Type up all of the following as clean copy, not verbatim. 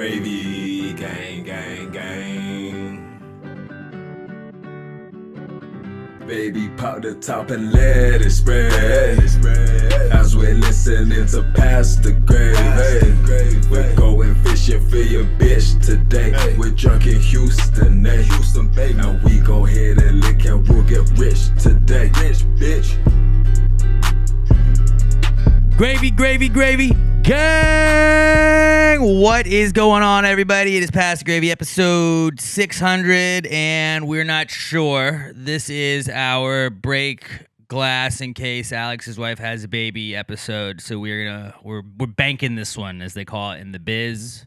Gravy, gang, gang, gang. Baby, pop the top and let it spread. As we're listening to Pastor Gravy. We're going fishing for your bitch today. We're drunk in Houston, baby. And we go ahead and lick and we'll get rich today. Rich, bitch. Gravy, gang! What is going on, everybody? It is Pastor Gravy, episode 600, and we're not sure. This is our break glass in case Alex's wife has a baby episode. So we're banking this one, as they call it in the biz.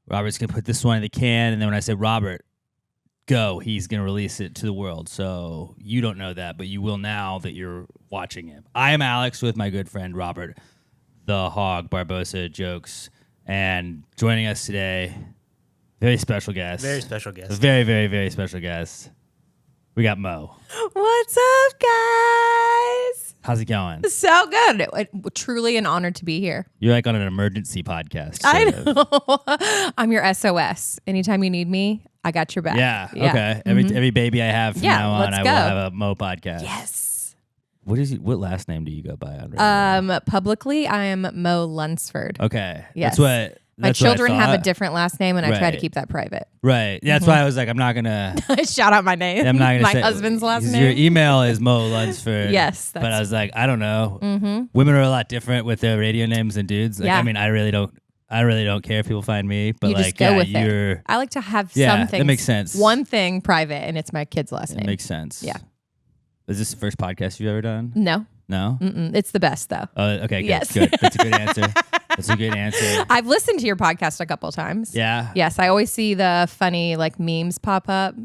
Robert's gonna put this one in the can, and then when I said Robert, go, he's gonna release it to the world. So you don't know that, but you will now that you're watching him. I am Alex with my good friend Robert, the Hog Barbosa Jokes, and joining us today, very special guest. Very special guest. Very, very, very special guest. We got Mo. What's up, guys? How's it going? So good. Truly an honor to be here. You're like on an emergency podcast. I know. I'm your SOS. Anytime you need me, I got your back. Yeah. Okay. Every baby I have from now on, I will have a Mo podcast. Yes. What last name do you go by on? Publicly, I am Mo Lunsford. Okay. Yes. My children have a different last name, and I try to keep that private. Right. That's why I was like, I'm not gonna shout out my name. I'm not gonna my say husband's last name. Your email is Mo Lunsford. Yes. But I was like, I don't know. Women are a lot different with their radio names than dudes. Like, Yeah. I mean, I really don't care if people find me, but You like, just go with you're. it. I like to have Yeah, something. that makes sense. One thing private, and it's my kid's last name. It makes sense. Yeah. Is this the first podcast you've ever done? No. No. It's the best, though. Oh, okay. Good. Yes. Good. That's a good answer. That's a good answer. I've listened to your podcast a couple times. Yeah. Yes, I always see the funny memes pop up,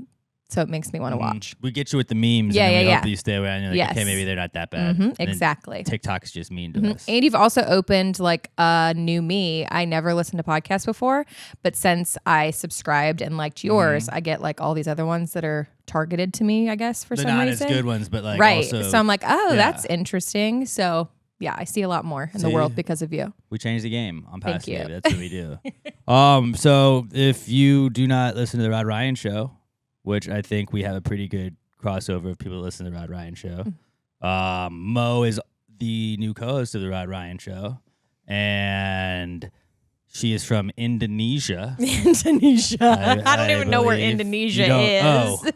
so it makes me want to watch. We get you with the memes. Yeah, and then we yeah, hope you stay away. And you're like, Yes. okay, maybe they're not that bad. And Exactly. TikTok's just mean to us. And you've also opened a new me. I never listened to podcasts before, but since I subscribed and liked yours, I get all these other ones that are targeted to me, I guess, for They're some not reason. as good ones, but Right. also, So I'm like, oh, yeah. that's interesting. So yeah, I see a lot more in the See? world because of you. We changed the game on Thank Past you. Game. That's what we do. So if you do not listen to the Rod Ryan Show, which I think we have a pretty good crossover of people that listen to the Rod Ryan Show, Mo is the new co-host of the Rod Ryan Show, and she is from Indonesia. Indonesia. I don't even know where believe. Indonesia You don't- is. Oh.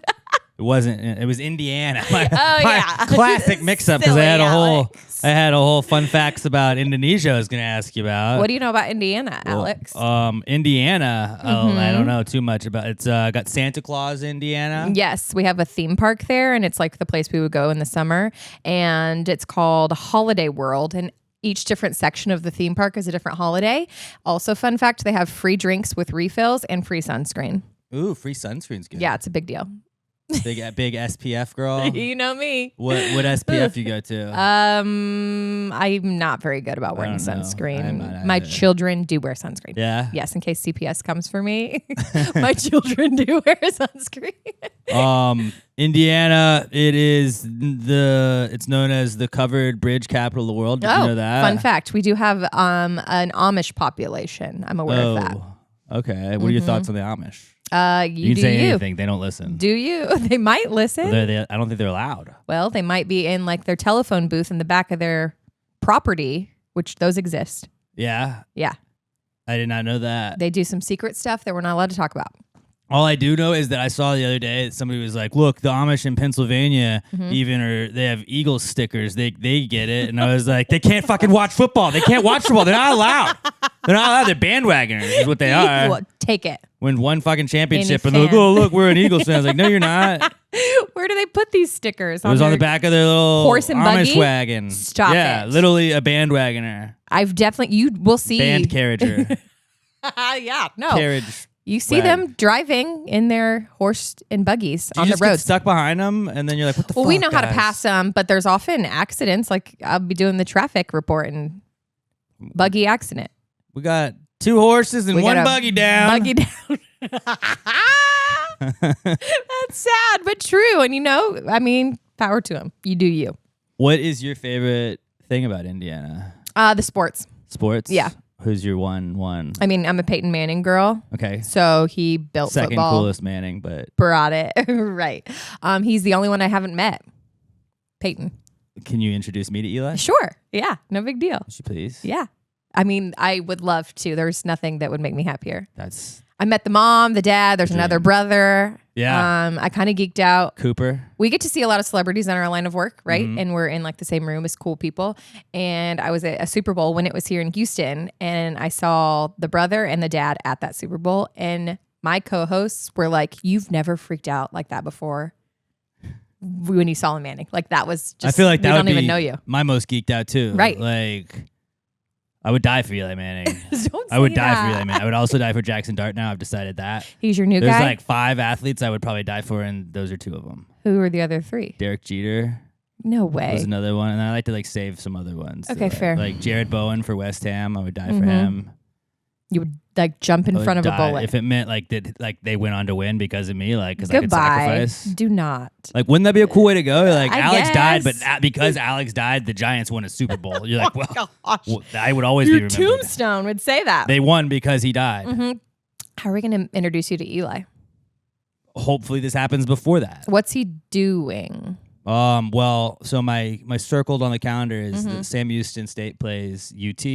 It wasn't. It was Indiana. My yeah. classic mix-up because Silly I had a whole fun facts about Indonesia. I was going to ask you about. What do you know about Indiana, Alex? Indiana. I don't know too much about. It's got Santa Claus, Indiana. Yes, we have a theme park there, and it's like the place we would go in the summer, and it's called Holiday World, and each different section of the theme park is a different holiday. Also, fun fact, they have free drinks with refills and free sunscreen. Ooh, free sunscreen's good. Yeah, it's a big deal. Big SPF girl. You know me. What SPF you go to? I'm not very good about wearing I don't know. I'm sunscreen. not My either. children do wear sunscreen. Yeah. Yes, in case CPS comes for me. My children do wear sunscreen. Indiana. It's known as the covered bridge capital of the world. Did you know that? Fun fact. We do have an Amish population. I'm aware of that. Okay. What are your thoughts on the Amish? You can do say you. anything. They don't listen. Do you? They might listen. I don't think they're allowed. Well, they might be in their telephone booth in the back of their property, which those exist. Yeah. Yeah. I did not know that. They do some secret stuff that we're not allowed to talk about. All I do know is that I saw the other day that somebody was like, look, the Amish in Pennsylvania they have Eagles stickers. They get it. And I was like, they can't fucking watch football. They can't watch football. They're not allowed. They're not allowed. They're bandwagoners is what they are. Well, take it. Win one fucking championship Any and they're like, fan. oh, look, we're an Eagles fan. I was like, no, you're not. Where do they put these stickers? It was on the their- back of their little horse and Amish buggy? wagon. Stop yeah, it. literally a bandwagoner. I've definitely, you will see. Band carriager. Yeah, no. Carriage. You see wagon. them driving in their horse and buggies Do on you the just get road. stuck behind them and then you're like, what the fuck, Well, we know how to guys? pass them, but there's often accidents. Like I'll be doing the traffic report and buggy accident. We got 2 horses and We one got a buggy down. Buggy down. That's sad, but true. And power to them. You do you. What is your favorite thing about Indiana? The sports. Sports? Yeah. Who's your one? I mean, I'm a Peyton Manning girl. Okay. So he built Second football. coolest Manning, but Brought it. Right. He's the only one I haven't met. Peyton. can you introduce me to Eli? Sure. Yeah. No big deal. Would you please? Yeah. I mean, I would love to. There's nothing that would make me happier. That's I met the mom, the dad. There's another brother. Yeah. I kind of geeked out. Cooper. We get to see a lot of celebrities in our line of work, right? And we're in like the same room as cool people. And I was at a Super Bowl when it was here in Houston, and I saw the brother and the dad at that Super Bowl. And my co-hosts were like, "You've never freaked out like that before." When you saw Manning, like that was just. I feel like that we would don't be even know you. my most geeked out too. Right. Like, I would die for Eli Manning. Don't I would say die that. for Eli Manning. I would also die for Jackson Dart. Now I've decided that. He's your new There's guy. like 5 athletes I would probably die for, and those are 2 of them. Who are the other 3? Derek Jeter No was way. another one, and I like to like save some other ones. Okay, fair. Like Jared Bowen for West Ham, I would die for him. You would like jump in I would front of a die bullet. if it meant like that, like they went on to win because of me, like because I could Goodbye. sacrifice. Do not. Like, wouldn't that be a cool way to go? Like, I Alex died, but guess. because Alex died, the Giants won a Super Bowl. You're like, well, Gosh. I would always be Your remembered. tombstone would say that. They won because he died. How are we going to introduce you to Eli? Hopefully, this happens before that. What's he doing? Well, so my circled on the calendar is that Sam Houston State plays UT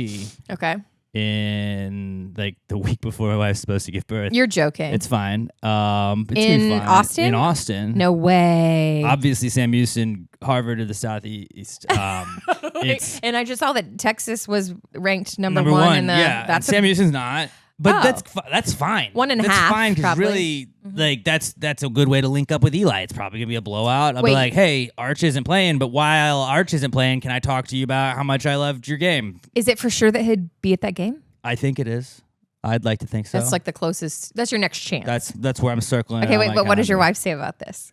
Okay. in like the week before my wife's supposed to give birth. You're joking. It's fine. It's gonna be In fine. Austin? In Austin. No way. Obviously, Sam Houston, Harvard to the southeast. It's And I just saw that Texas was ranked number number one one. in the. Yeah, That's and Sam Houston's not. But Oh. that's fine. 1.5, That's fine because probably. really, like that's a good way to link up with Eli. It's probably gonna be a blowout. I'll be Wait. like, hey, Arch isn't playing, but while Arch isn't playing, can I talk to you about how much I loved your game? Is it for sure that he'd be at that game? I think it is. I'd like to think so. That's like the closest. That's your next chance. That's where I'm circling. Okay, it on wait, my but what does your calendar. wife say about this?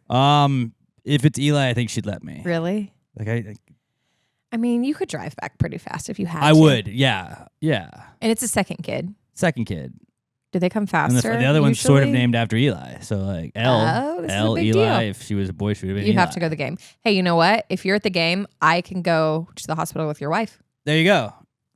If it's Eli, I think she'd let me. Really? Like I mean, you could drive back pretty fast if you had I to. would. Yeah. And it's a second kid. Second kid. Do they come And faster? the other one's sort of usually? named after Eli. So like Oh, this is a L big Eli. deal. If she was a boy, she would have been You Eli. have to go to the game. Hey, you know what? If you're at the game, I can go to the hospital with your wife. There you go.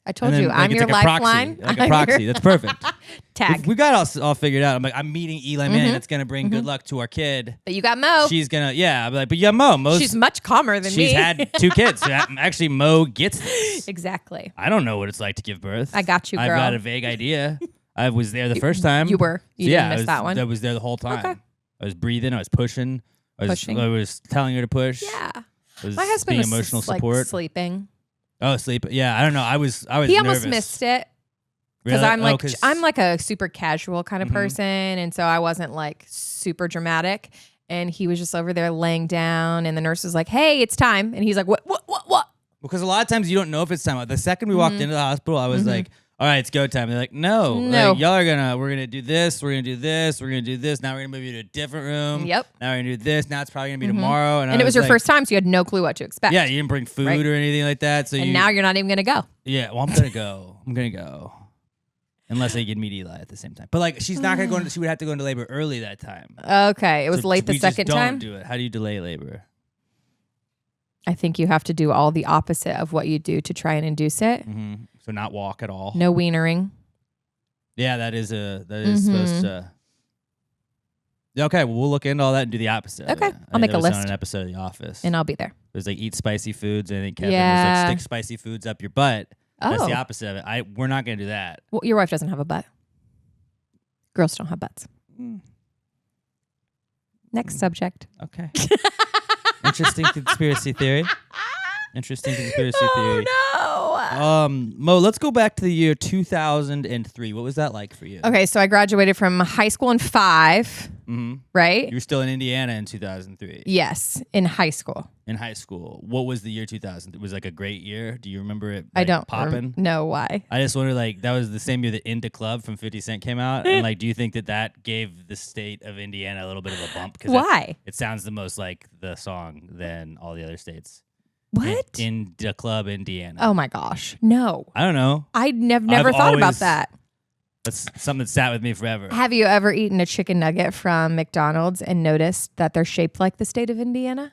I told And then, you, like, I'm it's your like a lifeline. proxy, like a I'm proxy. your- That's perfect. Tag. We got all figured out. I'm like, I'm meeting Eli Manning. That's gonna bring good luck to our kid. But you got Mo. She's gonna, yeah. I'll be like, but yeah, Mo. She's much calmer than me. She's had 2 kids. So actually, Mo gets this. Exactly. I don't know what it's like to give birth. I got you, I've girl. got a vague idea. I was there the first time. You were. You So, didn't yeah, miss that one. I was there the whole time. Okay. I was breathing. I was pushing. Pushing. I was telling her to push. Yeah. I was My husband being was emotional like support. sleeping. Oh, sleep. Yeah, I don't know. I was He almost nervous. missed it. Because Really? I'm Oh, like 'cause- I'm like a super casual kind of Mhm. person, and so I wasn't like super dramatic. And he was just over there laying down, and the nurse was like, "Hey, it's time," and he's like, "What? Because a lot of times you don't know if it's time. The second we walked into the hospital, I was like, all right, it's go time. They're like, no. No. Like, we're going to do this. We're going to do this. We're going to do this. Now we're going to move you to a different room. Yep. Now we're going to do this. Now it's probably going to be tomorrow. And it was your first time, so you had no clue what to expect. Yeah, you didn't bring food Right. or anything like that. So And now you're not even gonna go. yeah, well, I'm going to go. I'm going to go. Unless they get meet Eli at the same time. But like, she's not going to go into, she would have to go into labor early that time. Okay, it was So late the we just second don't time. do it. How do you delay labor? I think you have to do all the opposite of what you do to try and induce it. So not walk at all. No wienering. Yeah, that is supposed to. Yeah, okay, well, we'll look into all that and do the opposite. of Okay, it. I I'll think make that a was on list. an episode of The Office. And I'll be there. There's like eat spicy foods. And I think Kevin was Yeah. like stick spicy foods up your butt. That's Oh. the opposite of it. We're not gonna do that. Well, your wife doesn't have a butt. Girls don't have butts. Next subject. Okay. Interesting conspiracy theory. Interesting conspiracy theory. Oh no. Mo, let's go back to the year 2003. What was that like for you? Okay, so I graduated from high school in 5, right? You were still in Indiana in 2003. Yes, in high school. In high school. What was the year 2000? It was like a great year. Do you remember it? I like, don't popping. know why. I just wonder, like, that was the same year that Into Club from 50 Cent came out. And, like, do you think that gave the state of Indiana a little bit of a bump? Why? It sounds the most like the song than all the other states. What? Into Club, Indiana. Oh my gosh. No. I don't know. I'd never I've thought about always- that. That's something that sat with me forever. Have you ever eaten a chicken nugget from McDonald's and noticed that they're shaped like the state of Indiana?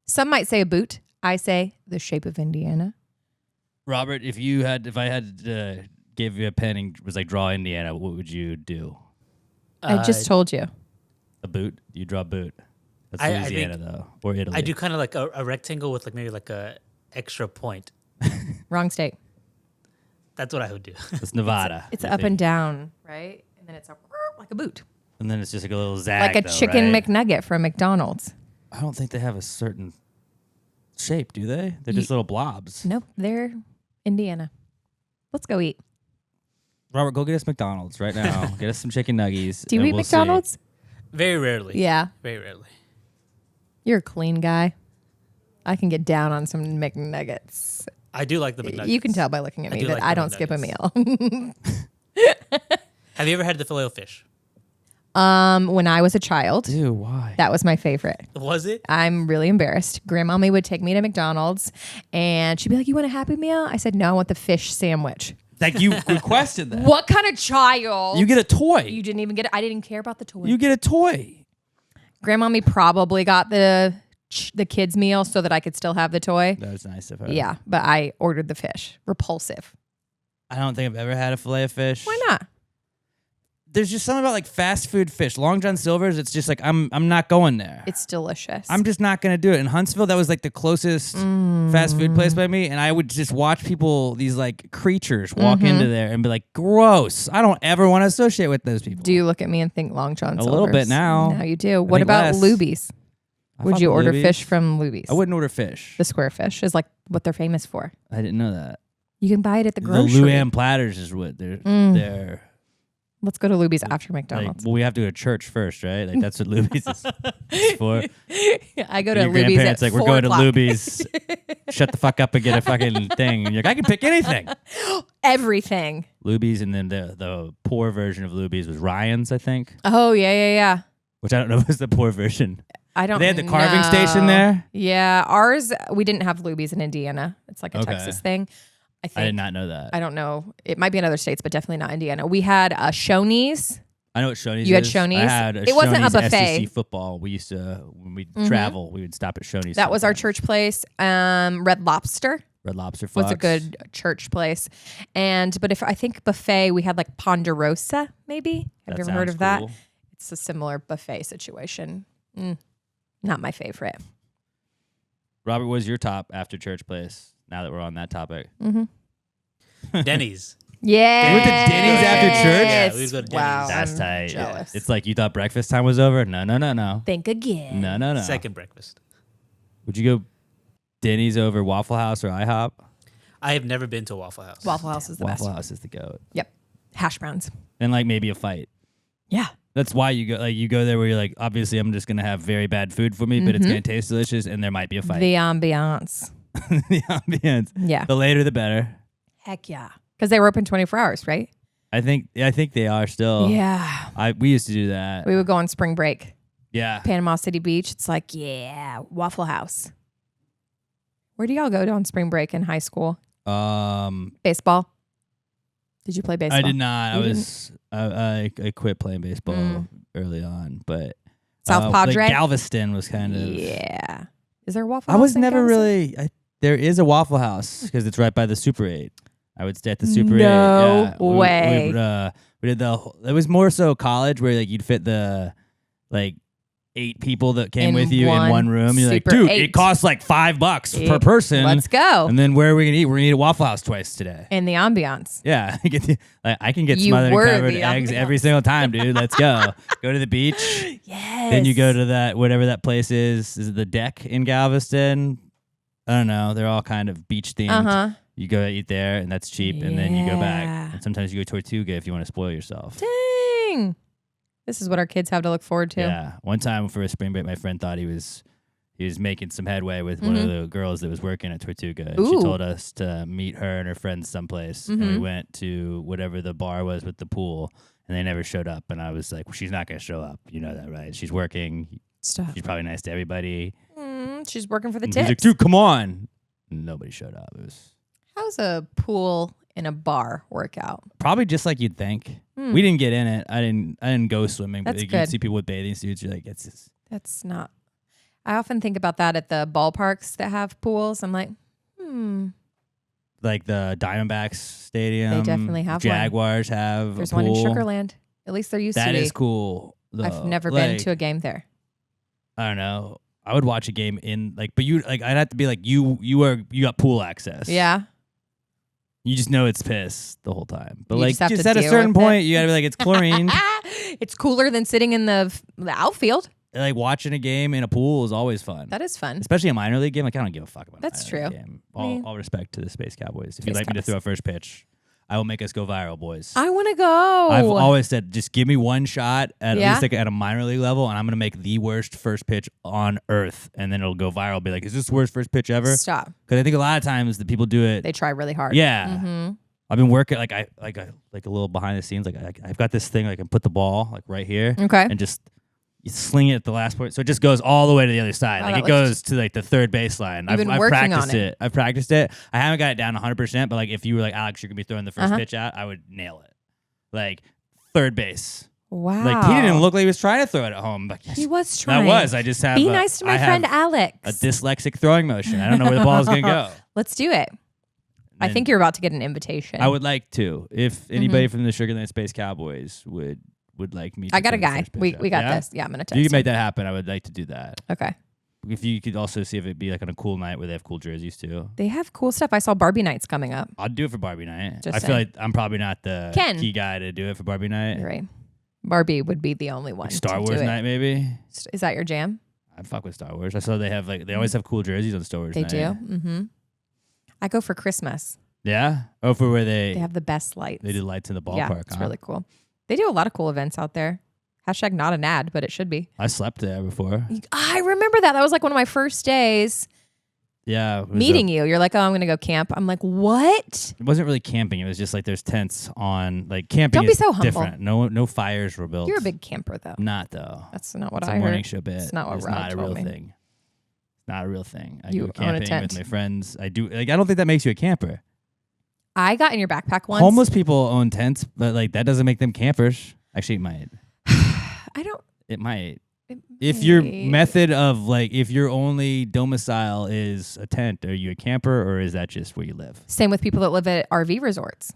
Some might say a boot. I say the shape of Indiana. Robert, if I had to gave you a pen and was like, draw Indiana, what would you do? I just told you. A boot? You draw a boot. That's I Louisiana, think though. Or Italy. I do kind of like a rectangle with like maybe like a extra point. Wrong state. That's what I would do. It's Nevada. It's I up think. and down, right? And then it's like a boot. And then it's just like a little zag, Like a though, chicken right? McNugget from McDonald's. I don't think they have a certain shape, do they? They're just little blobs. Nope, they're Indiana. Let's go eat. Robert, go get us McDonald's right now. Get us some chicken nuggies. Do you and eat we'll see. McDonald's? Very rarely. Yeah. Very rarely. You're a clean guy. I can get down on some McNuggets. I do like the McNuggets. You can tell by looking at I me do that like I the don't skip a meal. Have you ever had the filet of fish? When I was a child, Dude, why? that was my favorite. Was it? I'm really embarrassed. Grandmommy would take me to McDonald's and she'd be like, "You want a Happy Meal?" I said, "No, I want the fish sandwich." Like you requested that. What kind of child? You get a toy. You didn't even get it. I didn't care about the toy. You get a toy. Grandmommy probably got the kids meal so that I could still have the toy. That was nice of her. Yeah, but I ordered the fish. Repulsive. I don't think I've ever had a fillet of fish. Why not? There's just something about like fast food fish. Long John Silver's, it's just like I'm not going there. It's delicious. I'm just not gonna do it. In Huntsville, that was like the closest fast food place by me, and I would just watch people, these like creatures, walk into there and be like, "Gross! I don't ever want to associate with those people." Do you look at me and think Long John A Silver's? little bit now. Now you do. What think about less. Luby's? I Would fuck you with order Luby's. fish from Luby's? I wouldn't order fish. The square fish is like what they're famous for. I didn't know that. You can buy it at the The grocery. Luann platters is what they're Let's go to Luby's after like. McDonald's. Well, we have to go to church first, right? Like that's what Luby's is for. I go to Your Luby's at grandparents like, we're 4 going o'clock. to Luby's. Shut the fuck up and get a fucking thing. And you're like, I can pick anything. Everything. Luby's, and then the poor version of Luby's was Ryan's, I think. Oh yeah. Which I don't know if was the poor version. I don't. They had the carving know. station there? Yeah, ours. We didn't have Luby's in Indiana. It's like a Okay. Texas thing. I think. I did not know that. I don't know. It might be in other states, but definitely not Indiana. We had Shoney's. I know what Shoney's You had is. Shoney's? I had It wasn't a Shoney's buffet. SEC football. We used to, when we'd travel, we would stop at Shoney's. That was our sometimes. church place. Red Lobster Red Lobster was Fox. a good church place. But if I think buffet, we had like Ponderosa, maybe. Have you ever heard sounds of that? cool. It's a similar buffet situation. Not my favorite. Robert, what was your top after church place? Now that we're on that topic. Denny's. Yeah. You went to Denny's after church? Yeah, we would go to Denny's. Wow. That's I'm tight. jealous. It's like you thought breakfast time was over? No. Think again. No. Second breakfast. Would you go Denny's over Waffle House or IHOP? I have never been to a Waffle House. Waffle House is the Waffle best. House is the goat. Yep. Hash browns. And like maybe a fight. Yeah. That's why you go. Like you go there where you're like, obviously, I'm just gonna have very bad food for me, but it's gonna taste delicious, and there might be a fight. The ambiance. The ambience. Yeah. The later, the better. Heck yeah. Because they were open 24 hours, right? I think they are still. Yeah. We used to do that. We would go on spring break. Yeah. Panama City Beach. It's like, yeah, Waffle House. Where do y'all go on spring break in high school? Baseball. Did you play baseball? I did not. You I quit playing baseball early on, but South Padre? like Galveston was kind of. Yeah. Is there a Waffle I House? was in never Galveston? really. There is a Waffle House because it's right by the Super 8. I would stay at the Super 8. No Yeah. way. We did it was more so college where like you'd fit the like 8 people that came In with you in one room. You're like, Super dude, 8. it costs like $5 per person. Let's go. And then where are we gonna eat? We're gonna eat at Waffle House twice today. In the ambiance. Yeah, I can get You smothered were and covered the eggs ambiance. every single time, dude. Let's go. Go to the beach. Yes. Then you go to that whatever that place is. Is it the Deck in Galveston? I don't know. They're all kind of beach themed. Uh-huh. You go eat there, and that's cheap, and then you go back. Yeah. And sometimes you go Tortuga if you want to spoil yourself. Dang. This is what our kids have to look forward to. Yeah. One time for a spring break, my friend thought he was making some headway with one of the girls that was working at Tortuga. And she Ooh. told us to meet her and her friends someplace. And we went to whatever the bar was with the pool, and they never showed up. And I was like, well, she's not going to show up. You know that, right? She's working. Stuff. She's probably nice to everybody. She's working for the And he's tips. like, dude, come on. Nobody showed up. It was How's a pool in a bar work out? probably just like you'd think. We didn't get in it. I didn't go swimming, but That's like, good. you'd see people with bathing suits. You're like, it's just, That's not. I often think about that at the ballparks that have pools. I'm like, like the Diamondbacks stadium. They definitely have one. Jaguars have. There's a one in pool. Sugarland. At least there used to be. That is cool. Though. I've never been to a game there. I don't know. I would watch a game in but you like I'd have to be like you got pool access. Yeah. You just know it's piss the whole time. But You like just have just to at a deal certain with it. point you gotta be like it's chlorine. It's cooler than sitting in the outfield. Like watching a game in a pool is always fun. That is fun. Especially a minor league game. Like I don't give a fuck about That's a minor league true. game. I mean, All respect to the Space Cowboys. If you'd Space like me to Cowboys. throw a first pitch, I will make us go viral, boys. I want to go. I've always said, just give me one shot at Yeah? least like at a minor league level, and I'm gonna make the worst first pitch on earth, and then ittle go viral. Be like, is this the worst first pitch ever? Stop. Because I think a lot of times the people do it. They try really hard. Yeah, Mm-hmm. I've been working like a little behind the scenes. Like I've got this thing. Like I can put the ball like right here, Okay. and just you sling it at the last point, so it just goes all the way to the other side. Wow, Like that it looks- goes to like the third baseline. You've been I've working practiced on it. it. I've practiced it. I haven't got it down 100%, but like if you were like Alex, you're gonna be throwing the first Uh-huh. pitch out, I would nail it. Like third base. Wow. Like he didn't even look like he was trying to throw it at home. But He was trying. That was. I just have. Be nice to my friend Alex. A dyslexic throwing motion. I don't know where the ball is gonna go. Let's do it. I And think you're about to get an invitation. I would like to. If anybody from the Sugarland Space Cowboys would like me. To I got a throw the guy. first pitch We out. got Yeah? this. Yeah, I'm gonna If text you can make him. that happen, I would like to do that. Okay. If you could also see if it'd be like on a cool night where they have cool jerseys too. They have cool stuff. I saw Barbie nights coming up. I'd do it for Barbie night. Just I feel saying. like I'm probably not the Ken. key guy to do it for Barbie night. You're right. Barbie would be the only one. Like Star to do Wars it. night maybe. Is that your jam? I'd fuck with Star Wars. I saw they have they always have cool jerseys on Star Wars They night. do. Mm-hmm. I go for Christmas. Yeah. Oh, for where They have the best lights. they do lights in the ballpark. Yeah, it's huh? really cool. They do a lot of cool events out there. Hashtag not an ad, but it should be. I slept there before. I remember that. That was like one of my first days Yeah. It was meeting you. You're like, oh, I'm going to go camp. I'm like, what? It wasn't really camping. It was just like there's tents on like camping. Don't be is so humble. different. No fires were built. You're a big camper, though. Not though. That's not what It's I a morning heard. show bit. It's not what It's Rob not a told real me. thing. It's not a real thing. I You go own a camping tent. with my friends. I do. Like I don't think that makes you a camper. I got in your backpack once. Homeless people own tents, but like that doesn't make them campers. Actually, it might. I don't. It might. it If your may- method of like, if your only domicile is a tent, are you a camper or is that just where you live? Same with people that live at RV resorts.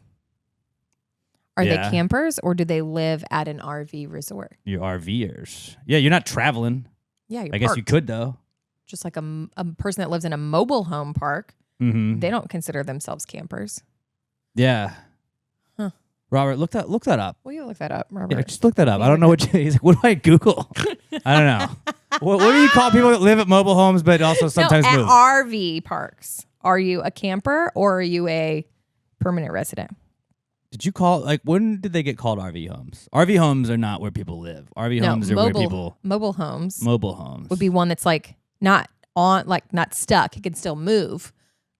Are Yeah. they campers or do they live at an RV resort? You're RVers. Yeah, you're not traveling. Yeah, you're I guess you parked. could though. Just like a person that lives in a mobile home park, Mm-hmm. they don't consider themselves campers. Yeah. Huh. Robert, look that up. Will you look that up, Robert? Yeah, just look that up. Yeah, I don't know look what he's like. What do I Google? I don't know. What do you call people that live at mobile homes but also sometimes no, move? at RV parks. Are you a camper or are you a permanent resident? Did you call like when did they get called RV homes? RV homes are not where people live. RV homes are where people mobile homes mobile homes would be one that's like not stuck. It can still move,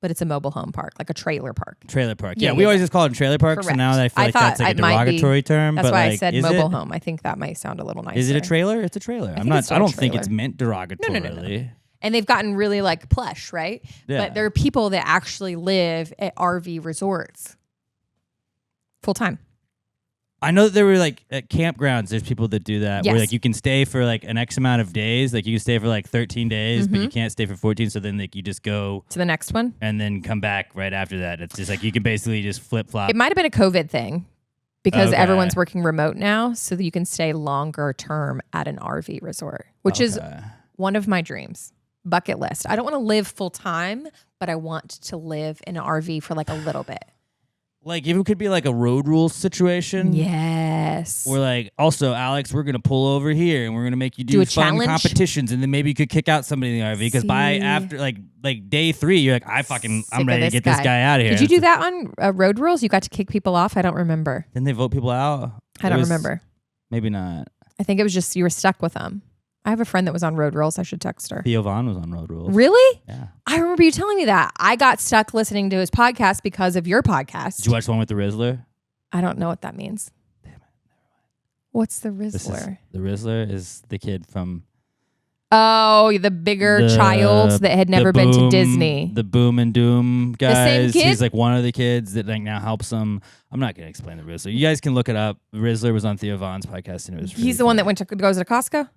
but it's a mobile home park, like a trailer park. trailer park. Yeah, Yeah, we yeah, always just call it trailer park. So Correct. now that I feel I like thought that's like a it might be- derogatory term. That's but why like, I said is mobile it? home. I think that might sound a little nicer. Is it a trailer? It's a trailer. think it's still I a don't think trailer. it's meant derogatorily. No. And they've gotten really like plush, right? Yeah. But there are people that actually live at RV resorts full time. I know that there were like at campgrounds. There's people that do that where Yes. like you can stay for like an X amount of days. Like you can stay for like 13 days, but you can't stay for 14. So then like you just go To the next one. and then come back right after that. It's just like you can basically just flip flop. It might have been a COVID thing because Okay. everyone's working remote now, so that you can stay longer term at an RV resort, which is one of my dreams. Bucket list. I don't want to live full time, but I want to live in an RV for like a little bit. Like if it could be like a road rules situation. Yes. We're like, also, Alex, we're gonna pull over here and we're gonna make you do a fun challenge? competitions, and then maybe you could kick out somebody in the RV. Because by See. after like day 3, you're like, I'm Sick ready of to get this guy out of here. Did you do that on road rules? You got to kick people off? I don't remember. Didn't they vote people out? I It don't was- remember. Maybe not. I think it was just you were stuck with them. I have a friend that was on road rules. I should text her. Theo Vaughn was on road rules. Really? Yeah. I remember you telling me that. I got stuck listening to his podcast because of your podcast. Did you watch the one with the Rizzler? I don't know what that means. Damn it. What's the The Rizzler? Rizzler is the kid from Oh, the bigger the- child that had never been to Boom- Disney. The Boom and Doom guys. same kid? He's like one of the kids that like now helps them. I'm not gonna explain the Rizzler. You guys can look it up. Rizzler was on Theo Vaughn's podcast and it was. He's the one that goes to Costco?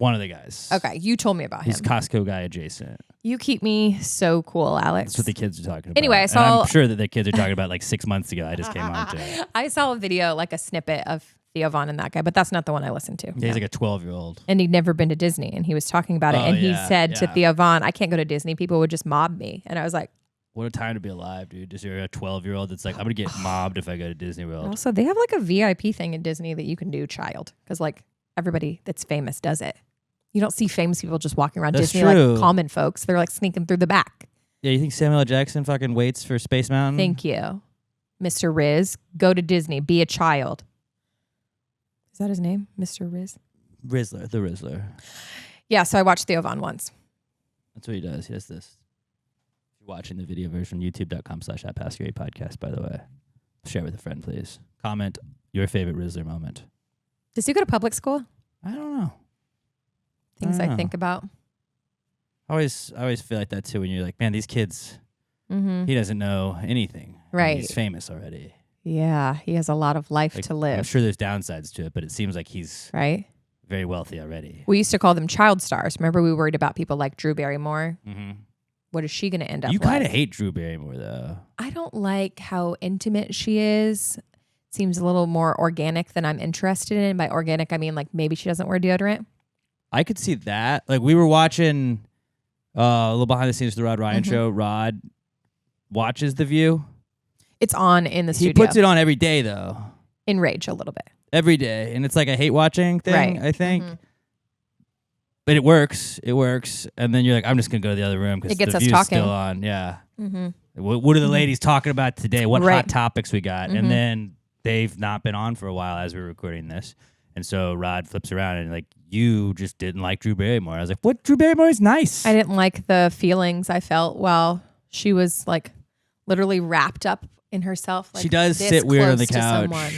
One of the guys. Okay, you told me about him. He's Costco guy adjacent. You keep me so cool, Alex. That's what the kids are talking about. Anyway, I And saw. I'm sure that the kids are talking about like 6 months ago. I just came on to it. I saw a video, like a snippet of Theo Von and that guy, but that's not the one I listened to. Yeah, he's like a 12-year-old. And he'd never been to Disney, and he was talking about it. Oh, And he yeah, said to yeah. Theo Von, "I can't go to Disney. People would just mob me." And I was like, What a time to be alive, dude. Just you're a 12-year-old that's like, I'm going to get mobbed if I go to Disney World. also, they have like a VIP thing in Disney that you can do, child, because like everybody that's famous does it. You don't see famous people just walking around That's Disney true. like common folks. They're like sneaking through the back. Yeah, you think Samuel L. Jackson fucking waits for Space Mountain? Thank you, Mr. Riz. Go to Disney. Be a child. Is that his name, Mr. Riz? Rizzler, the Rizzler. Yeah. So I watched Theo Von once. That's what he does. He does this. If you're watching the video version, youtube.com/@PassGreat podcast, by the way. Share with a friend, please. Comment your favorite Rizzler moment. Does he go to public school? I don't know. Things I I don't think about. I always feel like that too when you're like, man, these kids, Mm-hmm. he doesn't know anything. And Right. he's famous already. Yeah, he has a lot of life Like, to live. I'm sure there's downsides to it, but it seems like he's Right? very wealthy already. We used to call them child stars. Remember, we worried about people like Drew Barrymore. Mm-hmm. What is she going to end up You kind of like? hate Drew Barrymore, though. I don't like how intimate she is. Seems a little more organic than I'm interested in. By organic, I mean like maybe she doesn't wear deodorant. I could see that. Like we were watching a little behind the scenes of the Rod Ryan show. Rod watches The View. It's on in the He studio. puts it on every day, though. in rage a little bit. Every day. And it's like a hate watching thing, Right. I think. Mhm. But it works. It works. And then you're like, I'm just going to go to the other room because It gets The us View's talking. still on. Yeah. Mm-hmm. What are the ladies talking about today? What Right. hot topics we got? Mhm. And then they've not been on for a while as we're recording this. And so Rod flips around and like, you just didn't like Drew Barrymore. I was like, what? Drew Barrymore is nice. I didn't like the feelings I felt while she was like literally wrapped up in herself. Like She does this sit weird on the close to couch. someone.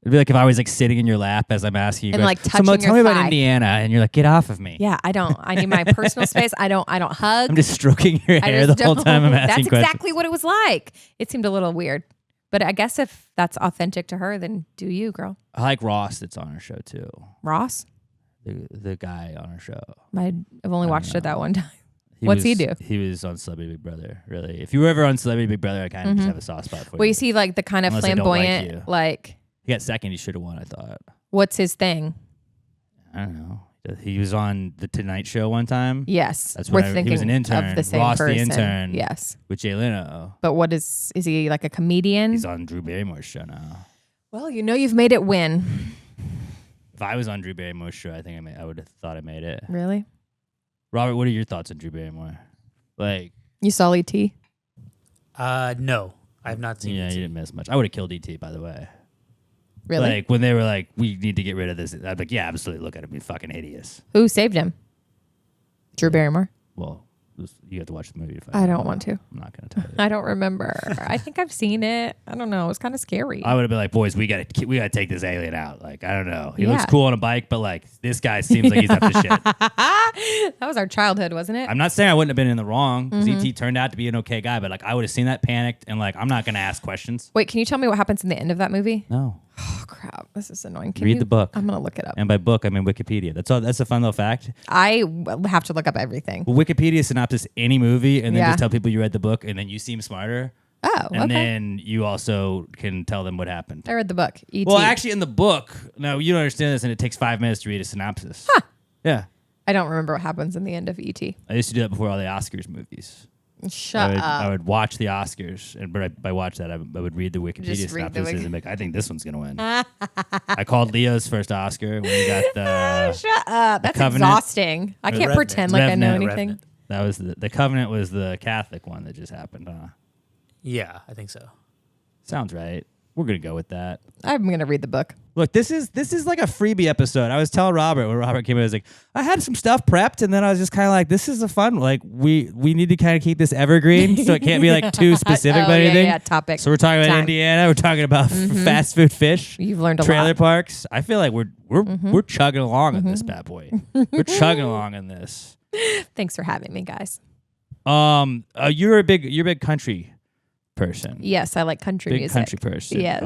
It'd be like if I was like sitting in your lap as I'm asking you, And, guys, like, so Mo, touching tell me your about thigh. Indiana, and you're like, get off of me. Yeah, I don't. I need my personal space. I don't hug. I'm just stroking your I hair just the whole time I'm don't. asking That's questions. exactly what it was like. It seemed a little weird. But I guess if that's authentic to her, then do you, girl. I like Ross that's on her show too. Ross? The guy on her show. I've only watched it that one time. He What's he was- do? He was on Celebrity Big Brother, really. If you were ever on Celebrity Big Brother, I kind of just have a soft spot for Well, you. you see like the kind of Unless they don't like flamboyant, you. like, He got second, he should have won, I thought. what's his thing? I don't know. He was on The Tonight Show one time Yes. That's We're when thinking he was an intern. of the same Ross the person. intern. Yes. with Jay Leno. But what is he like a comedian? He's on Drew Barrymore's show now. Well, you know you've made it win. If I was on Drew Barrymore's show, I think I would have thought I made it. Really? Robert, what are your thoughts on Drew Barrymore? Like, You saw E.T.? No, I have not seen yeah, it. you didn't miss much. I would have killed E.T., by the way. Really? Like, when they were like, we need to get rid of this, I'd be like, yeah, absolutely. Look at him. He's fucking hideous. Who saved him? Drew Barrymore? Well, you have to watch the movie to find I out. don't want to. I'm not going to tell you. I don't remember. I think I've seen it. I don't know. It was kind of scary. I would have been like, boys, we gotta take this alien out. Like, I don't know. He looks Yeah. cool on a bike, but like, this guy seems like he's up to shit. That was our childhood, wasn't it? I'm not saying I wouldn't have been in the wrong because Mm-hmm. E.T. turned out to be an okay guy, but like, I would have seen that, panicked, and like, I'm not gonna ask questions. Wait, can you tell me what happens in the end of that movie? No. Oh, crap. This is annoying. Can Read you- the book. I'm going to look it up. And by book, I mean Wikipedia. That's all. That's a fun little fact. I have to look up everything. Well, Wikipedia synopsis any movie, and then Yeah. just tell people you read the book, and then you seem smarter, Oh, and okay. then you also can tell them what happened. I read the book. E.T. Well, actually, in the book, no, you don't understand this, and it takes 5 minutes to read a synopsis. Huh. Yeah. I don't remember what happens in the end of E.T. I used to do that before all the Oscars movies. Shut up. I would watch the Oscars, and by watch that, I would read the Wikipedia Just read the synopsis and be like, I think this one's gonna win. I called Leo's first Oscar when he got the. Shut up. That's Covenant. exhausting. I can't Revenant. pretend like I know Revenant. anything. That was the Covenant was the Catholic one that just happened. Huh? Yeah, I think so. Sounds right. We're gonna go with that. I'm going to read the book. Look, this is like a freebie episode. I was telling Robert when Robert came in, I was like, I had some stuff prepped, and then I was just kind of like, this is a fun. Like we need to kind of keep this evergreen, so it can't be like too specific about anything. Yeah, topic. So we're talking about Time. Indiana. We're talking about fast food fish. You've learned a trailer lot. parks. I feel like we're chugging along in this bad boy. We're chugging along in this. Thanks for having me, guys. You're a big country person. Yes, I like country Big music. country person. Yes.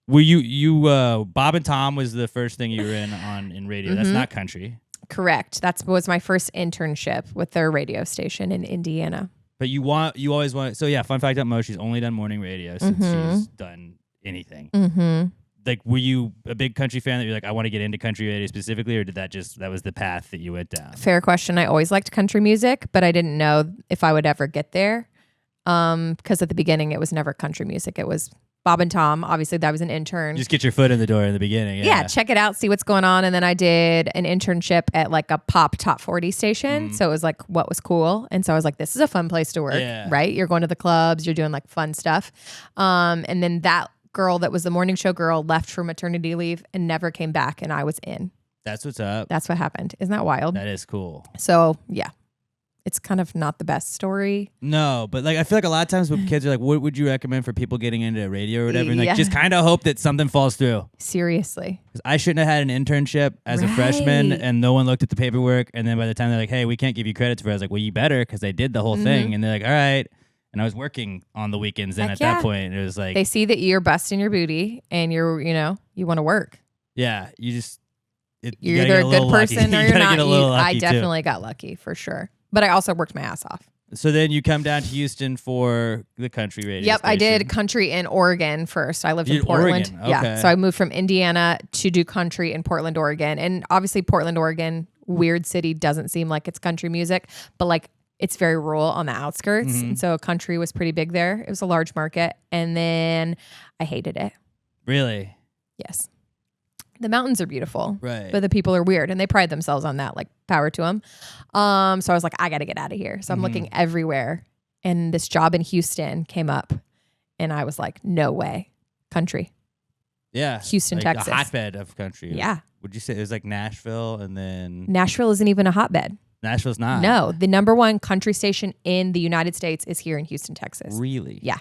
Were you Bob and Tom was the first thing you were in radio. That's not country. Correct. That was my first internship with their radio station in Indiana. But you always want. So yeah, fun fact about Mo, she's only done morning radio since she's done anything. Like, were you a big country fan that you're like, I want to get into country radio specifically, or did that was the path that you went down? Fair question. I always liked country music, but I didn't know if I would ever get there. Because at the beginning it was never country music. It was Bob and Tom. Obviously, that was an intern. Just get your foot in the door in the beginning. Yeah, check it out, see what's going on. And then I did an internship at like a pop top 40 station. So it was like what was cool. And so I was like, this is a fun place to work, right? You're going to the clubs, you're doing like fun stuff. And then that girl that was the morning show girl left for maternity leave and never came back. And I was in. That's what's up. That's what happened. Isn't that wild? That is cool. So yeah. It's kind of not the best story. No, but like I feel like a lot of times when kids are like, what would you recommend for people getting into radio or whatever? And like just kind of hope that something falls through. Seriously. Because I shouldn't have had an internship as a freshman and no one looked at the paperwork. And then by the time they're like, hey, we can't give you credits for it. I was like, well, you better, because I did the whole thing. And they're like, all right. And I was working on the weekends. Then at that point, it was like. They see that you're busting your booty and you're, you want to work. Yeah. You're either a good person or you're not. I too. Definitely got lucky for sure. But I also worked my ass off. So then you come down to Houston for the country radio Yep, station. I did country in Oregon first. I lived in Portland. Oregon. Okay. Yeah, so I moved from Indiana to do country in Portland, Oregon. And obviously Portland, Oregon, weird city, doesn't seem like it's country music, but like it's very rural on the outskirts. And so country was pretty big there. It was a large market. And then I hated it. Really? Yes. The mountains are beautiful, right? But the people are weird, and they pride themselves on that. Like, power to them. So I was like, I got to get out of here. So I'm looking everywhere, and this job in Houston came up, and I was like, no way, country. Yeah, Houston, like Texas, a hotbed of country. Yeah. Would you say it was like Nashville, and then Nashville isn't even a hotbed? Nashville's not. No, the #1 country station in the United States is here in Houston, Texas. Really? Yeah.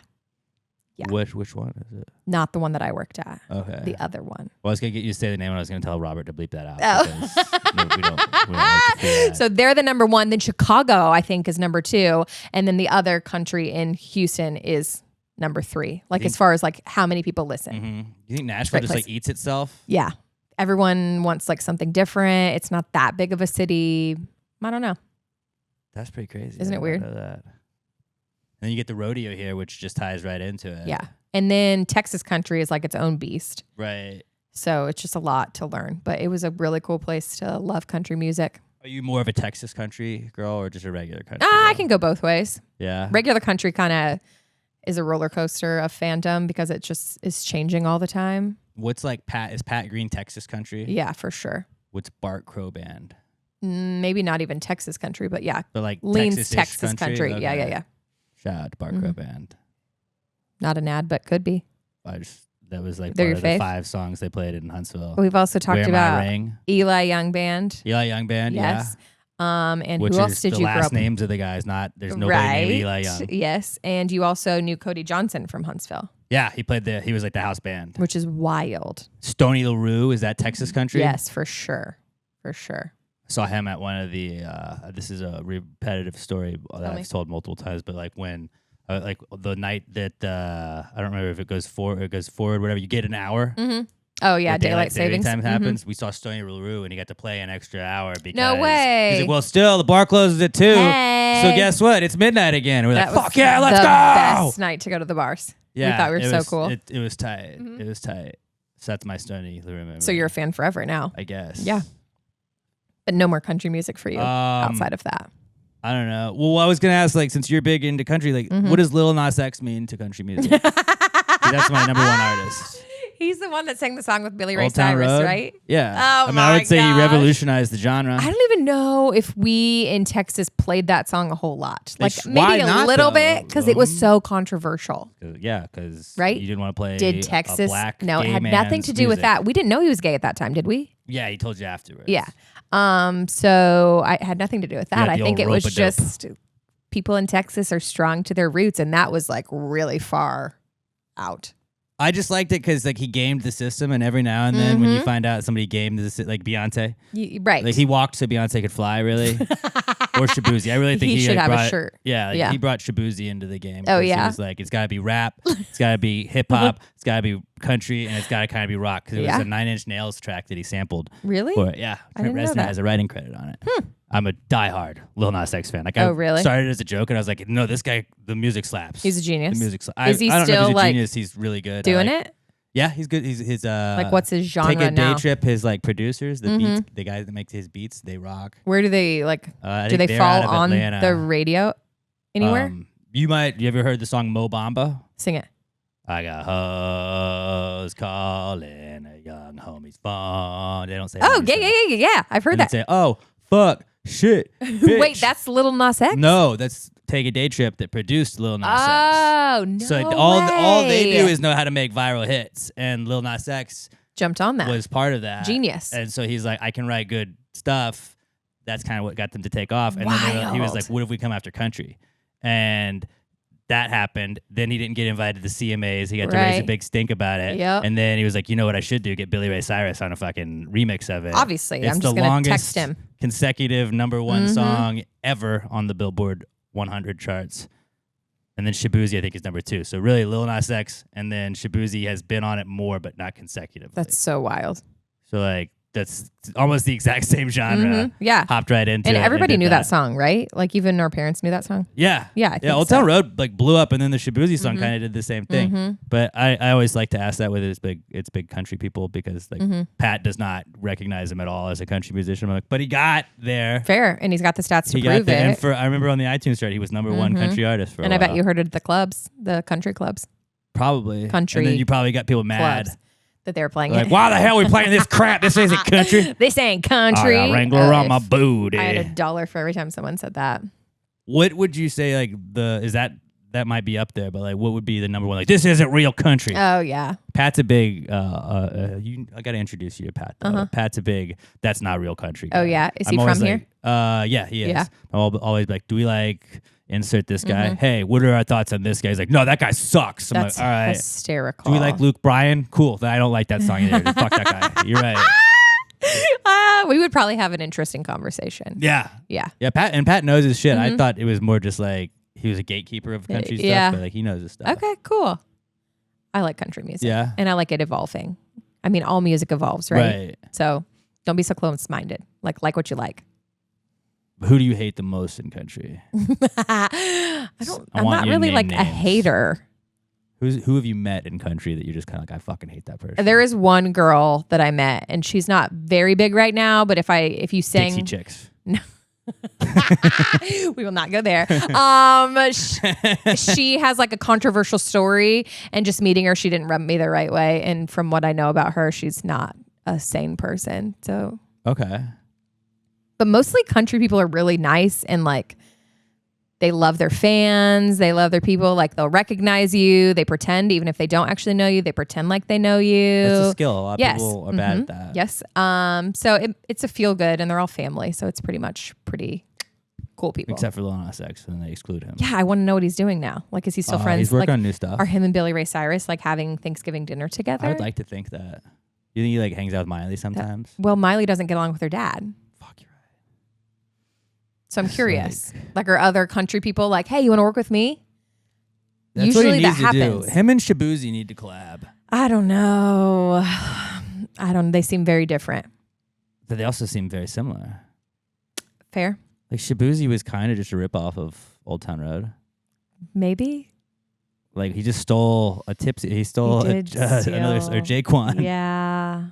Yeah. Which one is it? Not the one that I worked at. Okay. The other one. Well, I was going to get you to say the name, and I was going to tell Robert to bleep that out. Oh. No, we don't like to do that. So they're the #1. Then Chicago, I think, is #2. And then the other country in Houston is #3. Like, as far as like how many people listen. You think Nashville just like eats itself? Yeah. Everyone wants like something different. It's not that big of a city. I don't know. That's pretty crazy. Isn't it weird? Know that. Then you get the rodeo here, which just ties right into it. Yeah. And then Texas country is like its own beast. Right. So it's just a lot to learn. But it was a really cool place to love country music. Are you more of a Texas country girl or just a regular country girl? I can go both ways. Yeah. Regular country kind of is a roller coaster of fandom because it just is changing all the time. What's like is Pat Green Texas country? Yeah, for sure. What's Bart Crow Band? Maybe not even Texas country, but yeah. But like leans Texas country. Okay. Yeah. Shout out to Bart Crow Band. Not an ad, but could be. That was like They're part your of the fave? 5 songs they played in Huntsville. We've also talked Wear about My Ring. Eli Young Band. Eli Young Band, Yes. And which who else is did the you grow last up names of the guys, there's nobody named Eli Young. Yes. And you also knew Cody Johnson from Huntsville. Yeah, he was like the house band. Which is wild. Stoney LaRue, is that Texas country? Yes, for sure. For sure. Saw him at one of the this is a repetitive story that I've told multiple times, but like when like the night that I don't remember if it goes forward, whatever, you get an hour. Oh yeah, daylight savings time happens. We saw Stoney LaRue and he got to play an extra hour because no way. He's like, well, still the bar closes at 2, hey. so guess what? It's midnight again. And we're that like, fuck yeah, let's go! Best night to go to the bars. Yeah, we thought we were so cool. It was tight. It was tight. So that's my Stoney LaRue memory. So you're a fan forever now, I guess. Yeah. But no more country music for you outside of that. I don't know. Well, I was gonna ask, like, since you're big into country, like, what does Lil Nas X mean to country music? That's my #1 artist. He's the one that sang the song with Billy Ray Old Town Cyrus, Road? right? Yeah. Oh, I would say he gosh. revolutionized the genre. I don't even know if we in Texas played that song a whole lot. Like why maybe a not, little though? bit because it was so controversial. Yeah, because Right? you didn't want to play. Did a Texas? black No, it gay had nothing man's to do with music. that. We didn't know he was gay at that time, did we? Yeah, he told you afterwards. Yeah. So I had nothing to do with that. Yeah, I the think old it was rope-a-dope. just people in Texas are strong to their roots, and that was like really far out. I just liked it because like he gamed the system, and every now and then when you find out somebody gamed the like Beyonce, Right. like he walked so Beyonce could fly. Really, or Shabuzi. I really think He he should like, have a brought, shirt. Yeah, like, Yeah. he brought Shabuzi into the game. Oh, 'cause yeah. he was like, it's got to be rap, it's got to be hip hop, it's got to be country, and it's got to kind of be rock because it was Yeah. a 9 Inch Nails track that he sampled. Really? For it. Yeah, I Trent didn't know Reznor that. has a writing credit on it. I'm a diehard Lil Nas X fan. Like, Oh, I really? started as a joke, and I was like, no, this guy, the music slaps. He's a genius. The music slaps. Is he I don't know still, if he's a like, genius. He's really good. Doing like, it? Yeah, he's good. He's his Like, what's his genre Take a Day now? Trip. His like producers, the beats, the guys that make his beats, they rock. Where do they like? I Do think they they're out fall of on Atlanta. the radio anywhere? You ever heard the song Mo Bamba? Sing it. I got hoes calling a young homie's phone. They don't say. Oh, homies, yeah. I've heard And that. they say, oh, fuck, shit, bitch. Wait, that's Little Nas X? No, that's Take a Day Trip that produced Lil Nas X. Oh, no So all they way. do is know how to make viral hits, and Lil Nas X jumped on that. was part of that. Genius. And so he's like, I can write good stuff. That's kind of what got them to take off. And then he was Wild. like, what if we come after country? And that happened. Then he didn't get invited to CMAs. He got to raise a Right. big stink about it. Yep. And then he was like, you know what I should do? Get Billy Ray Cyrus on a fucking remix of it. Obviously, It's I'm just the gonna longest text him. consecutive #1 song ever on the Billboard 100 charts. And then Shabuzi, I think, is #2. So really, Lil Nas X and then Shabuzi has been on it more, but not consecutively. That's so wild. So like that's almost the exact same genre. Yeah. Hopped right into it. And everybody did knew that song, right? Like even our parents knew that song. Yeah. Yeah, I think Old so. Town Road like blew up, and then the Shabuzi song kind of did the same thing. But I always like to ask that with it's big country people because like Pat does not recognize him at all as a country musician. I'm like, but he got there. Fair. And he's got the stats to He got prove there. it. And I remember on the iTunes chart, he was #1 country artist for a And I while. bet you heard it at the clubs, the country clubs, Probably. country And then you probably got people mad. clubs that they were playing Like, it. why the hell are we playing this crap? This isn't country. This ain't I country. got Wrangler on my If booty. I had $1 for every time someone said that. What would you say like that might be up there, but like what would be the #1? Like this isn't real country. Oh yeah. Pat's a big I got to introduce you to Pat. Though. Pat's a big that's not real country guy. Oh, yeah? Is he I'm always from like, yeah, he is. Yeah. I'm always like, do we like insert this guy? Hey, what are our thoughts on this guy? He's like, no, that guy sucks. I'm That's like, all right. hysterical. Do we like Luke Bryan? Cool. I don't like that song either. Fuck that guy. You're right. We would probably have an interesting conversation. Yeah. Yeah. Yeah, Pat knows his shit. I thought it was more just like he was a gatekeeper of country yeah. stuff, but like he knows his stuff. Okay, cool. I like country music. Yeah. And I like it evolving. I mean, all music evolves, right? Right. So don't be so close-minded. Like what you like. Who do you hate the most in country? I'm want not you to really name like a names. hater. Who have you met in country that you're just kind of like, I fucking hate that person? There is one girl that I met, and she's not very big right now. But if you sang, Dixie Chicks. we will not go there. She has like a controversial story, and just meeting her, she didn't rub me the right way. And from what I know about her, she's not a sane person. So, Okay. but mostly country people are really nice and like they love their fans, they love their people. Like they'll recognize you. They pretend, even if they don't actually know you, they pretend like they know you. That's a skill. A lot of Yes. people are bad at that. Yes. So it's a feel good, and they're all family, so it's pretty cool people. Except for Lil Nas X, and they exclude him. Yeah, I want to know what he's doing now. Like, is he still friends? He's working like, on new stuff. are him and Billy Ray Cyrus like having Thanksgiving dinner together? I would like to think that. You think he like hangs out with Miley sometimes? Well, Miley doesn't get along with her dad, Fuck, you're right. so I'm curious. Like, are other country people like, hey, you want to work with me? That's Usually what he needs that to happens. do. Him and Shabuzi need to collab. I don't know. They seem very different. But they also seem very similar. Fair, Like Shabuzi was kind of just a ripoff of Old Town Road. maybe. Like he just stole a tipsy. He stole He did another steal. or Jaquan. Yeah.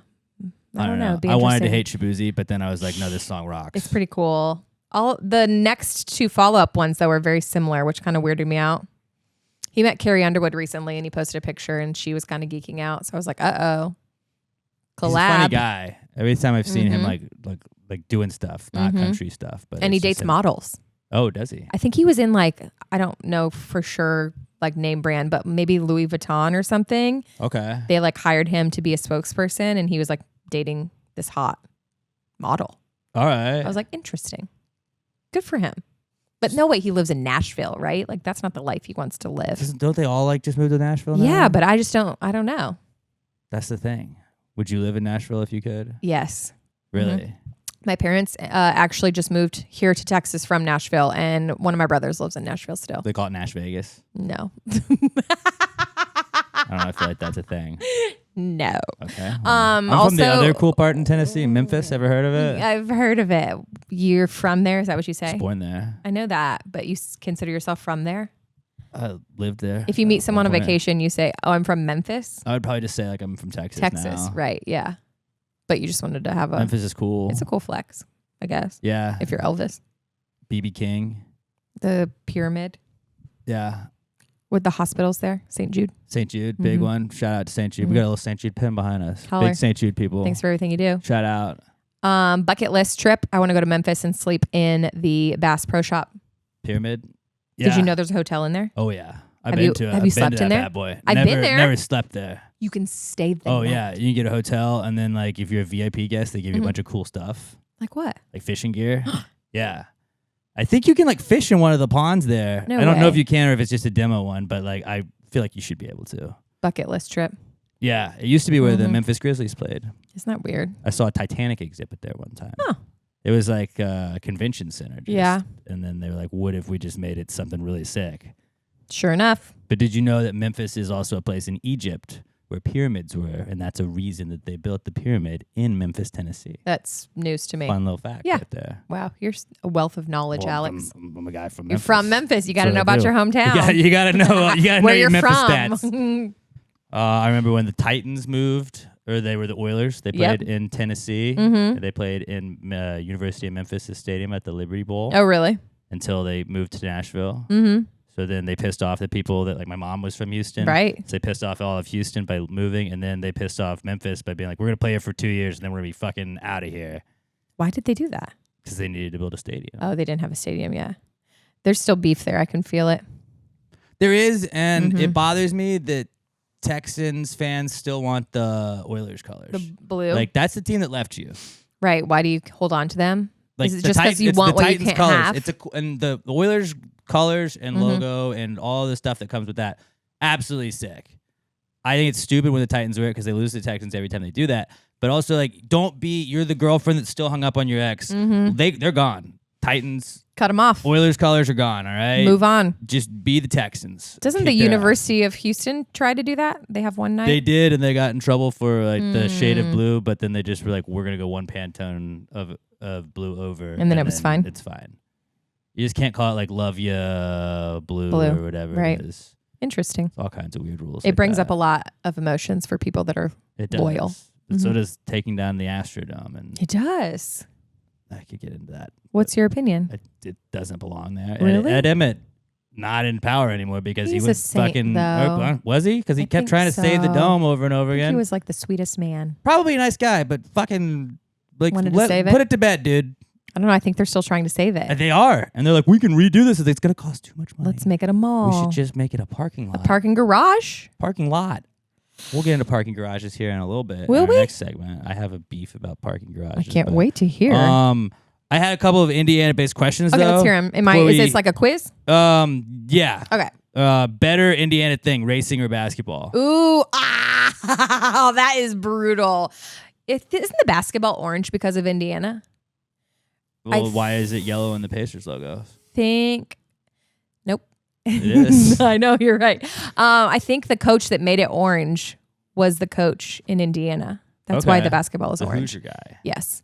I don't know. Be I wanted to interesting. hate Shabuzi, but then I was like, no, this song rocks. It's pretty cool. All the next two follow-up ones that were very similar, which kind of weirded me out. He met Carrie Underwood recently, and he posted a picture, and she was kind of geeking out. So I was like, "Uh-oh, collab." He's a funny guy. Every time I've seen him like doing stuff, not country stuff, but And he it's just dates him. models. Oh, does he? I think he was in like, I don't know for sure, like name brand, but maybe Louis Vuitton or something. Okay. They like hired him to be a spokesperson, and he was like dating this hot model. All right. I was like, interesting. Good for him. But no way, he lives in Nashville, right? Like that's not the life he wants to live. Don't they all like just move to Nashville now? Yeah, but I don't know. That's the thing. Would you live in Nashville if you could? Yes. Really? My parents actually just moved here to Texas from Nashville, and one of my brothers lives in Nashville still. They call it Nash Vegas. No. I don't know. I feel like that's a thing. No. Okay. I'm from the also- other cool part in Tennessee, Memphis. Ever heard of it? I've heard of it. You're from there? Is that what you say? Born there. I know that, but you consider yourself from there? I lived there. If you meet at someone one on point. vacation, you say, "Oh, I'm from Memphis." I would probably just say like I'm from Texas. Texas, now. right? Yeah. But you just wanted to have a. Memphis is cool. It's a cool flex, I guess. Yeah. If you're Elvis, BB King. the pyramid Yeah. with the hospitals there, St. Jude. St. Jude, big Mhm. one. Shout out to St. Jude. We got a little St. Jude pin behind us. Holler. Big St. Jude people. Thanks for everything you do. Shout out. Bucket list trip. I want to go to Memphis and sleep in the Bass Pro Shop. Pyramid. Did Yeah. you know there's a hotel in there? Oh yeah. I've Have been you- to it. have I've you been slept to in that there? bad boy. I've never, been there. Never slept there. You can stay there. Oh yeah. You can get a hotel and then like if you're a VIP guest, they give you a bunch of cool stuff. Like what? Like fishing gear. Yeah. I think you can like fish in one of the ponds there. No I don't know way. if you can or if it's just a demo one, but like I feel like you should be able to. Bucket list trip. Yeah. It used to be where the Mhm. Memphis Grizzlies played. Isn't that weird? I saw a Titanic exhibit there one time. Oh. It was like a convention center. Yeah. And then they were like, what if we just made it something really sick? Sure enough. But did you know that Memphis is also a place in Egypt where pyramids were? And that's a reason that they built the pyramid in Memphis, Tennessee. That's news to me. Fun little fact Yeah. right there. Wow, you're a wealth of knowledge, Well, Alex. I'm a guy from You're Memphis. from Memphis. You got to That's know what I about do. your hometown. You got to know. You got to know Where your you're Memphis from. stats. I remember when the Titans moved, or they were the Oilers. They Yep. played in Tennessee. Mhm. They played in University of Memphis Stadium at the Liberty Bowl Oh, really? until they moved to Nashville. Mm-hmm. So then they pissed off the people that, like, my mom was from Houston. Right. So they pissed off all of Houston by moving, and then they pissed off Memphis by being like, we're going to play here for 2 years, and then we're going to be fucking out of here Why did they do that? because they needed to build a stadium. Oh, they didn't have a stadium yet. There's still beef there. I can feel it. There is, and Mhm. it bothers me that Texans fans still want the Oilers colors. The blue. Like, that's the team that left you. Right. Why do you hold on to them? Like Is it the just 'cause Titans- you it's want the what you Titans can't colors. have? It's and the Oilers colors and Mhm. logo and all the stuff that comes with that. Absolutely sick. I think it's stupid when the Titans wear it because they lose to the Texans every time they do that. But also, like, don't be you're the girlfriend that's still hung up on your ex. Mhm. They're gone. Titans, Cut them off. Oilers colors are gone. All right, Move on. Just be the Texans. Doesn't Kick the their ass. University of Houston try to do that? They have one night. They did, and they got in trouble for like the shade of Mm. blue. But then they just were like, "We're gonna go one Pantone of blue over," And then it was fine? It's fine. You just can't call it like "Love Ya Blue" Blue, or whatever right. it is. Interesting. It's all kinds of weird rules. It like brings that. up a lot of emotions for people that are. It does. loyal. And so Mhm. does taking down the Astrodome, and It does. I could get into that. What's your opinion? It doesn't belong there. Really? Ed Emmett, not in power anymore because He's he a was saint, fucking. though. Was he? Because he I kept think trying to save the so. dome over and over I think again. he was like the sweetest man. Probably a nice guy, but fucking like Wanted to save it? put it to bed, dude. I don't know. I think they're still trying to save it. And they are, and they're like, we can redo this. It's gonna cost too much money. Let's make it a mall. We should just make it a parking lot. Parking garage. Parking lot. We'll get into parking garages here in a little bit. Will in our we? next segment. I have a beef about parking garages. I can't but, wait to hear. I had a couple of Indiana-based questions. Okay, though. let's hear him. before Is we- this like a quiz? Yeah. Okay. Better Indiana thing, racing or basketball? Ooh, that is brutal. Isn't the basketball orange because of Indiana? Well, why is it yellow in the Pacers logo? Nope. It is. I know, you're right. I think the coach that made it orange was the coach in Indiana. That's why Okay. the basketball is The orange. Hoosier guy. Yes.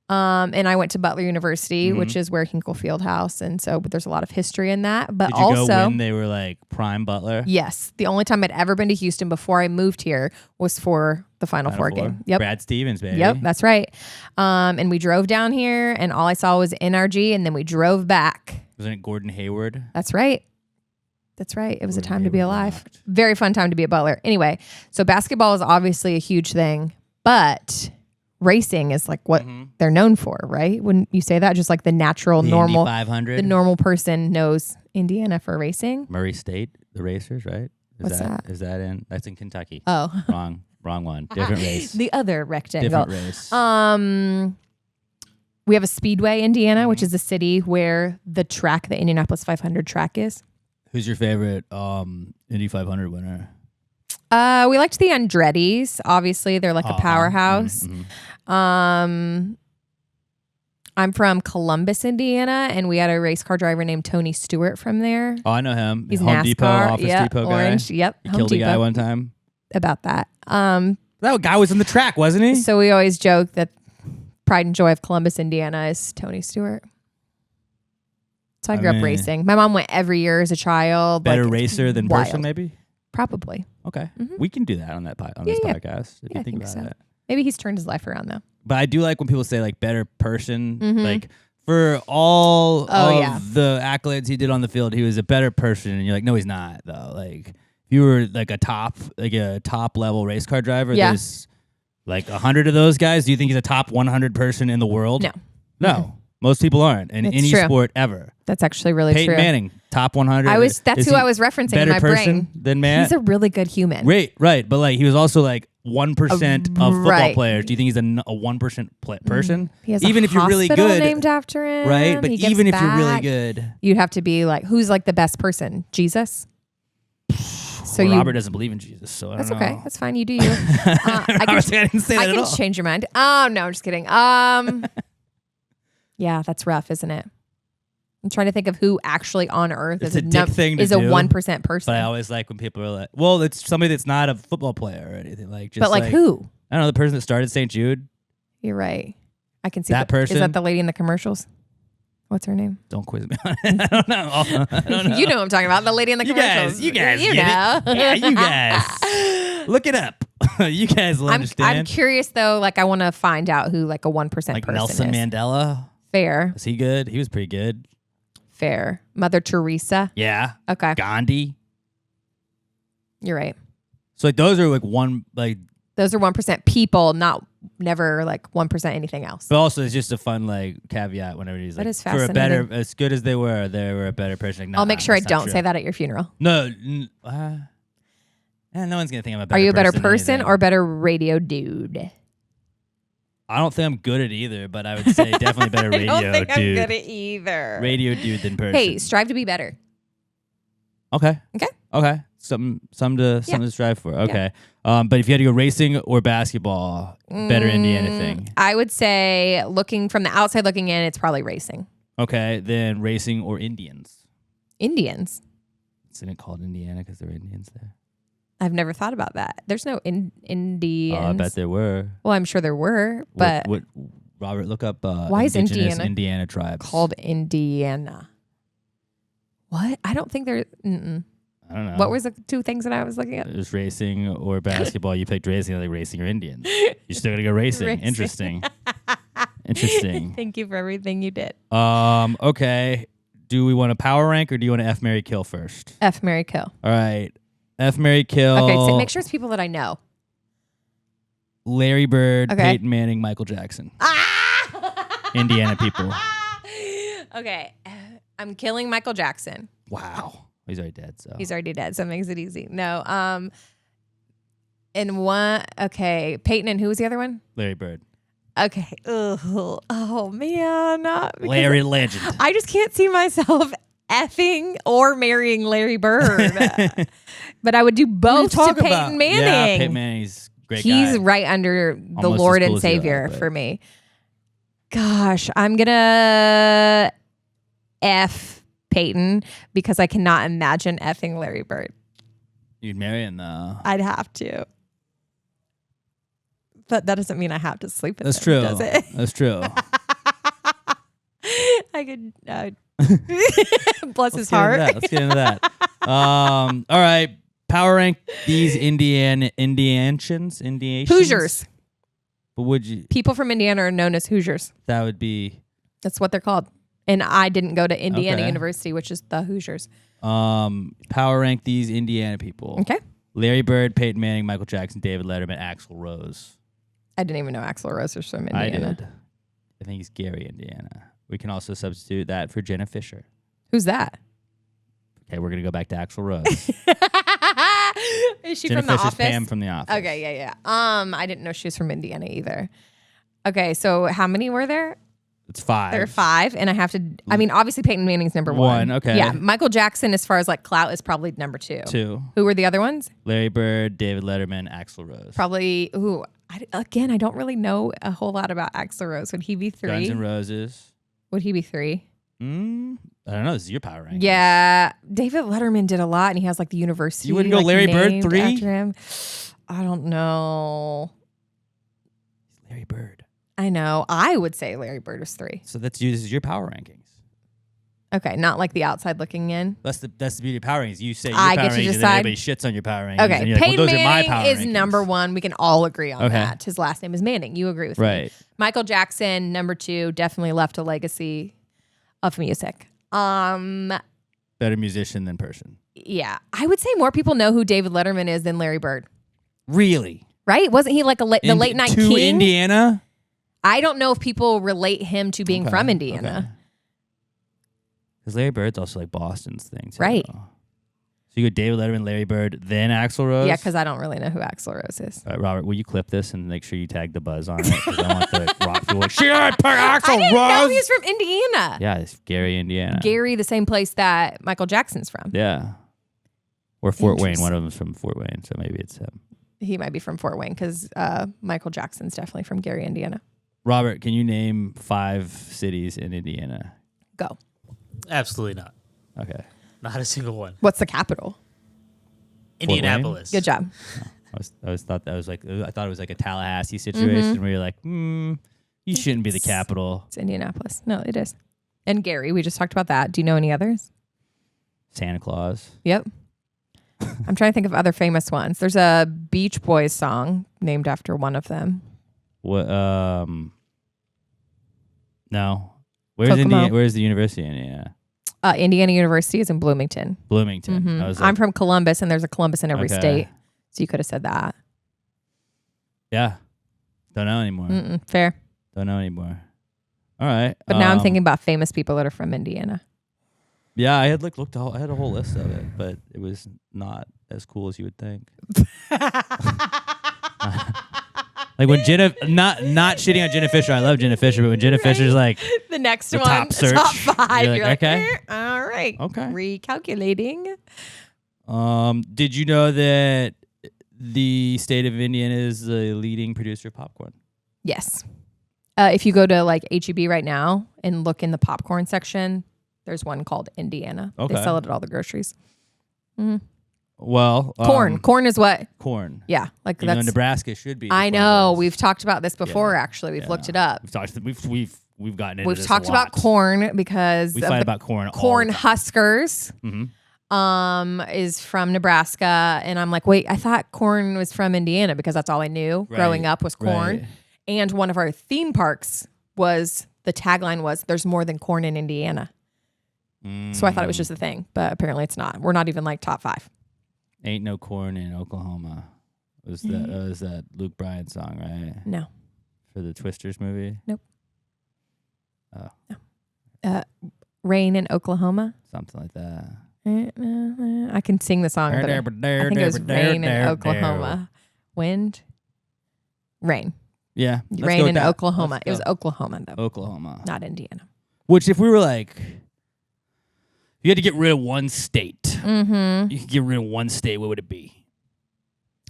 And I went to Butler University, Mhm. which is where Hinkle Fieldhouse, and so but there's a lot of history in that. But Did you also, go when they were like prime Butler? yes, the only time I'd ever been to Houston before I moved here was for the Final Four game. Yep. Brad Stevens, baby. Yep, that's right. And we drove down here, and all I saw was NRG, and then we drove back. Wasn't it Gordon Hayward? That's right. That's right. It was a Gordon time to be Hayward alive. rocked. Very fun time to be a Butler. Anyway, so basketball is obviously a huge thing, but racing is like what they're known for, right? Wouldn't you say that? Just like the natural, The normal, Indy 500. the normal person knows Indiana for racing. Murray State, the racers, right? What's that? Is that in? That's in Kentucky. Oh, Wrong one. Different race. the other rectangle. Different race. We have a Speedway, Indiana, which is the city where the track, the Indianapolis 500 track is. Who's your favorite Indy 500 winner? We liked the Andretti's. Obviously, they're like a powerhouse. Mhm. I'm from Columbus, Indiana, and we had a race car driver named Tony Stewart from there. Oh, I know him. He's Home NASCAR. Depot, Office Yep, Depot guy. Orange. Yep. He Home killed a guy Depot. one time. About that. That guy was in the track, wasn't he? So we always joke that pride and joy of Columbus, Indiana is Tony Stewart. So I grew up racing. My mom went every year as a child. Better like, racer than wild. person, maybe? Probably. Okay. We can do that on this podcast if Yeah, you I think think about so. it. Maybe he's turned his life around though. But I do like when people say like better person. Like for all of the accolades he did on the field, he was a better person. And you're like, no, he's not though. Like if you were like a top level race car driver, there's like 100 of those guys. Do you think he's a top 100 person in the world? No. Most people aren't in any sport ever. That's actually really Peyton true. Manning, top 100. That's who I was referencing in my brain. Than Matt? He's a really good human. Right. But like he was also like 1% of football right. players. Do you think he's a 1% person? He has even a if you're really hospital good, named after him. right? But He gives even if you're really back. good, You'd have to be like, who's like the best person? Jesus. So Robert doesn't believe in Jesus, so I don't That's know. okay. That's fine. You do you. I I didn't say that I at can all. change your mind. Oh no, I'm just kidding. Yeah, that's rough, isn't it? I'm trying to think of who actually on earth It's is a dick thing to is a do, 1% person. But I always like when people are like, "Well, it's somebody that's not a football player or anything." Like, just but like who? I don't know, the person that started St. Jude. You're right. I can see That person? Is that the lady in the commercials? What's her name? Don't quiz me on it. I don't know. I don't know. You know what I'm talking about. The lady in the You commercials. guys you get know. it. Yeah, you guys. Look it up. You guys will understand. I'm curious though. Like I want to find out who like a 1% like person Nelson is. Mandela. Fair. Was he good? He was pretty good. Fair. Mother Teresa. Yeah. Okay. Gandhi. You're right. So like those are like Those are 1% people, not never like 1% anything else. but also it's just a fun like caveat whenever he's like That is for a better, fascinating. as good as they were a better person. Like, I'll make sure I that's not don't true. say that at your funeral. No, no one's gonna think I'm a better. Are you a better than person anything. or better radio dude? I don't think I'm good at either, but I would say definitely better radio dude. at either. Radio dude than person. Hey, strive to be better. Okay. Okay. Something to strive for. Okay. But if you had to go racing or basketball, better Indiana thing. I would say looking from the outside looking in, it's probably racing. Okay, then racing or Indians. Indians. Isn't it called Indiana because there are Indians there? I've never thought about that. There's no Indians. Oh, I bet there were. Well, I'm sure there were, but What Robert, look up why is indigenous Indiana Indiana tribes. called Indiana. What? I don't think there. I don't know. What was the two things that I was looking at? It was racing or basketball. You picked racing, like racing or Indians. You're still gonna go racing. Racing. Interesting. Interesting. Thank you for everything you did. Okay. Do we want a power rank or do you want to F, Marry, kill first? F, Marry, kill. All right. F, Marry, kill. Okay, so make sure it's people that I know. Larry Bird, Okay. Peyton Manning, Michael Jackson. Indiana people. Okay, I'm killing Michael Jackson. Wow. He's already dead. So He's already dead, so it makes it easy. No, and one. Okay, Peyton and who was the other one? Larry Bird. Okay. Ugh. Oh man, because Larry Legend. I just can't see myself effing or marrying Larry Bird. But I would do both to Peyton Manning. Yeah, Peyton Manning's a great He's guy. right under the Almost Lord as cool and as you are, Savior but- for me. Gosh, I'm gonna F Peyton because I cannot imagine effing Larry Bird. You'd marry him though. I'd have to. But that doesn't mean I have to sleep with That's him, true. does it? That's true. I could bless his Let's get into heart. that. Let's get into that. All right. Power rank these Indianians. Hoosiers. But would you? People from Indiana are known as Hoosiers. That would be. That's what they're called. And I didn't go to Indiana Okay. University, which is the Hoosiers. Power rank these Indiana people. Okay. Larry Bird, Peyton Manning, Michael Jackson, David Letterman, Axl Rose. I didn't even know Axl Rose was from Indiana. I did. I think he's Gary, Indiana. We can also substitute that for Jenna Fisher. Who's that? Okay, we're gonna go back to Axl Rose. Is she Jenna from The Fisher's Office? Pam from The Office. Okay, yeah. I didn't know she was from Indiana either. Okay, so how many were there? It's 5. There are 5, and I have to. I mean, obviously Peyton Manning's number 1. Okay. Yeah, Michael Jackson, as far as like clout, is probably number 2. 2. Who were the other ones? Larry Bird, David Letterman, Axl Rose. Probably. Ooh, I don't really know a whole lot about Axl Rose. Would he be 3? Guns N' Roses. Would he be 3? I don't know. This is your power ranking. Yeah, David Letterman did a lot, and he has like the university. You wouldn't go Larry Bird named 3? after him. I don't know. Larry Bird. I know. I would say Larry Bird is 3. So this is your power rankings. Okay, not like the outside looking in. That's the beauty of power rankings. You say your I power get to rankings, and then decide. everybody shits on your power rankings. Okay, and you're like, Peyton well, those are my Manning power is rankings. number 1. We can all agree on Okay. that. His last name is Manning. You agree with me. Right. Michael Jackson, number 2, definitely left a legacy of music. Better musician than person. Yeah, I would say more people know who David Letterman is than Larry Bird. Really? Right? Wasn't he like the late night to king? Indiana? I don't know if people relate him to being from Indiana. Because Larry Bird's also like Boston's thing, too. Right. So you go David Letterman, Larry Bird, then Axl Rose? Yeah, because I don't really know who Axl Rose is. All right, Robert, will you clip this and make sure you tag the buzz on it? Because I want the rock people like, shit, I picked Axl I didn't know Rose! he's from Indiana. Yeah, it's Gary, Indiana. Gary, the same place that Michael Jackson's from. Yeah. Or Fort Wayne. Interesting. One of them's from Fort Wayne, so maybe it's him. He might be from Fort Wayne because Michael Jackson's definitely from Gary, Indiana. Robert, can you name 5 cities in Indiana? Go. Absolutely not. Okay. Not a single one. What's the capital? Indianapolis. Good job. I thought it was like a Tallahassee situation where you're like, you shouldn't be the capital. It's Indianapolis. No, it is. And Gary, we just talked about that. Do you know any others? Santa Claus. Yep. I'm trying to think of other famous ones. There's a Beach Boys song named after one of them. What? No. Where's Kokomo. Indiana? Where's the University in Indiana? Indiana University is in Bloomington. Bloomington. I was like, I'm from Columbus, and there's a Columbus in every Okay. state. So you could have said that. yeah. Don't know anymore. Fair. Don't know anymore. All right. But now I'm thinking about famous people that are from Indiana. Yeah, I had looked. I had a whole list of it, but it was not as cool as you would think. Like when Jenna, not shitting on Jenna Fisher. I love Jenna Fisher, but when Jenna Fisher's like The next the one, top search, top 5. you're like, okay. All right. Okay. Recalculating. Did you know that the state of Indiana is the leading producer of popcorn? Yes. If you go to like HEB right now and look in the popcorn section, there's one called Indiana. Okay. They sell it at all the groceries. Well, Corn. Corn is what? Corn. Yeah. Like Even though that's. Nebraska should be. the I corn know. place. We've talked about this before. Actually, we've looked it up. We've gotten into We've this talked a lot. about corn because We of fight the about corn. corn all the time. huskers. Is from Nebraska, and I'm like, wait, I thought corn was from Indiana because that's all I knew growing Right, up was corn. right. And one of our theme parks was the tagline was "There's more than corn in Indiana." So I thought it was just a thing, but apparently it's not. We're not even like top 5. Ain't no corn in Oklahoma. Was that Luke Bryan song, right? No, For the Twisters movie? Nope. Oh. Rain in Oklahoma. Something like that. I can sing the song, but I think it was rain in Oklahoma. Wind, rain, Yeah. let's go rain with in that. Oklahoma. Let's It was go. Oklahoma though, Oklahoma. not Indiana. Which, if we were like, you had to get rid of one state. You could get rid of one state. What would it be?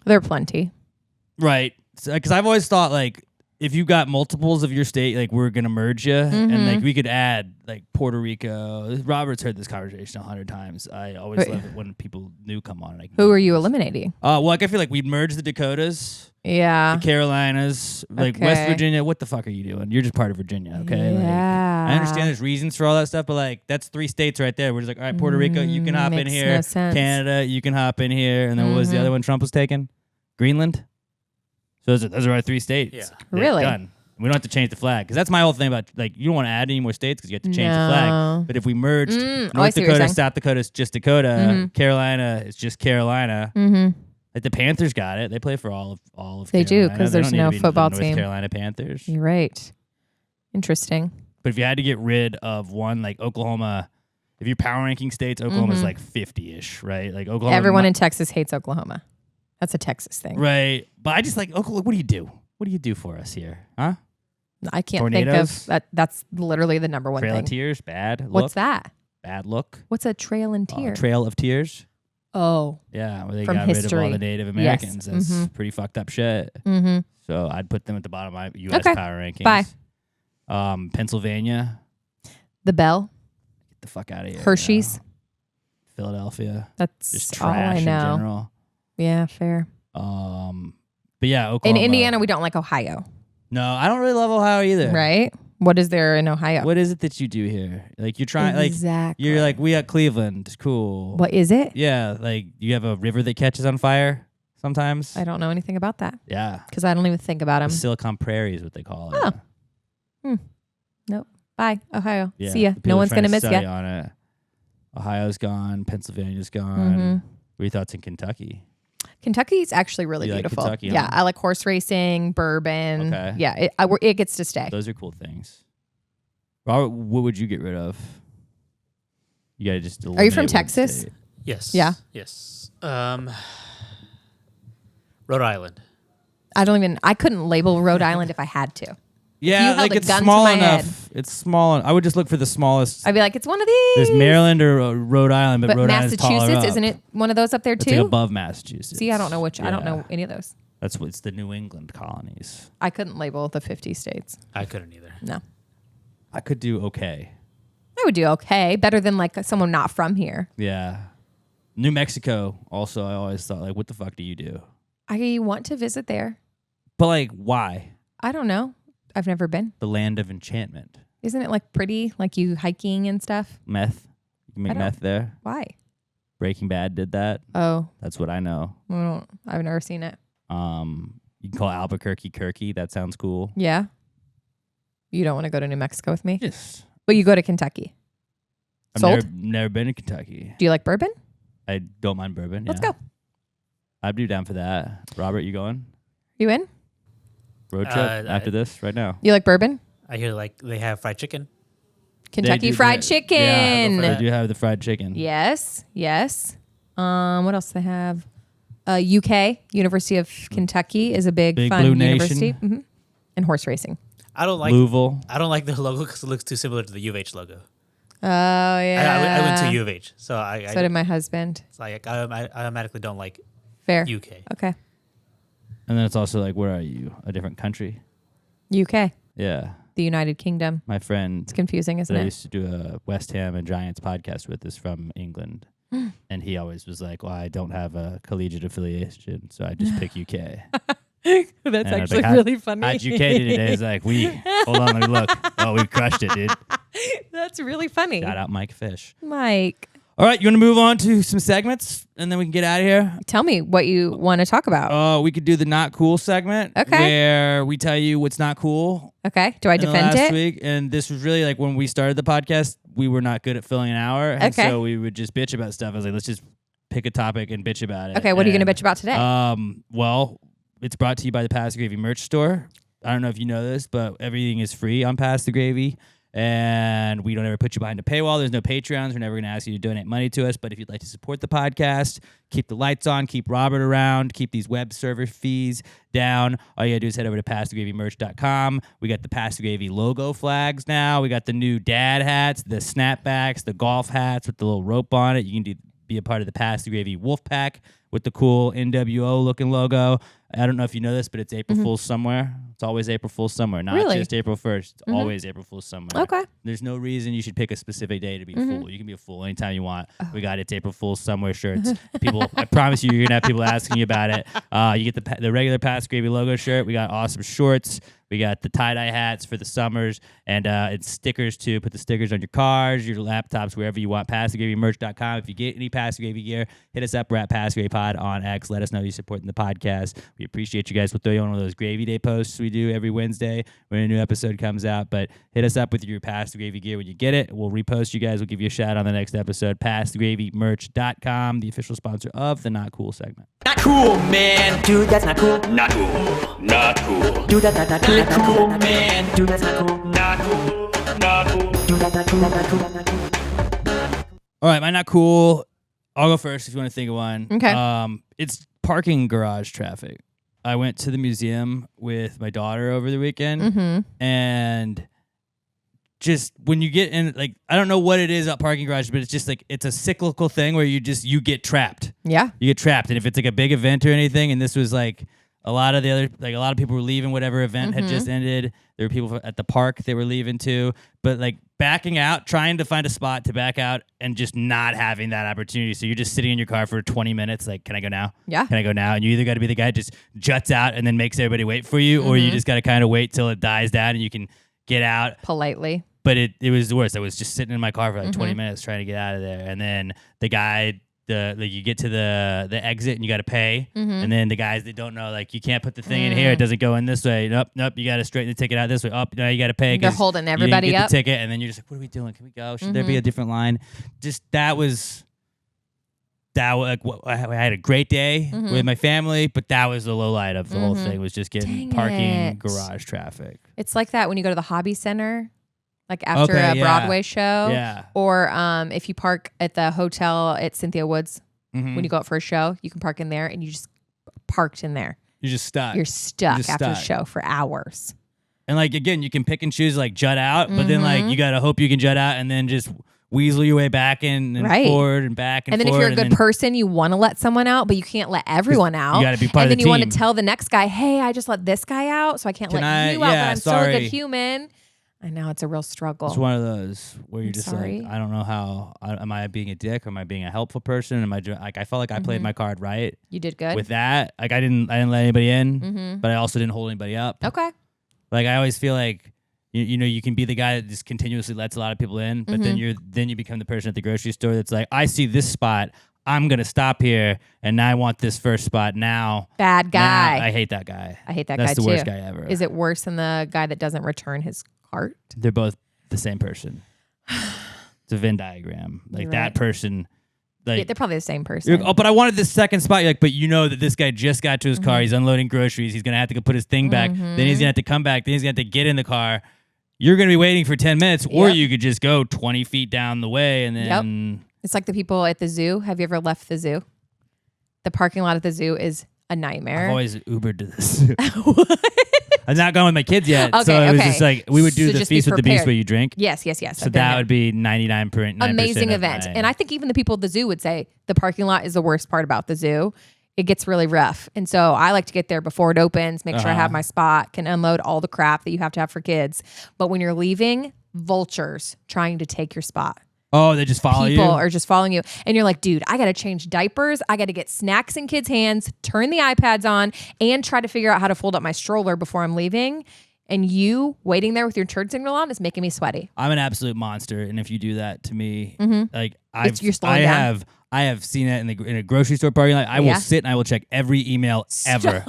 There are plenty. Right. Because I've always thought like, if you got multiples of your state, like we're gonna merge you, and like we could add like Puerto Rico. Robert's heard this conversation 100 times. I always Wait. love it when people new come on. Like, Who are you eliminating? well, like I feel like we'd merge the Dakotas, Yeah. the Carolinas, like West Okay. Virginia. What the fuck are you doing? You're just part of Virginia, okay? Like, Yeah. I understand there's reasons for all that stuff, but like that's 3 states right there. We're just like, all right, Puerto Rico, you can hop in makes here. no sense. Canada, you can hop in here. And then what was the other one Trump was taking? Greenland. So those are our 3 states. Yeah. Really? Done. We don't have to change the flag because that's my whole thing about like you don't want to add any more states because you have to change the No. flag. But if we merged I North see what you're Dakota, saying. South Dakota is just Dakota, Carolina is just Carolina. Like the Panthers got it. They play for all of They do, Carolina. 'cause They there's don't need no to be the football North team. Carolina Panthers. You're right. Interesting. But if you had to get rid of one, like Oklahoma, if you're power ranking states, Oklahoma's like 50-ish, right? Like Oklahoma. Everyone in Texas hates Oklahoma. That's a Texas thing. Right. But I just like Oklahoma. What do you do? What do you do for us here? Huh? I can't Tornadoes? think of that. That's literally the number one Trail thing. of Tears, bad look. What's that? Bad look. What's a trail and tear? Trail of Tears. Oh. Yeah, where they From got rid of all history. the Native Yes. Americans. That's Mhm. pretty fucked up shit. Mm-hmm. So I'd put them at the bottom of my U.S. Okay. power rankings. Bye. Pennsylvania. The Bell. Get the fuck out of here. Hershey's. Philadelphia. That's Just all trash I in know. general. Yeah, fair. But yeah, In Oklahoma. Indiana, we don't like Ohio, No, I don't really love Ohio either. right? What is there in Ohio? What is it that you do here? Like you're trying, Exactly. like you're like we got Cleveland, cool. What is it? Yeah, like you have a river that catches on fire sometimes. I don't know anything about that Yeah, because I don't even think about the them. Silicon Prairie is what they call it. Oh. Nope. Bye, Ohio. Yeah, See ya. the people No are one's trying gonna to miss study ya. on it. Ohio's gone. Pennsylvania's gone. Mhm. What are your thoughts in Kentucky? Kentucky's actually really You like beautiful. Kentucky, Yeah, huh? I like horse racing, bourbon. Okay. Yeah, it gets to stay. Those are cool things. Robert, what would you get rid of? You gotta just. Are you eliminate from one Texas? state. Yes. Yeah. Yes. Rhode Island. I couldn't label Rhode Island if I had to. Yeah, held like a it's gun to small my enough. It's small. I would just look for the smallest. I'd be like, it's one of these. There's Maryland or Rhode Island, but Rhode Island's taller Massachusetts, up. isn't it one of those up there It's too? like above Massachusetts. See, I don't know which. I don't Yeah. know any of those. That's what it's the New England colonies. I couldn't label the 50 states. I couldn't either. No. I could do okay. I would do okay. Better than like someone not from here. Yeah. New Mexico, also, I always thought, like, what the fuck do you do? I want to visit there. But, like, why? I don't know. I've never been. The land of enchantment. Isn't it like pretty? Like you hiking and stuff? Meth. You can make I don't- meth there. Why? Breaking Bad did that. Oh, That's what I know. I've never seen it. You can call Albuquerque Kirky. That sounds cool. Yeah. You don't want to go to New Mexico with me? Yes. But you go to Kentucky. I've Sold? never been to Kentucky. Do you like bourbon? I don't mind bourbon. Let's yeah. go. I'd be down for that. Robert, you going? You in? Road trip after this right now. You like bourbon? I hear like they have fried chicken. Kentucky do Fried that. Chicken. Yeah, they do have the fried chicken. Yes. Yes. What else do they have? UK, University of Kentucky is a big Big fun Blue university. Nation. Mhm. And horse racing. I don't like Louisville. I don't like the logo because it looks too similar to the U of H logo. Oh, yeah. I went to U of H, so So did my husband. it's like I automatically don't like Fair. UK. Okay. And then it's also like, where are you? A different country? UK, Yeah. the United Kingdom. My friend It's confusing, isn't that I it? used to do a West Ham and Giants podcast with is from England. And he always was like, well, I don't have a collegiate affiliation, so I just pick UK. That's And I was actually like, really funny. How'd UK do today? He's like, hold on, let me look. Oh, we crushed it, dude. That's really funny. Shout out Mike Fish. Mike, All right, you want to move on to some segments and then we can get out of here? tell me what you want to talk about. We could do the not cool segment. Okay. Where we tell you what's not cool. Okay. Do I in the defend last it? week. And this was really like when we started the podcast, we were not good at filling an hour. And Okay. so we would just bitch about stuff. I was like, let's just pick a topic and bitch about it. Okay. What are you going to And, bitch about today? Well, it's brought to you by the Pass the Gravy merch store. I don't know if you know this, but everything is free on Pass the Gravy. And we don't ever put you behind a paywall. There's no Patreons. We're never going to ask you to donate money to us. But if you'd like to support the podcast, keep the lights on, keep Robert around, keep these web server fees down, all you got to do is head over to PassTheGravyMerch.com. We got the Pass the Gravy logo flags now. We got the new dad hats, the snapbacks, the golf hats with the little rope on it. You can be a part of the Pass the Gravy Wolf Pack with the cool NWO looking logo. I don't know if you know this, but it's April Fool's somewhere. It's always April Fool's somewhere, not Really? just April 1st. It's always April Fool's somewhere. Okay. There's no reason you should pick a specific day to be a fool. You can be a fool anytime you want. We got It's April Fool's somewhere shirts. People, I promise you're gonna have people asking you about it. You get the regular Pass Gravy logo shirt. We got awesome shorts. We got the tie-dye hats for the summers, and it's stickers too. Put the stickers on your cars, your laptops, wherever you want. PassTheGravyMerch.com. If you get any Pass the Gravy gear, hit us up. We're at Pass the Gravy Pod on X. Let us know you're supporting the podcast. We appreciate you guys. We'll throw you on one of those Gravy Day posts we do every Wednesday when a new episode comes out. But hit us up with your Pass the Gravy gear when you get it. We'll repost you guys. We'll give you a shout on the next episode. PassTheGravyMerch.com, the official sponsor of the Not Cool segment. Not cool, man. Dude, that's not cool. Not cool. Not cool. Dude, that's not cool. Not cool, man. Dude, that's not cool. Not cool. Not cool. Dude, that's not cool. Not cool. Not cool. All right, my Not Cool. I'll go first if you want to think of one. Okay. It's parking garage traffic. I went to the museum with my daughter over the weekend, and just when you get in, like, I don't know what it is at parking garage, but it's just like it's a cyclical thing where you get trapped. Yeah. You get trapped, and if it's like a big event or anything, and this was like a lot of people were leaving whatever event had just ended. There were people at the park that were leaving too, but like backing out, trying to find a spot to back out, and just not having that opportunity. So you're just sitting in your car for 20 minutes. Like, can I go now? Yeah. Can I go now? And you either got to be the guy that just juts out and then makes everybody wait for you, or you just got to kind of wait till it dies down and you can get out Politely. But it was the worst. I was just sitting in my car for like 20 minutes trying to get out of there, and then the guy. You get to the exit and you got to pay, and then the guys that don't know, like, you can't put the thing in here, it doesn't go in this way. Nope, you got to straighten the ticket out this way. No, you got to pay. They're holding everybody you didn't get up. the ticket, and then you're just like, what are we doing? Can we go? Should there be a different line? Just that was like, I had a great day with my family, but that was the low light of the whole thing, was just getting parking garage traffic. It's like that when you go to the hobby center. Like after a Broadway show. Yeah. Or if you park at the hotel at Cynthia Woods, when you go out for a show, you can park in there and you just parked in there. You're just stuck. You're stuck after the show for hours. And like, again, you can pick and choose, like jut out, but then like you got to hope you can jut out and then just weasel your way back in and forward and back and forward. And then if you're a good person, you want to let someone out, but you can't let everyone out. You got to be part of the team. And then you want to tell the next guy, hey, I just let this guy out, so I can't let you out, but I'm still a good human. I know it's a real struggle. It's one of those where you're just sorry. like, I don't know how. Am I being a dick? Or am I being a helpful person? Am I like? I felt like I played my card right. You did good with that. Like I didn't let anybody in, but I also didn't hold anybody up. Okay. Like I always feel like you can be the guy that just continuously lets a lot of people in, but then you become the person at the grocery store that's like, I see this spot, I'm gonna stop here, and I want this first spot now. Bad guy. Now, I hate that guy. I hate that That's guy the too. worst guy ever. Is it worse than the guy that doesn't return his cart? They're both the same person. It's a Venn diagram. Like that person. Like, yeah, they're probably the same person. Oh, but I wanted this second spot. You're like, but you know that this guy just got to his car. He's unloading groceries. He's gonna have to go put his thing back. Then he's gonna have to come back. Then he's gonna have to get in the car. You're gonna be waiting for 10 minutes, or you could just go 20 feet down the way and then. It's like the people at the zoo. Have you ever left the zoo? The parking lot at the zoo is a nightmare. I've always Ubered to this. I'm not going with my kids yet. Okay, so it was just like, we would do the Feast with the Beast where you drink. Yes. So that would be 99.9%. Amazing event. And I think even the people at the zoo would say the parking lot is the worst part about the zoo. It gets really rough. And so I like to get there before it opens, make sure I have my spot, can unload all the crap that you have to have for kids. But when you're leaving, vultures trying to take your spot. Oh, they just follow you? People are just following you. And you're like, dude, I got to change diapers. I got to get snacks in kids' hands, turn the iPads on, and try to figure out how to fold up my stroller before I'm leaving. And you waiting there with your turn signal on is making me sweaty. I'm an absolute monster. And if you do that to me, like you're slowing down. I have seen that in a grocery store parking lot. I will sit and I will check every email ever.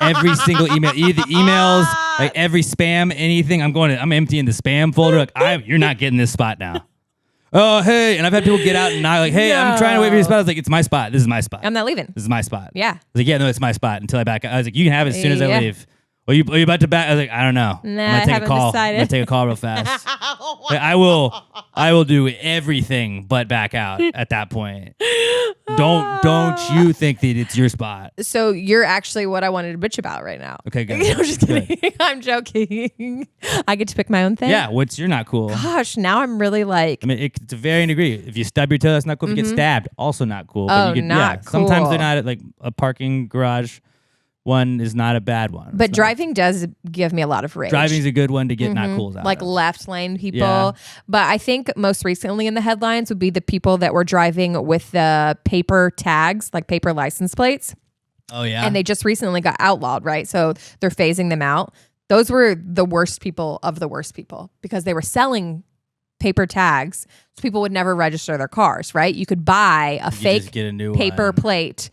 Every single email. Either emails, like every spam, anything. I'm emptying the spam folder. Like, you're not getting this spot now. Oh, hey. And I've had people get out and not like, hey, I'm trying to wait for your spot. I was like, it's my spot. This is my spot. I'm not leaving. This is my spot. Yeah. I was like, yeah, no, it's my spot until I back out. I was like, you can have it as soon as I leave. Are you about to back? I was like, I don't know. Nah, I'm gonna take a call. I'm gonna take a call real fast. Like, I will do everything but back out at that point. Don't you think that it's your spot? So you're actually what I wanted to bitch about right now. Okay, good. I'm just kidding. I'm joking. I get to pick my own thing. Yeah, you're not cool. Gosh, now I'm really like. I mean, it's a varying degree. If you stub your toe, that's not cool. If you get stabbed, also not cool. But you get, not cool. Sometimes they're not at like a parking garage. One is not a bad one. But driving does give me a lot of rage. Driving's a good one to get not cools out like of. left lane people. Yeah. But I think most recently in the headlines would be the people that were driving with the paper tags, like paper license plates. Oh, yeah. And they just recently got outlawed, right? So they're phasing them out. Those were the worst people of the worst people because they were selling paper tags. So people would never register their cars, right? You could buy a fake get a new paper plate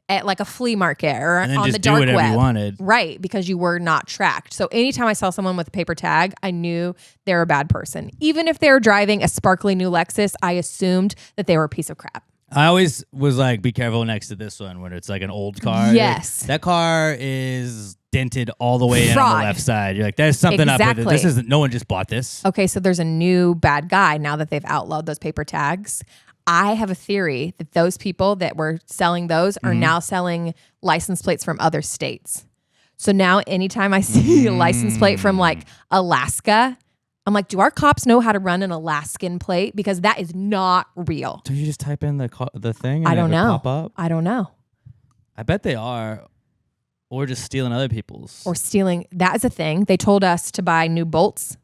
at like a flea market or and then on just the dark do whatever web. You wanted. Right, because you were not tracked. So anytime I saw someone with a paper tag, I knew they were a bad person. Even if they were driving a sparkly new Lexus, I assumed that they were a piece of crap. I always was like, be careful next to this one when it's like an old car. Yes. Like, that car is dented all the way in on the left side. You're like, there's something up with it. This isn't, no one just bought this. Okay, so there's a new bad guy now that they've outlawed those paper tags. I have a theory that those people that were selling those are now selling license plates from other states. So now anytime I see a license plate from like Alaska, I'm like, do our cops know how to run an Alaskan plate? Because that is not real. Do you just type in the thing? And I don't know. Pop up? I don't know. I bet they are, or just stealing other people's. Or stealing. That is a thing. They told us to buy new bolts.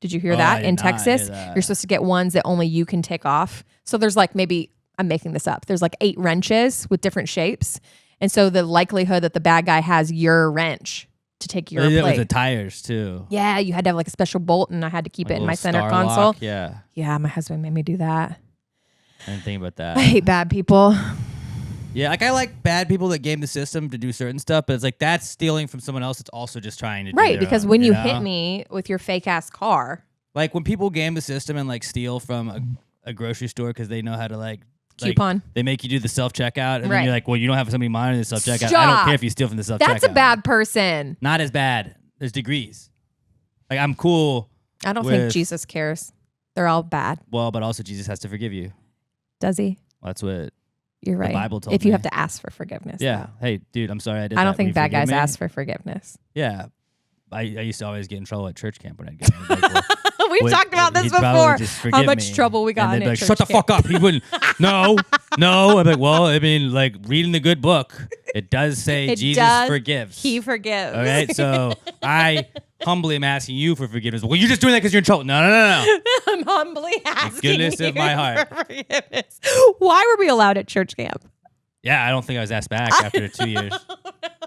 Did you hear I that did in not hear Texas? that. You're supposed to get ones that only you can take off. So there's like maybe, I'm making this up. There's like 8 wrenches with different shapes. And so the likelihood that the bad guy has your wrench to take your They did it plate. with the tires too. Yeah, you had to have like a special bolt, and I had to keep Like it a in my little center star console. lock, yeah, Yeah, my husband made me do that. I didn't think about I that. hate bad people. Yeah, like I like bad people that game the system to do certain stuff, but it's like that's stealing from someone else. It's also just trying to do Right, their because own, when you know? hit me with your fake ass car, Like when people game the system and like steal from a grocery store because they know how to like coupon. they make you do the self checkout, and then Right. you're like, well, you don't have somebody monitoring the self checkout. I don't Stop. care if you steal from the self checkout. That's a bad person. Not as bad. There's degrees. Like I'm cool. I don't think with- Jesus cares. They're all bad. Well, but also Jesus has to forgive you. Does he? Well, that's what. You're right. Bible told if you me. have to ask for forgiveness. Yeah. though. Hey, dude, I'm sorry I did. I don't that. Will you think bad forgive guys me? ask for forgiveness. Yeah. I used to always get in trouble at church camp when I'd go. Like, well, We've Wait, talked about this he'd probably before. just How forgive much me. trouble we got And in they'd be at like, church shut the camp. fuck up. He wouldn't. No. I'm like, well, I mean, like reading the good book, it does say It Jesus does. forgives. He forgives. All right. So I humbly am asking you for forgiveness. Well, you're just doing that because you're in trouble. No. I'm humbly asking goodness you of my heart. for forgiveness. Why were we allowed at church camp? Yeah, I don't think I was asked back after 2 years.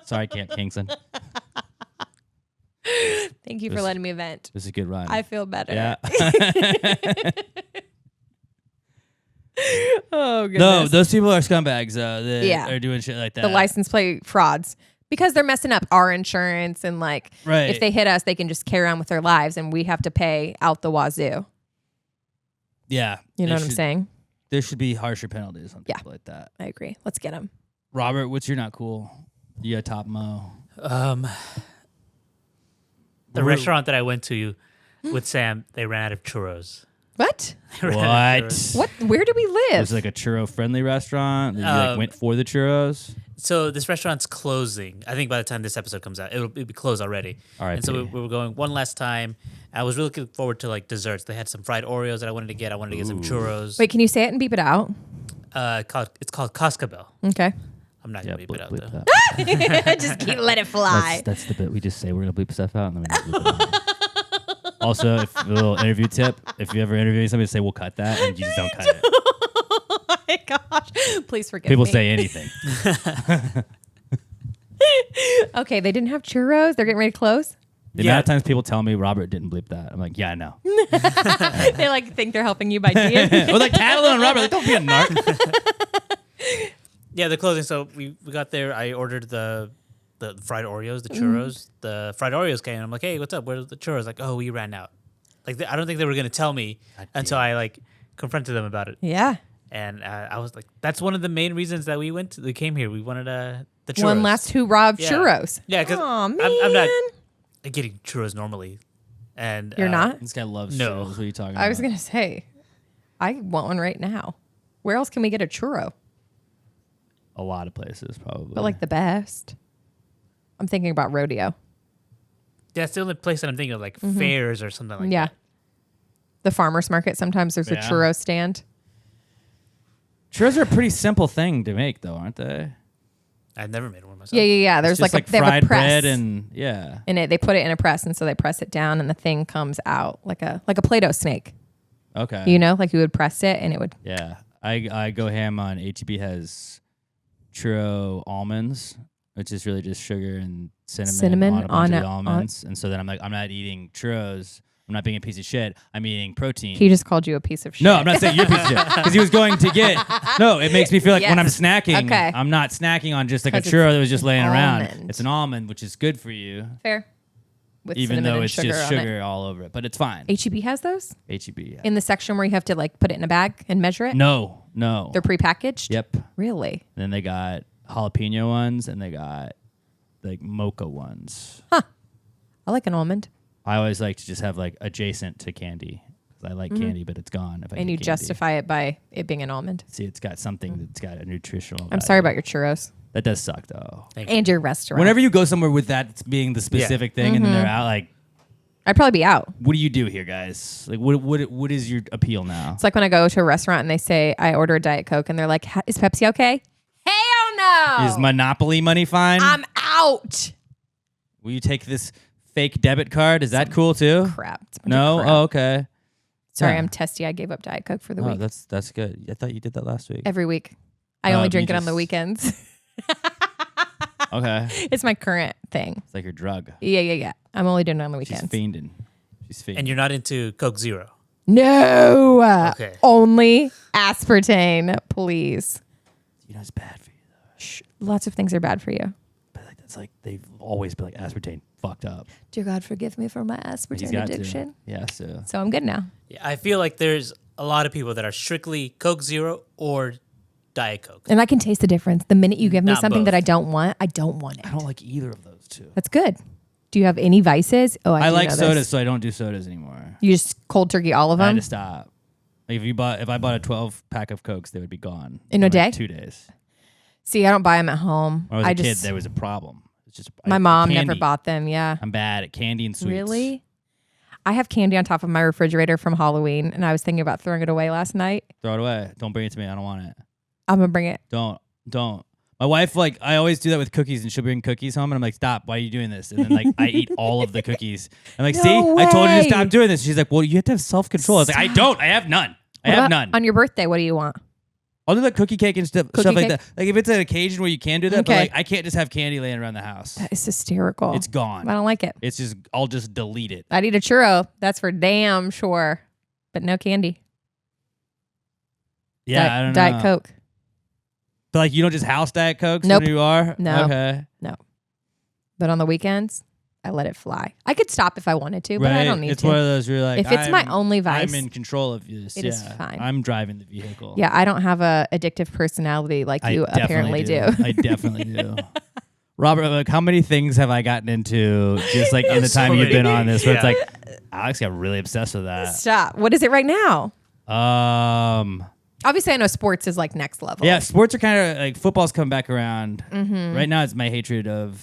Sorry, Camp Kingston. Thank you for This- letting me vent. It was a good run. I feel better. Yeah. Oh, goodness. No, those people are scumbags. That Yeah. are doing shit like that. The license plate frauds. Because they're messing up our insurance, and like Right. if they hit us, they can just carry on with their lives, and we have to pay out the wazoo. Yeah. You know There what I'm should- saying? There should be harsher penalties on Yeah. people like that. I agree. Let's get them. Robert, what's your not cool? You got top Mo. The restaurant that I went to with Sam, they ran out of churros. What? They ran out of What? churros. What? Where do we live? Was it like a churro friendly restaurant? That you like went for the churros? So this restaurant's closing. I think by the time this episode comes out, it'll be closed already. R.I.P. And so we were going one last time. I was really looking forward to like desserts. They had some fried Oreos that I wanted to get. I wanted to get some churros. Wait, can you say it and beep it out? It's called Cascabel. Okay. I'm not Yeah, gonna beep it out bleep though. that. Just keep let it fly. That's the bit we just say we're gonna bleep stuff out and then we just bleep it out. Also, if a little interview tip: if you ever interview somebody, say we'll cut that, and you just don't cut it. Oh my gosh. Please forgive People me. say anything. Okay, they didn't have churros. They're getting ready to close. The Yeah. amount of times people tell me Robert didn't bleep that, I'm like, yeah, I know. They like think they're helping you by DM. Or like tattling on Robert, like don't be a narc. Yeah, they're closing. So we got there. I ordered the fried Oreos, the churros. The fried Oreos came. And I'm like, hey, what's up? Where's the churros? Like, oh, we ran out. Like, I don't think they were gonna tell me until I like confronted them about it. Yeah. And I was like, that's one of the main reasons that we came here. We wanted the churros. One last hoorah of Yeah. churros. Yeah, because Aw, man. I'm not getting churros normally. And You're not? This guy loves No. churros. What are you talking about? I was going to say, I want one right now. Where else can we get a churro? A lot of places, probably. But like the best. I'm thinking about rodeo. That's the only place that I'm thinking of, like fairs or something like Yeah. that. The farmer's market, sometimes there's a Yeah. churro stand. Churros are a pretty simple thing to make, though, aren't they? I've never made one myself. Yeah. There's It's just like they have a fried press. bread and yeah. And they put it in a press, and so they press it down, and the thing comes out like a Play-Doh snake. Okay. You know, like you would press it, and it would. Yeah, I go ham on HEB has churro almonds, which is really just sugar and cinnamon on a bunch of the almonds. And so then I'm like, I'm not eating churros. I'm not being a piece of shit. I'm eating protein. He just called you a piece of shit. No, I'm not saying you're a piece of shit. Because he was going to get. No, it makes me feel like when I'm Yes. snacking, Okay. I'm not snacking on just like a 'Cause it's churro that was just laying around. almond. It's an almond, which is good for you, Fair. With even cinnamon though and it's just on it. sugar all over it. But it's fine. HEB has those HEB. Yeah. in the section where you have to like put it in a bag and measure it. No. They're prepackaged. Yep. Really? Then they got jalapeno ones and they got like mocha ones. I like an almond. I always like to just have like adjacent to candy. 'Cause I like candy, but it's gone. If I And get you candy. justify it by it being an almond. See, it's got something that's got a nutritional. I'm value. sorry about your churros That does suck though. Thank you. and your restaurant. Whenever you go somewhere with that being the specific thing and then they're out, like I'd probably be out. What do you do here, guys? Like, what is your appeal now? It's like when I go to a restaurant and they say I order a Diet Coke and they're like, "Is Pepsi okay?" Hell no. Is Monopoly money fine? I'm out. Will you take this fake debit card? Is that cool too? Crap. It's a bunch of No. crap. Oh, okay. Sorry, Yeah. I'm testy. I gave up Diet Coke for the Oh, week. that's good. I thought you did that last week. Every week. I Oh, only you drink it on the just- weekends. Okay. It's my current thing. It's like your drug. Yeah. I'm only doing it on the She's weekends. fiending. She's fiending. And you're not into Coke Zero. No. Okay. Only aspartame, please. You know it's bad for you though. Shh. Lots of things are bad for you. But like that's like they've always been like aspartame fucked up. Dear God, forgive me for my He's aspartame got addiction. to. Yeah, so So I'm good now. Yeah, I feel like there's a lot of people that are strictly Coke Zero or Diet Coke. And I can taste the difference. The minute you give me Not something that both. I don't want it. I don't like either of those two. That's good. Do you have any vices? Oh, I do like know sodas, this. so I don't do sodas anymore. You just cold turkey all of I had them? to stop. Like if I bought a 12 pack of Cokes, they would be gone In a like day? 2 days. See, I don't buy them at home. When I was a kid, just, there was a problem. It's just my mom never candy. bought them. Yeah. I'm bad at candy and sweets. Really? I have candy on top of my refrigerator from Halloween, and I was thinking about throwing it away last night. Throw it away. Don't bring it to me. I don't want it. I'm gonna bring it. Don't. My wife, like, I always do that with cookies, and she'll bring cookies home, and I'm like, stop. Why are you doing this? And then, like, I eat all of the cookies. I'm like, No see, I told you to way. stop doing this. She's like, well, you have to have self-control. I was like, I don't. I have none. I What have about none. On your birthday, what do you want? I'll do like cookie cake and stuff Cookie like cake? that. Like if it's an occasion where you can do that, but Okay. like I can't just have candy laying around the house. That is hysterical. It's gone. I don't like it. It's just I'll just delete it. I'd eat a churro. That's for damn sure. But no candy. Yeah, I don't know. Diet Coke. But like you don't just house Diet Cokes Nope. when you are? No. Okay. But on the weekends, I let it fly. I could stop if I wanted to, but right. I don't need It's to. one of those where you're like If it's my I'm- only vice, I'm in control of this. it yeah. is fine. I'm driving the vehicle. Yeah, I don't have a addictive personality like I you apparently do. I definitely do. Robert, like, how many things have I gotten into just like in the So time you've been many. on this? Where it's Yeah. like, Alex got really obsessed with that. Stop. What is it right now? Obviously, I know sports is like next level. Yeah, sports are kind of like football's coming back around. Mm-hmm. Right now, it's my hatred of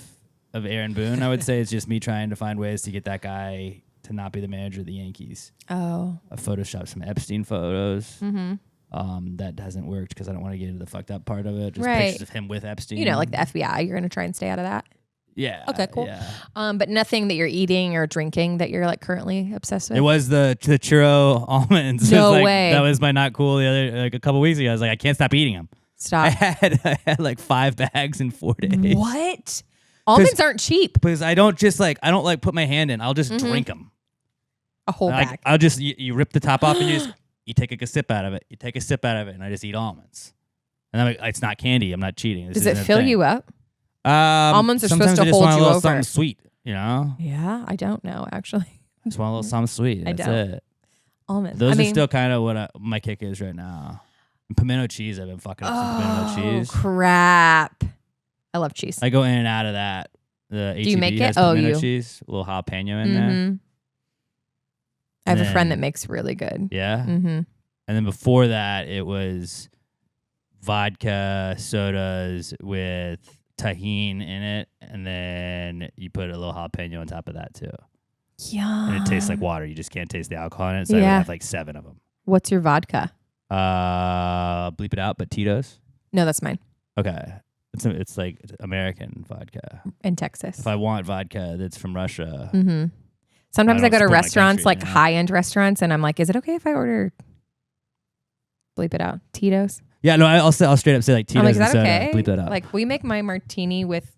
Aaron Boone. I would say it's just me trying to find ways to get that guy to not be the manager of the Yankees. Oh. I photoshopped some Epstein photos. That hasn't worked because I don't want to get into the fucked up part of it. Just Right. pictures of him with Epstein. You know, like the FBI, you're going to try and stay out of that. Yeah. Okay, cool. Yeah. But nothing that you're eating or drinking that you're like currently obsessed with? It was the churro almonds. It was No like, way. That was my not cool the other like a couple weeks ago. I was like, I can't stop eating them. Stop. I had like 5 bags in 4 days. What? Almonds aren't cheap. Because I don't like put my hand in. I'll just drink them. A whole Like, bag. I'll just you rip the top off and you take a sip out of it. You take a sip out of it, and I just eat almonds. And I'm like, it's not candy. I'm not cheating. This Does it isn't a fill thing. you up? Almonds are sometimes supposed to I just hold want a you little over. something sweet. You know, Yeah, I don't know actually. I just want a little something sweet. I That's don't. it. Almonds. Those I are mean, still kind of what my kick is right now. And pimento cheese. I've been fucking up some pimento cheese. crap. I love cheese. I go in and out of that. The you HEB make it? has Oh, pimento you. cheese, a little jalapeno in there. Mhm. I have a friend that Then- makes really good. Yeah. Mm-hmm. And then before that, it was vodka sodas with tahini in it, and then you put a little jalapeno on top of that too. Yeah. And it tastes like water. You just can't taste the alcohol in it. So I would Yeah. have like 7 of them. What's your vodka? Bleep it out, but Tito's. No, that's mine. Okay. It's like American vodka. In Texas. If I want vodka that's from Russia, Mm-hmm. Sometimes I I go don't to support my restaurants, country, like you know? high-end restaurants, and I'm like, is it okay if I order? Bleep it out. Tito's. yeah, no, I'll straight up say like Tito's I'm like, is that and soda. okay? Bleep that out. Like, we make my martini with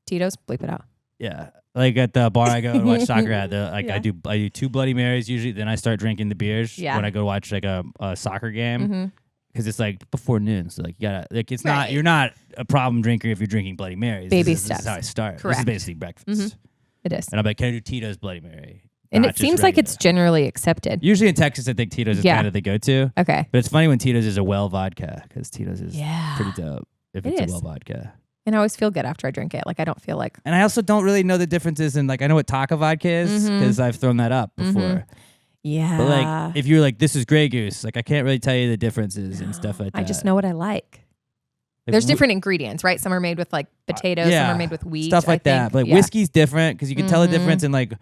Tito's. Bleep it out. Yeah, like at the bar I go and watch soccer at. Yeah. I do 2 Bloody Marys usually. Then I start drinking the beers Yeah. when I go watch like a soccer game Mm-hmm. because it's like before noon. So like you gotta like it's Right. not you're not a problem drinker if you're drinking Bloody Marys. Baby this is steps. how I start. This Correct. is basically breakfast. It is. And I'm like, can I do Tito's Bloody Mary? And Not it just seems like it's regular. generally accepted. Usually in Texas, I think Tito's is Yeah. kind of the go-to. Okay. But it's funny when Tito's is a well vodka because Tito's is Yeah. pretty dope if It it's is. a well vodka. And I always feel good after I drink it. Like, I don't feel like, And I also don't really know the differences in like I know what Taco vodka is because I've thrown that up before. yeah. But like if you're like this is Grey Goose, like I can't really tell you the differences and stuff like that. I just know what I like. Like, There's different ingredients, right? Some are made with like potatoes, some are made with wheat. stuff like I that. think. But like Yeah. whiskey's different because you can tell the difference in like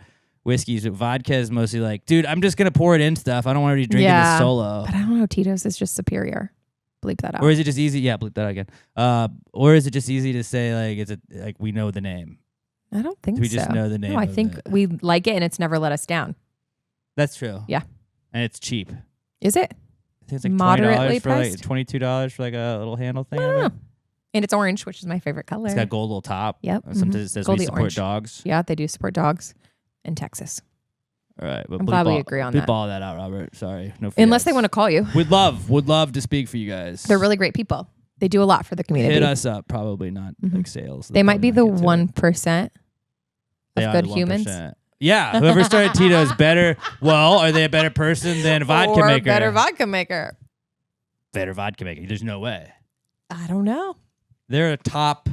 whiskeys, but vodka is mostly like, dude, I'm just gonna pour it in stuff. I don't want to be drinking this solo. But I don't know. Tito's is just superior. Bleep that out. Or is it just easy? Yeah, bleep that out again. Or is it just easy to say like we know the name? I don't think We so. just know the name. No, I of think it. we like it and it's never let us down. That's true. Yeah. And it's cheap. Is it? I think it's like Moderately $20 for like priced? $22 for like a little handle thing. I of don't it. know. And it's orange, which is my favorite color. It's got a gold little top. Yep. Sometimes it says Goldie we support orange. dogs. Yeah, they do support dogs in Texas. All right. But I'm glad we agree on bleep that. all that out, Robert. Sorry. No free Unless they ads. want to call you. Would love to speak for you guys. They're really great people. They do a lot for the community. Hit us up. Probably not like sales. They might be the Probably not get to it. 1% They of are good the humans. 1%. Yeah, whoever started Tito's better. Well, are they a better person than a vodka or maker? better vodka maker. Better vodka maker. There's no way. I don't know. They're a top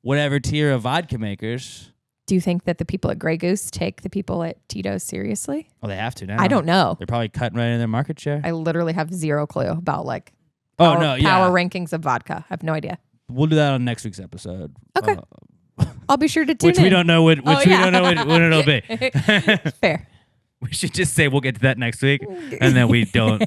whatever tier of vodka makers. Do you think that the people at Grey Goose take the people at Tito's seriously? Well, they have to now. I don't know. They're probably cutting right in their market share. I literally have zero clue about like Oh power, no, yeah. power rankings of vodka. I have no idea. We'll do that on next week's episode. Okay. I'll be sure to tune Which in. we don't know when it'll be. Fair. We should just say we'll get to that next week, and then we don't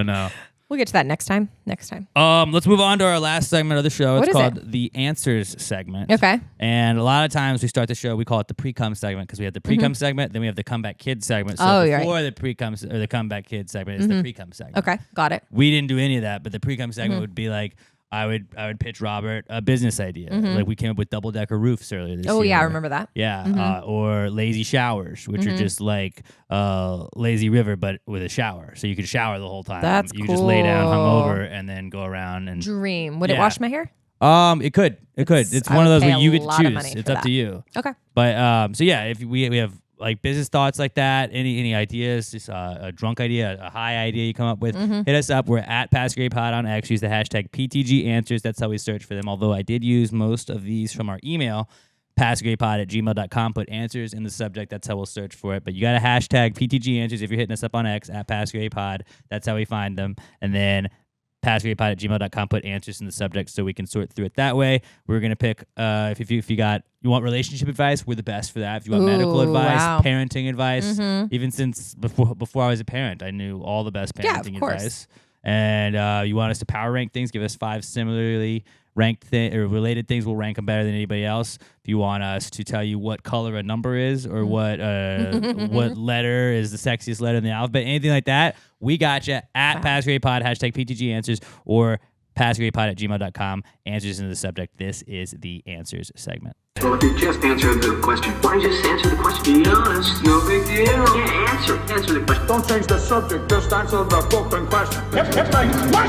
know. We'll get to that next time. Let's move on to our last segment of the show. What It's is called the Answers segment. Okay. And a lot of times we start the show, we call it the pre-cum segment because we have the pre-cum segment, then we have the comeback kids segment. So Oh, you're before the pre-cum or the comeback kids segment is the pre-cum segment. Okay. Got it. We didn't do any of that, but the pre-cum segment would be like I would pitch Robert a business idea. Like we came up with double-decker roofs earlier this year. Oh, yeah. I remember that. Yeah, or lazy showers, which are just like lazy river, but with a shower. So you could shower the whole time. That's You could just lay down, cool. hungover, and then go around and. Dream. Would it Yeah. wash my hair? It could. It's I one of would those pay where you a get to lot of choose. money It's for up that. to you. Okay. But so yeah, if we have like business thoughts like that, any ideas, just a drunk idea, a high idea you come up with, hit us up. We're at PassGrayPod on X. Use the hashtag PTG Answers. That's how we search for them. Although I did use most of these from our email, passgraypod@gmail.com. Put answers in the subject. That's how we'll search for it. But you got to hashtag PTG Answers if you're hitting us up on X at PassGrayPod. That's how we find them. And then passgraypod@gmail.com. Put answers in the subject so we can sort through it that way. We're gonna pick if you want relationship advice, we're the best for that. If you want medical Ooh, advice, wow. parenting advice, even since before I was a parent, I knew all the best Yeah, of parenting course. advice. And you want us to power rank things, give us 5 similarly ranked or related things. We'll rank them better than anybody else. If you want us to tell you what color a number is or what letter is the sexiest letter in the alphabet, anything like that, we got you at PassGrayPod, hashtag PTG Answers, or PassGrayPod@gmail.com. Answers into the subject. This is the Answers segment. Well, if you just answer the question. Why don't you just answer the question? Be honest. No big deal. Yeah, answer the question. Don't change the subject, just answer the fucking question.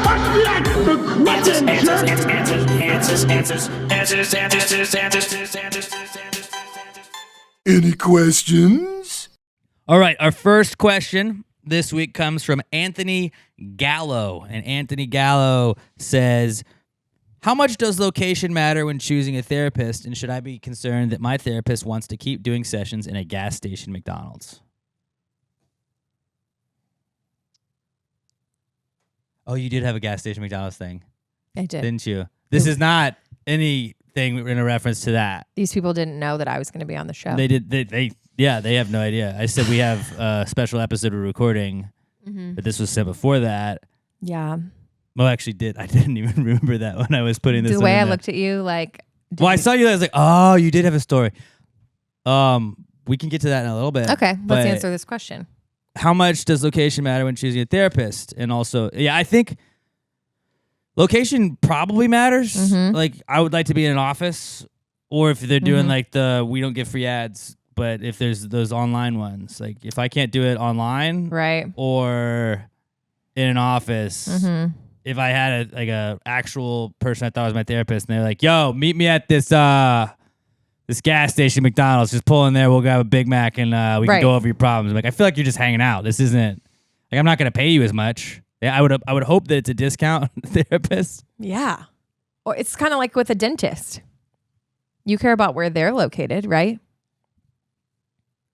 Any questions? All right, our first question this week comes from Anthony Gallo. And Anthony Gallo says, how much does location matter when choosing a therapist? And should I be concerned that my therapist wants to keep doing sessions in a gas station McDonald's? Oh, you did have a gas station McDonald's thing, I did. didn't you? This is not anything in a reference to that. These people didn't know that I was going to be on the show. They did. They have no idea. I said we have a special episode we're recording, but this was said before that. Yeah. Mo actually did. I didn't even remember that when I was putting this. The way in I there. looked at you, like. Well, I saw you. I was like, oh, you did have a story. We can get to that in a little bit. Okay, but let's answer this question. How much does location matter when choosing a therapist? And also, yeah, I think location probably matters. Mm-hmm. Like, I would like to be in an office, or if they're doing like we don't get free ads, but if there's those online ones, like if I can't do it online, Right. or in an office. Mm-hmm. If I had a actual person I thought was my therapist, and they're like, "Yo, meet me at this gas station McDonald's. Just pull in there. We'll grab a Big Mac and we Right. can go over your problems." I'm like, I feel like you're just hanging out. This isn't like I'm not gonna pay you as much. Yeah, I would hope that it's a discount therapist. Yeah. Or it's kind of like with a dentist. You care about where they're located, right?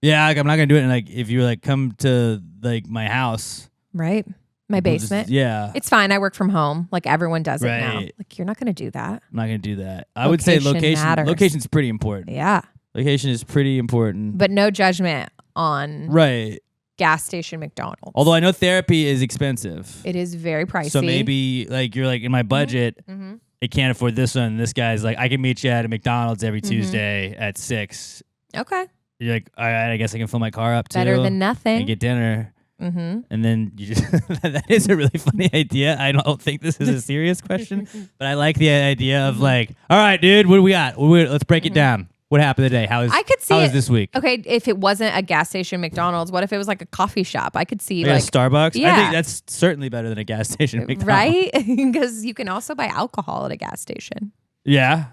Yeah, like I'm not gonna do it. And like if you like come to like my house, Right. My we'll just- basement. yeah, It's fine. I work from home. Like everyone does it now. Right. Like you're not going to do that. I'm not gonna do that. I would say Location matters. Location's pretty important. Yeah. Location is pretty important. But no judgment on Right. gas station McDonald's. Although I know therapy is expensive. it is very pricey. So maybe like you're like in my budget, Mm-hmm. I can't afford this one. This guy's like, I can meet you at a McDonald's every Tuesday at 6. Okay. You're like, all right, I guess I can fill my car up too. Better than nothing. And get dinner. Mm-hmm. And then you just that is a really funny idea. I don't think this is a serious question, but I like the idea of like, all right, dude, what do we got? Let's break it down. What happened today? I could see how it. was this week? Okay, if it wasn't a gas station McDonald's, what if it was like a coffee shop? I could see Like like a Starbucks? I Yeah. think that's certainly better than a gas station McDonald's. right? Because you can also buy alcohol at a gas station. Yeah.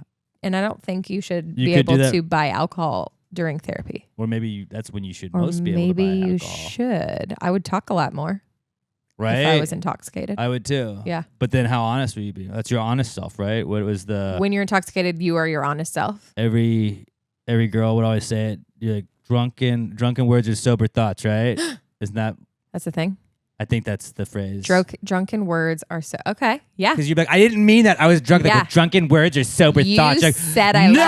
And I don't think you should You be could do able that. to buy alcohol during therapy. Or maybe that's when you should Or most be able to maybe buy you alcohol. should. I would talk a lot more Right? if I was intoxicated. I would too. Yeah. But then how honest would you be? That's your honest self, right? What was the When you're intoxicated, you are your honest self. every girl would always say it. You're like drunken words are sober thoughts, right? Isn't that That's the thing. I think that's the phrase. Drunken words are so okay. Yeah. Because you're like, I didn't mean that. I was drunk. Like, Yeah. well, drunken words are sober You thoughts. Like, said I no,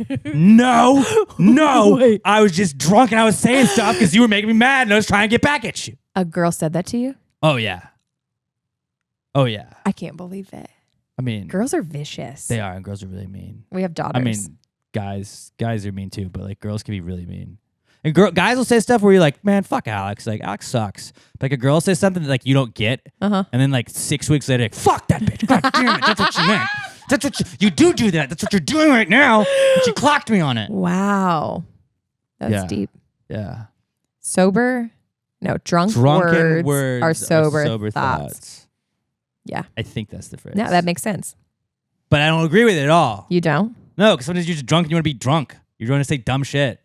love you. no. I was just drunk and I was saying stuff because you were making me mad and I was trying to get back at you. A girl said that to you? Oh yeah. Oh yeah. I can't believe it. I mean, Girls are vicious. they are, and girls are really mean. We have daughters. I mean, guys are mean too, but like girls can be really mean. And guys will say stuff where you're like, man, fuck Alex. Like Alex sucks. But like a girl says something that like you don't get, and then like 6 weeks later, like, fuck that bitch. God damn it, that's what she meant. That's what you do that. That's what you're doing right now. And she clocked me on it. Wow. That's Yeah. deep. Yeah. Sober? No, drunken words are sober thoughts. Yeah. I think that's the phrase. No, that makes sense. But I don't agree with it at all. You don't? No, because sometimes you're just drunk and you want to be drunk. You're going to say dumb shit.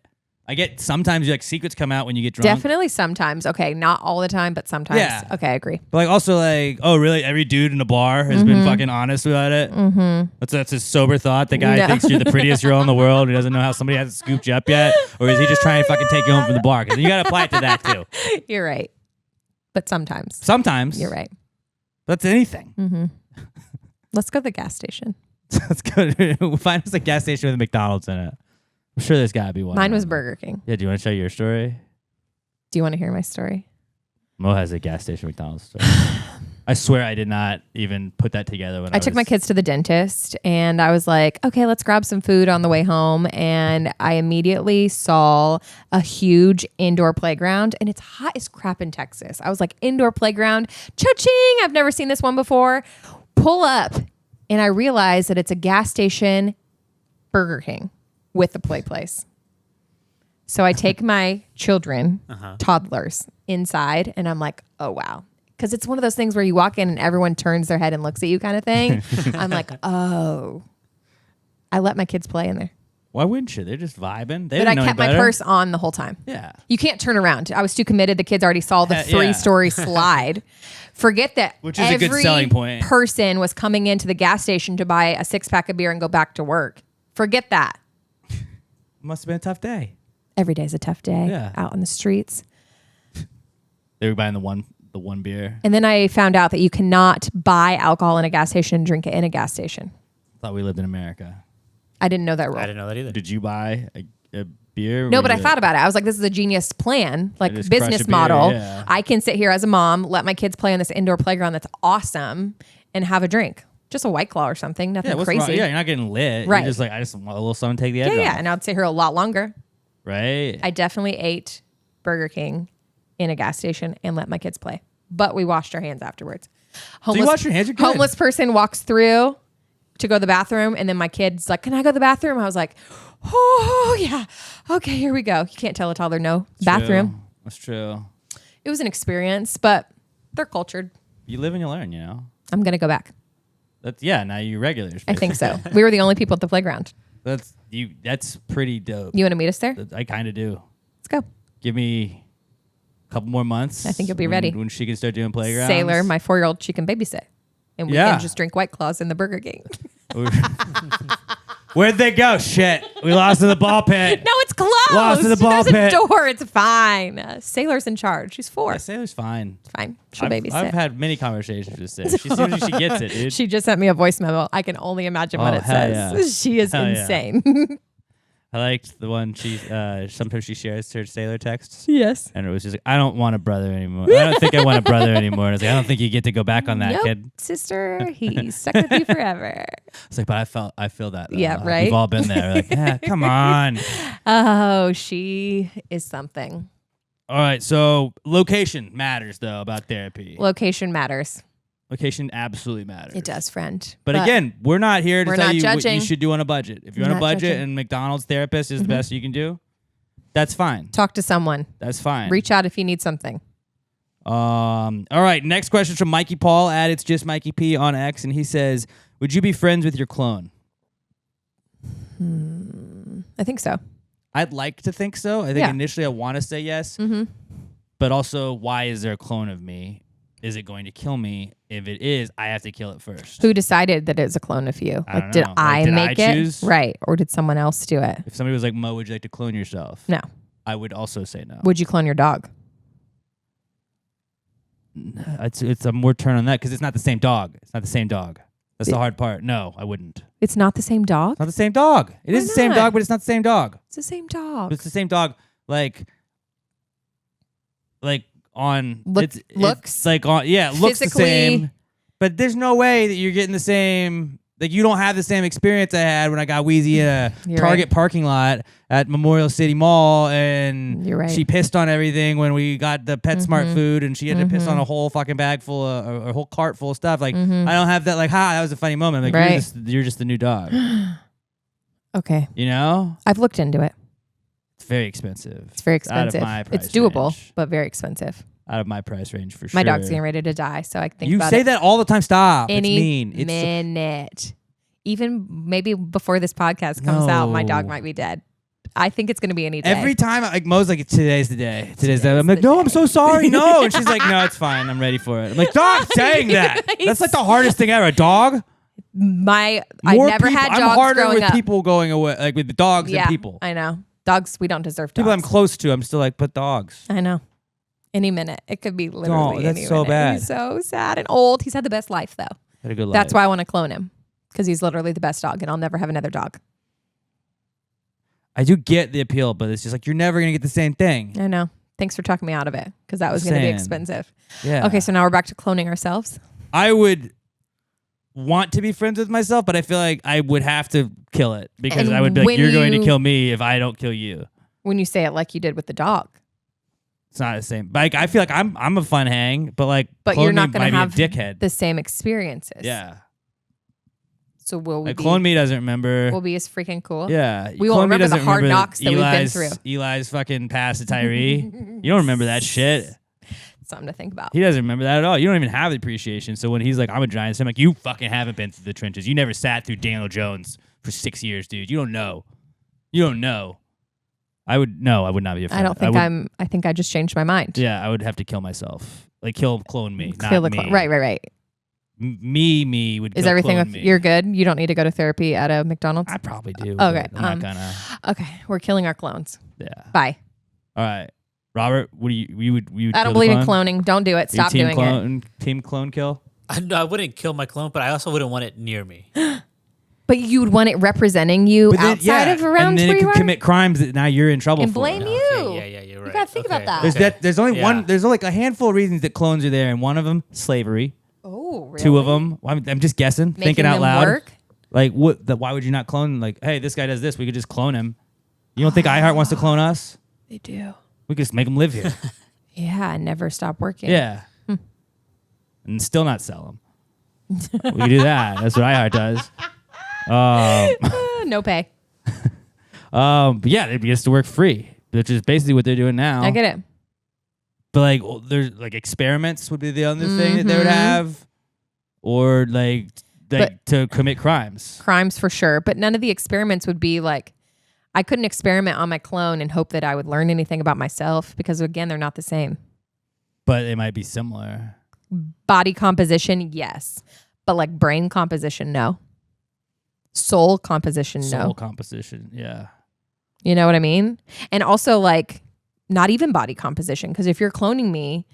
I get sometimes like secrets come out when you get drunk. Definitely sometimes. Okay, not all the time, but sometimes. Yeah. Okay, I agree. But like also like, oh really? Every dude in the bar has been fucking honest about it. Mm-hmm. That's his sober thought. The guy No. thinks you're the prettiest girl in the world. He doesn't know how somebody hasn't scooped you up yet, or is he just trying to fucking take you home from the bar? Because you got to apply it to that too. You're right. But sometimes. Sometimes You're right. That's anything. Let's go to the gas station. Let's go. Find us a gas station with a McDonald's in it. I'm sure there's got to be one. Mine was Burger King. Yeah. Do you want to share your story? Do you want to hear my story? Mo has a gas station McDonald's story. I swear I did not even put that together when I took my kids to the dentist and I was like, okay, let's grab some food on the way home. And I immediately saw a huge indoor playground and it's hot as crap in Texas. I was like, indoor playground, cha-ching. I've never seen this one before. Pull up and I realized that it's a gas station Burger King with the play place. So I take my children, toddlers, inside and I'm like, oh, wow. Because it's one of those things where you walk in and everyone turns their head and looks at you kind of thing. I'm like, oh. I let my kids play in there. Why wouldn't you? They're just vibing. They But didn't I know any kept my better. purse on the whole time. Yeah. You can't turn around. I was too committed. The kids already saw the Yeah. 3-story slide. Forget that. Which is a good selling point. Every person was coming into the gas station to buy a 6-pack of beer and go back to work. Forget that. Must have been a tough day. Every day's a tough day Yeah. out on the streets. They were buying the one beer. And then I found out that you cannot buy alcohol in a gas station and drink it in a gas station. Thought we lived in America. I didn't know that rule. I didn't know that either. Did you buy a beer? No, but I thought about it. I was like, this is a genius plan, like just crush a business beer, model. yeah. I can sit here as a mom, let my kids play on this indoor playground that's awesome and have a drink. Just a White Claw or something. Nothing what's crazy. wrong? Yeah, you're not getting lit. Right. You're just like, I just want a little something to take the edge Yeah, yeah. off. And I'd sit here a lot longer. Right? I definitely ate Burger King in a gas station and let my kids play. But we washed our hands afterwards. you washed your hands? You're good. Homeless person walks through to go to the bathroom, and then my kid's like, can I go to the bathroom? I was like, oh, yeah. Okay, here we go. You can't tell a toddler no. Bathroom. True. That's true. It was an experience, but they're cultured. You live and you learn, you know? I'm going to go back. Now you're regulars. I think so. We were the only people at the playground. That's pretty dope. You want to meet us there? I kind of do. Let's go. Give me a couple more months. I think you'll be ready. When she can start doing playgrounds. Sailor, my 4-year-old, she can babysit. And we Yeah. can just drink White Claws in the Burger King. Where'd they go? Shit. We lost to the ball pit. No, it's closed. Lost to the ball There's pit. a door. It's fine. Sailor's in charge. She's 4. Yeah, Sailor's fine. It's fine. She'll I've babysit. had many conversations with Sailor. She seems like she gets it, dude. She just sent me a voice memo. I can only imagine what Oh, it hell says. yeah. She is Hell yeah. insane. I liked the one she sometimes she shares her sailor texts. Yes. And it was just like, I don't want a brother anymore. I don't think I want a brother anymore. And it's like, I don't think you get to go back on that, Nope, kid. sister, he's stuck with you forever. It's like, but I feel that. Though. Yeah, right? We've all been there. Like, yeah, come on. Oh, she is something. All right, so location matters though about therapy. Location matters. Location absolutely matters. It does, friend. But again, we're not here to we're tell not you what judging. you should do on a budget. If you're on a Not budget judging. and McDonald's therapist is the best you can do, that's fine. Talk to someone. That's fine. Reach out if you need something. All right, next question from Mikey Paul at It's Just Mikey P on X, and he says, would you be friends with your clone? I think so. I'd like to think so. I think Yeah. initially I want to say yes, but also, why is there a clone of me? Is it going to kill me? If it is, I have to kill it first. Who decided that it was a clone of you? I Like, don't did know. I Like, did make I it? choose? Right. Or did someone else do it? If somebody was like, Mo, would you like to clone yourself? No. I would also say no. Would you clone your dog? It's a more turn on that because it's not the same dog. It's not the same dog. That's the hard part. No, I wouldn't. It's not the same dog? It's not the same dog. It Why is the same not? dog, but it's not the same dog. It's the same dog. It's the same dog. Like on Looks? it's like on it looks the Physically? same, but there's no way that you're getting the same. Like you don't have the same experience I had when I got Wheezy in a You're Target right. parking lot at Memorial City Mall, and You're right. she pissed on everything when we got the PetSmart food, and she had to piss on a whole fucking bag full of a whole cart full of stuff. Like I don't have that. Like that was a funny moment. Like Right. you're just the new dog. Okay. You know, I've looked into it. it's very expensive. It's very out of expensive. my price It's doable, range. but very expensive. Out of my price range for sure. My dog's getting ready to die, so I think You about say it that all the time. Stop. any It's mean. It's minute. Even maybe before this podcast comes out, my dog No. might be dead. I think it's going to be any day. every time. Like Mo's like, today's the day. Today's the day. I'm like, the no, day. I'm so sorry. No, and she's like, no, it's fine. I'm ready for it. I'm like, stop saying that. That's like the hardest thing ever. A dog. I More never people- had I'm dogs harder growing with up. people going away, like with the dogs Yeah, and people. I know. Dogs, we don't deserve dogs. People I'm close to, I'm still like, but dogs. I know. Any minute. It could be literally that's any so minute. bad. He's so sad and old. He's had the best life, though. Had a good life. That's why I want to clone him, because he's literally the best dog, and I'll never have another dog. I do get the appeal, but it's just like you're never gonna get the same thing. I know. Thanks for talking me out of it, because that was Just going to be saying. expensive. Yeah. Okay, so now we're back to cloning ourselves. I would want to be friends with myself, but I feel like I would have to kill it because And I would be like, when you're going to you- kill me if I don't kill you. When you say it like you did with the dog. It's not the same. Like I feel like I'm a fun hang, but like, But clone you're not me going to might have be a dickhead. the same experiences. Yeah, So will we like be, clone me doesn't remember. we'll be as freaking cool? Yeah, We won't Clone Me remember the doesn't hard remember knocks that we've been Eli's- through. Eli's fucking pass to Tyree. You don't remember that shit. Something to think about. He doesn't remember that at all. You don't even have the appreciation. So when he's like, I'm a Giants, I'm like, you fucking haven't been through the trenches. You never sat through Daniel Jones for 6 years, dude. You don't know. You don't know. I would not be a friend. I don't think would- I think I just changed my mind. Yeah, I would have to kill myself. Like clone me, Kill not the me. clone. Right. Me would. Is kill everything clone with me. you're good? You don't need to go to therapy at a McDonald's? I probably do. Okay, but I'm not gonna. Okay, we're killing our clones. Yeah. Bye. All right, Robert. What do you would I kill don't the believe in clone? cloning. Don't do it. Are you Stop team doing clone, Team clone kill. I wouldn't kill my clone, but I also wouldn't want it near me. it. But you would want it representing you But then- outside of around and then where it you could are commit crimes that now you're in trouble and for. blame you. Okay, yeah, you're right. You gotta think about that. There's only Yeah. one. There's only like a handful of reasons that clones are there, and one of them slavery. Oh, really? Two of them. I'm just guessing, Making thinking out them loud. work? Like what? Why would you not clone? Like, hey, this guy does this. We could just clone him. You don't think iHeart wants to clone us? They do. We could just make him live here. Yeah, and never stop working. Yeah. And still not sell them. We can do that. That's what iHeart does. No pay. But yeah, it gets to work free, which is basically what they're doing now. I get it. But like, there's like experiments would be the other thing that they would have, or like to commit crimes. Crimes for sure, but none of the experiments would be like, I couldn't experiment on my clone and hope that I would learn anything about myself, because again, they're not the same. But it might be similar. Body composition, yes, but like brain composition, no. Soul composition, no. Soul composition, yeah. You know what I mean? And also like not even body composition, because if you're cloning me,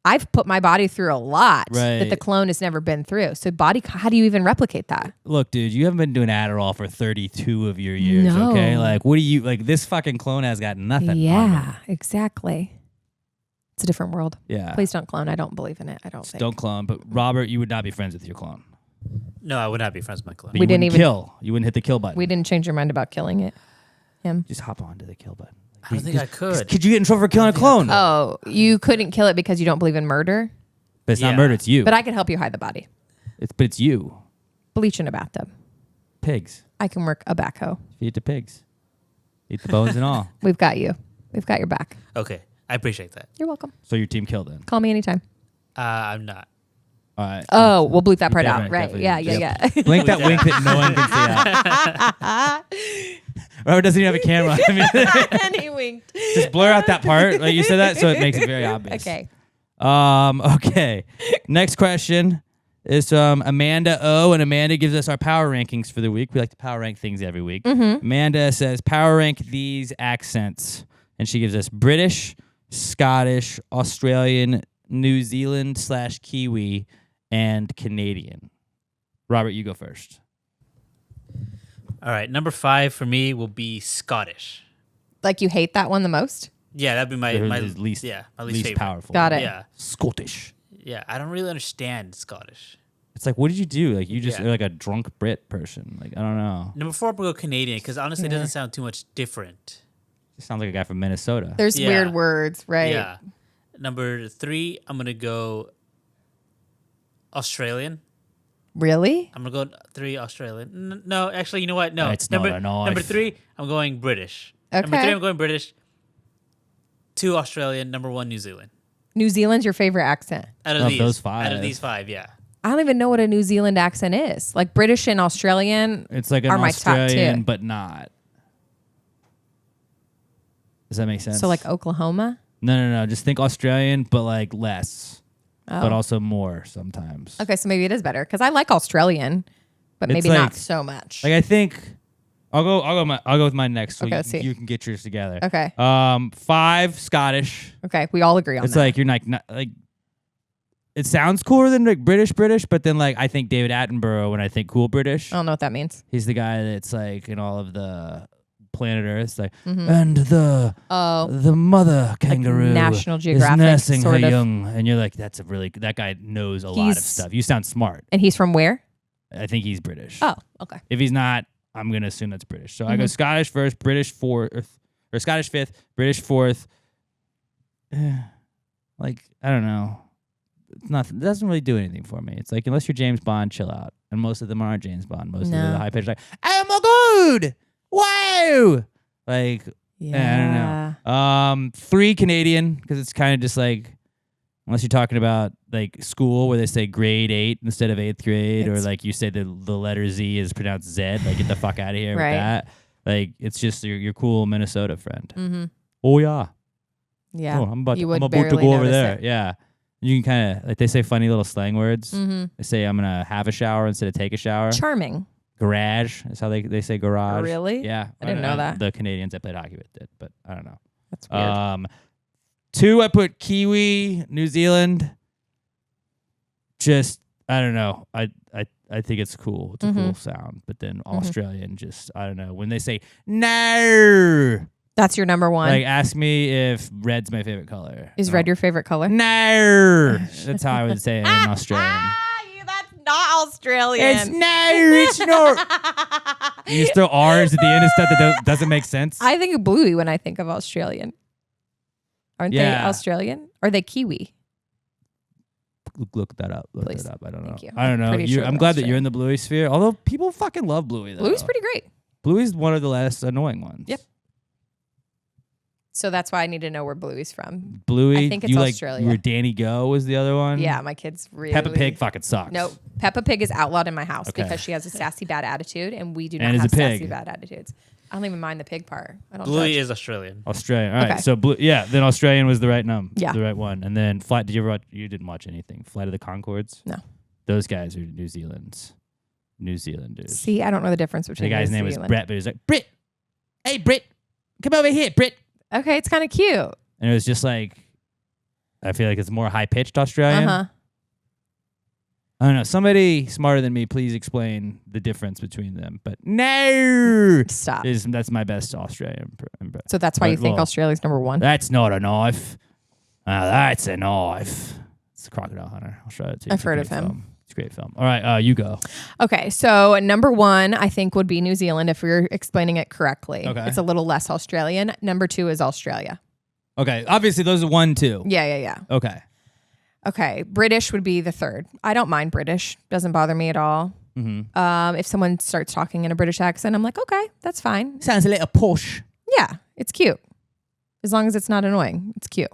I've put my body through a lot that Right. the clone has never been through. So how do you even replicate that? Look, dude, you haven't been doing Adderall for 32 of your years, No. okay? Like, what do you, like, this fucking clone has got nothing on me. Yeah, exactly. It's a different world. Yeah. Please don't clone. I don't believe in it. I don't think. Don't clone. But Robert, you would not be friends with your clone. No, I would not be friends with my clone. But We you didn't wouldn't even- kill. You wouldn't hit the kill button. We didn't change your mind about killing it. Him. Just hop onto the kill button. I don't think I could. Could you get in trouble for killing a clone? Oh, you couldn't kill it because you don't believe in murder? But it's Yeah. not murder, it's you. But I can help you hide the body. But it's you. Bleach in a bathtub. Pigs. I can work a backhoe. Feed the pigs. Eat the bones and all. We've got you. We've got your back. Okay, I appreciate that. You're welcome. So your team killed then. Call me anytime. I'm not. All right. Oh, we'll bleep that part out. Definitely, Right. definitely. Yeah. Yep. Blink that wink that no one can see. Robert doesn't even have a camera. I mean, And he winked. just blur out that part. Like you said that, so it makes it very obvious. Okay. Okay. Next question is from Amanda O, and Amanda gives us our power rankings for the week. We like to power rank things every week. Amanda says power rank these accents, and she gives us British, Scottish, Australian, New Zealand / Kiwi, and Canadian. Robert, you go first. All right, number 5 for me will be Scottish. Like you hate that one the most? Yeah, that'd be my least my least favorite. powerful. Got it. Yeah, Scottish. yeah. I don't really understand Scottish. It's like, what did you do? Like, you just Yeah. are like a drunk Brit person. Like, I don't know. Number 4, I'm gonna go Canadian because honestly, it doesn't sound too much different. It sounds like a guy from Minnesota. There's Yeah. weird words, right? Yeah. Number 3, I'm gonna go Australian. Really? I'm gonna go 3 Australian. No, actually, you know what? No, It's not a knife. number 3, I'm going British. Number Okay. 3, I'm going British. 2 Australian. Number 1, New Zealand. New Zealand's your favorite accent. Out Of these, those Out 5. of these 5, yeah. I don't even know what a New Zealand accent is. Like British and Australian It's like an are my top Australian, two. but not. Does that make sense? So like Oklahoma? No. Just think Australian, but like less, but Oh. also more sometimes. Okay, so maybe it is better because I like Australian, but It's maybe like- not so much. Like I think, I'll go with my next. So Okay, you, let's see. you can get yours together. Okay. 5 Scottish. Okay, we all agree on It's that. like you're not like. It sounds cooler than like British, but then like I think David Attenborough when I think cool British. I don't know what that means. He's the guy that's like in all of the Planet Earth, it's like and the Oh, mother kangaroo National is Geographic, nursing her sort of. young, and you're like, that guy knows a lot of He's- stuff. You sound smart. and he's from where? I think he's British. Oh, okay. If he's not, I'm gonna assume that's British. So I Mm-hmm. go Scottish first, British fourth, or Scottish fifth, British fourth. Like I don't know, it's nothing. It doesn't really do anything for me. It's like unless you're James Bond, chill out. And most of them aren't James Bond. Most of them are No. the high pitched like, oh my god, wow. Like I don't know. 3 Canadian because it's kind of just like unless you're talking about like school where they say grade 8 instead of 8th grade, or It's- like you say the letter Z is pronounced Z. Like get the fuck out of here Right. with that. Like it's just your cool Minnesota friend. Mm-hmm. Oh yeah. Yeah. Oh, I'm about You to, would I'm about to barely go over notice there. it. Yeah. You can kind of like they say funny little slang words. Mm-hmm. They say I'm gonna have a shower instead of take a shower. Charming. Garage is how they say garage. Really? Yeah. I didn't know that. The Canadians I played hockey with did, but I don't know. That's weird. 2 I put Kiwi, New Zealand. Just I don't know. I think it's cool. It's a cool sound. But then Australian just I don't know. When they say no, That's your number one. like ask me if red's my favorite color. Is red your favorite color? No. That's how I would say it in Australian. That's not Australian. It's no, it's not. You just throw R's at the end of stuff that doesn't make sense. I think of bluey when I think of Australian. Aren't they Yeah. Australian? Or are they Kiwi? Look that up. Look Please. that up. I don't know. Thank you. I don't know. Pretty sure I'm they're glad that you're Australian. in the Bluey sphere. Although people fucking love Bluey though. Bluey's pretty great. Bluey's one of the less annoying ones. Yep. So that's why I need to know where Bluey's from. Bluey. I think it's you Australia. You were Danny Go was the other one. Yeah, my kids really. Peppa Pig fucking sucks. No, Peppa Pig is outlawed in my house Okay. because she has a sassy bad attitude, and we do And not is have a pig. sassy bad attitudes. I don't even mind the pig part. I don't. Bluey judge. is Australian. Australian. All right. Okay. So then Australian was the right Yeah. the right one. And then Flight. Did you ever watch? You didn't watch anything. Flight of the Conchords. No. Those guys are New Zealanders. See, I don't know the difference between The guy's New name was Zealand. Brett, but he was like, Britt, hey, Britt, come over here, Britt. Okay, it's kind of cute. And it was just like, I feel like it's more high pitched Australian. Uh-huh. I don't know. Somebody smarter than me, please explain the difference between them. But no, Stop. that's my best Australian. So that's why you think Well, Australia's number one? That's not a knife. That's a knife. It's Crocodile Hunter. I'll show it to you. I've It's a heard great of him. film. It's a great film. All right, you go. Okay, so number one, I think, would be New Zealand if we were explaining it correctly. Okay. It's a little less Australian. Number two is Australia. Okay, obviously those are 1, 2. Yeah. Okay. Okay, British would be the third. I don't mind British. Doesn't bother me at all. Mm-hmm. If someone starts talking in a British accent, I'm like, okay, that's fine. Sounds a little posh. Yeah, it's cute. As long as it's not annoying, it's cute.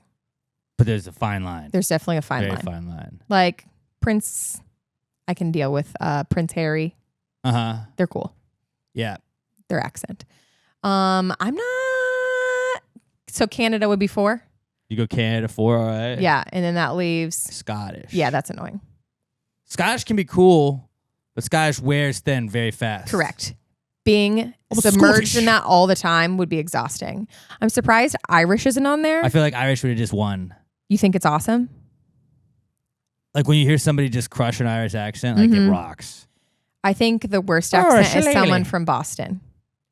But there's a fine line. There's definitely a fine Very line. fine line. Like Prince, I can deal with Prince Harry. Uh-huh. They're cool. Yeah. Their accent. I'm not. So Canada would be 4. You go Canada 4, all right? Yeah, and then that leaves. Scottish. Yeah, that's annoying. Scottish can be cool, but Scottish wears thin very fast. Correct. Being I'm submerged Scottish. in that all the time would be exhausting. I'm surprised Irish isn't on there. I feel like Irish would have just won. You think it's awesome? Like when you hear somebody just crush an Irish accent, like it rocks. I think the worst Oh, accent is shillelagh. someone from Boston.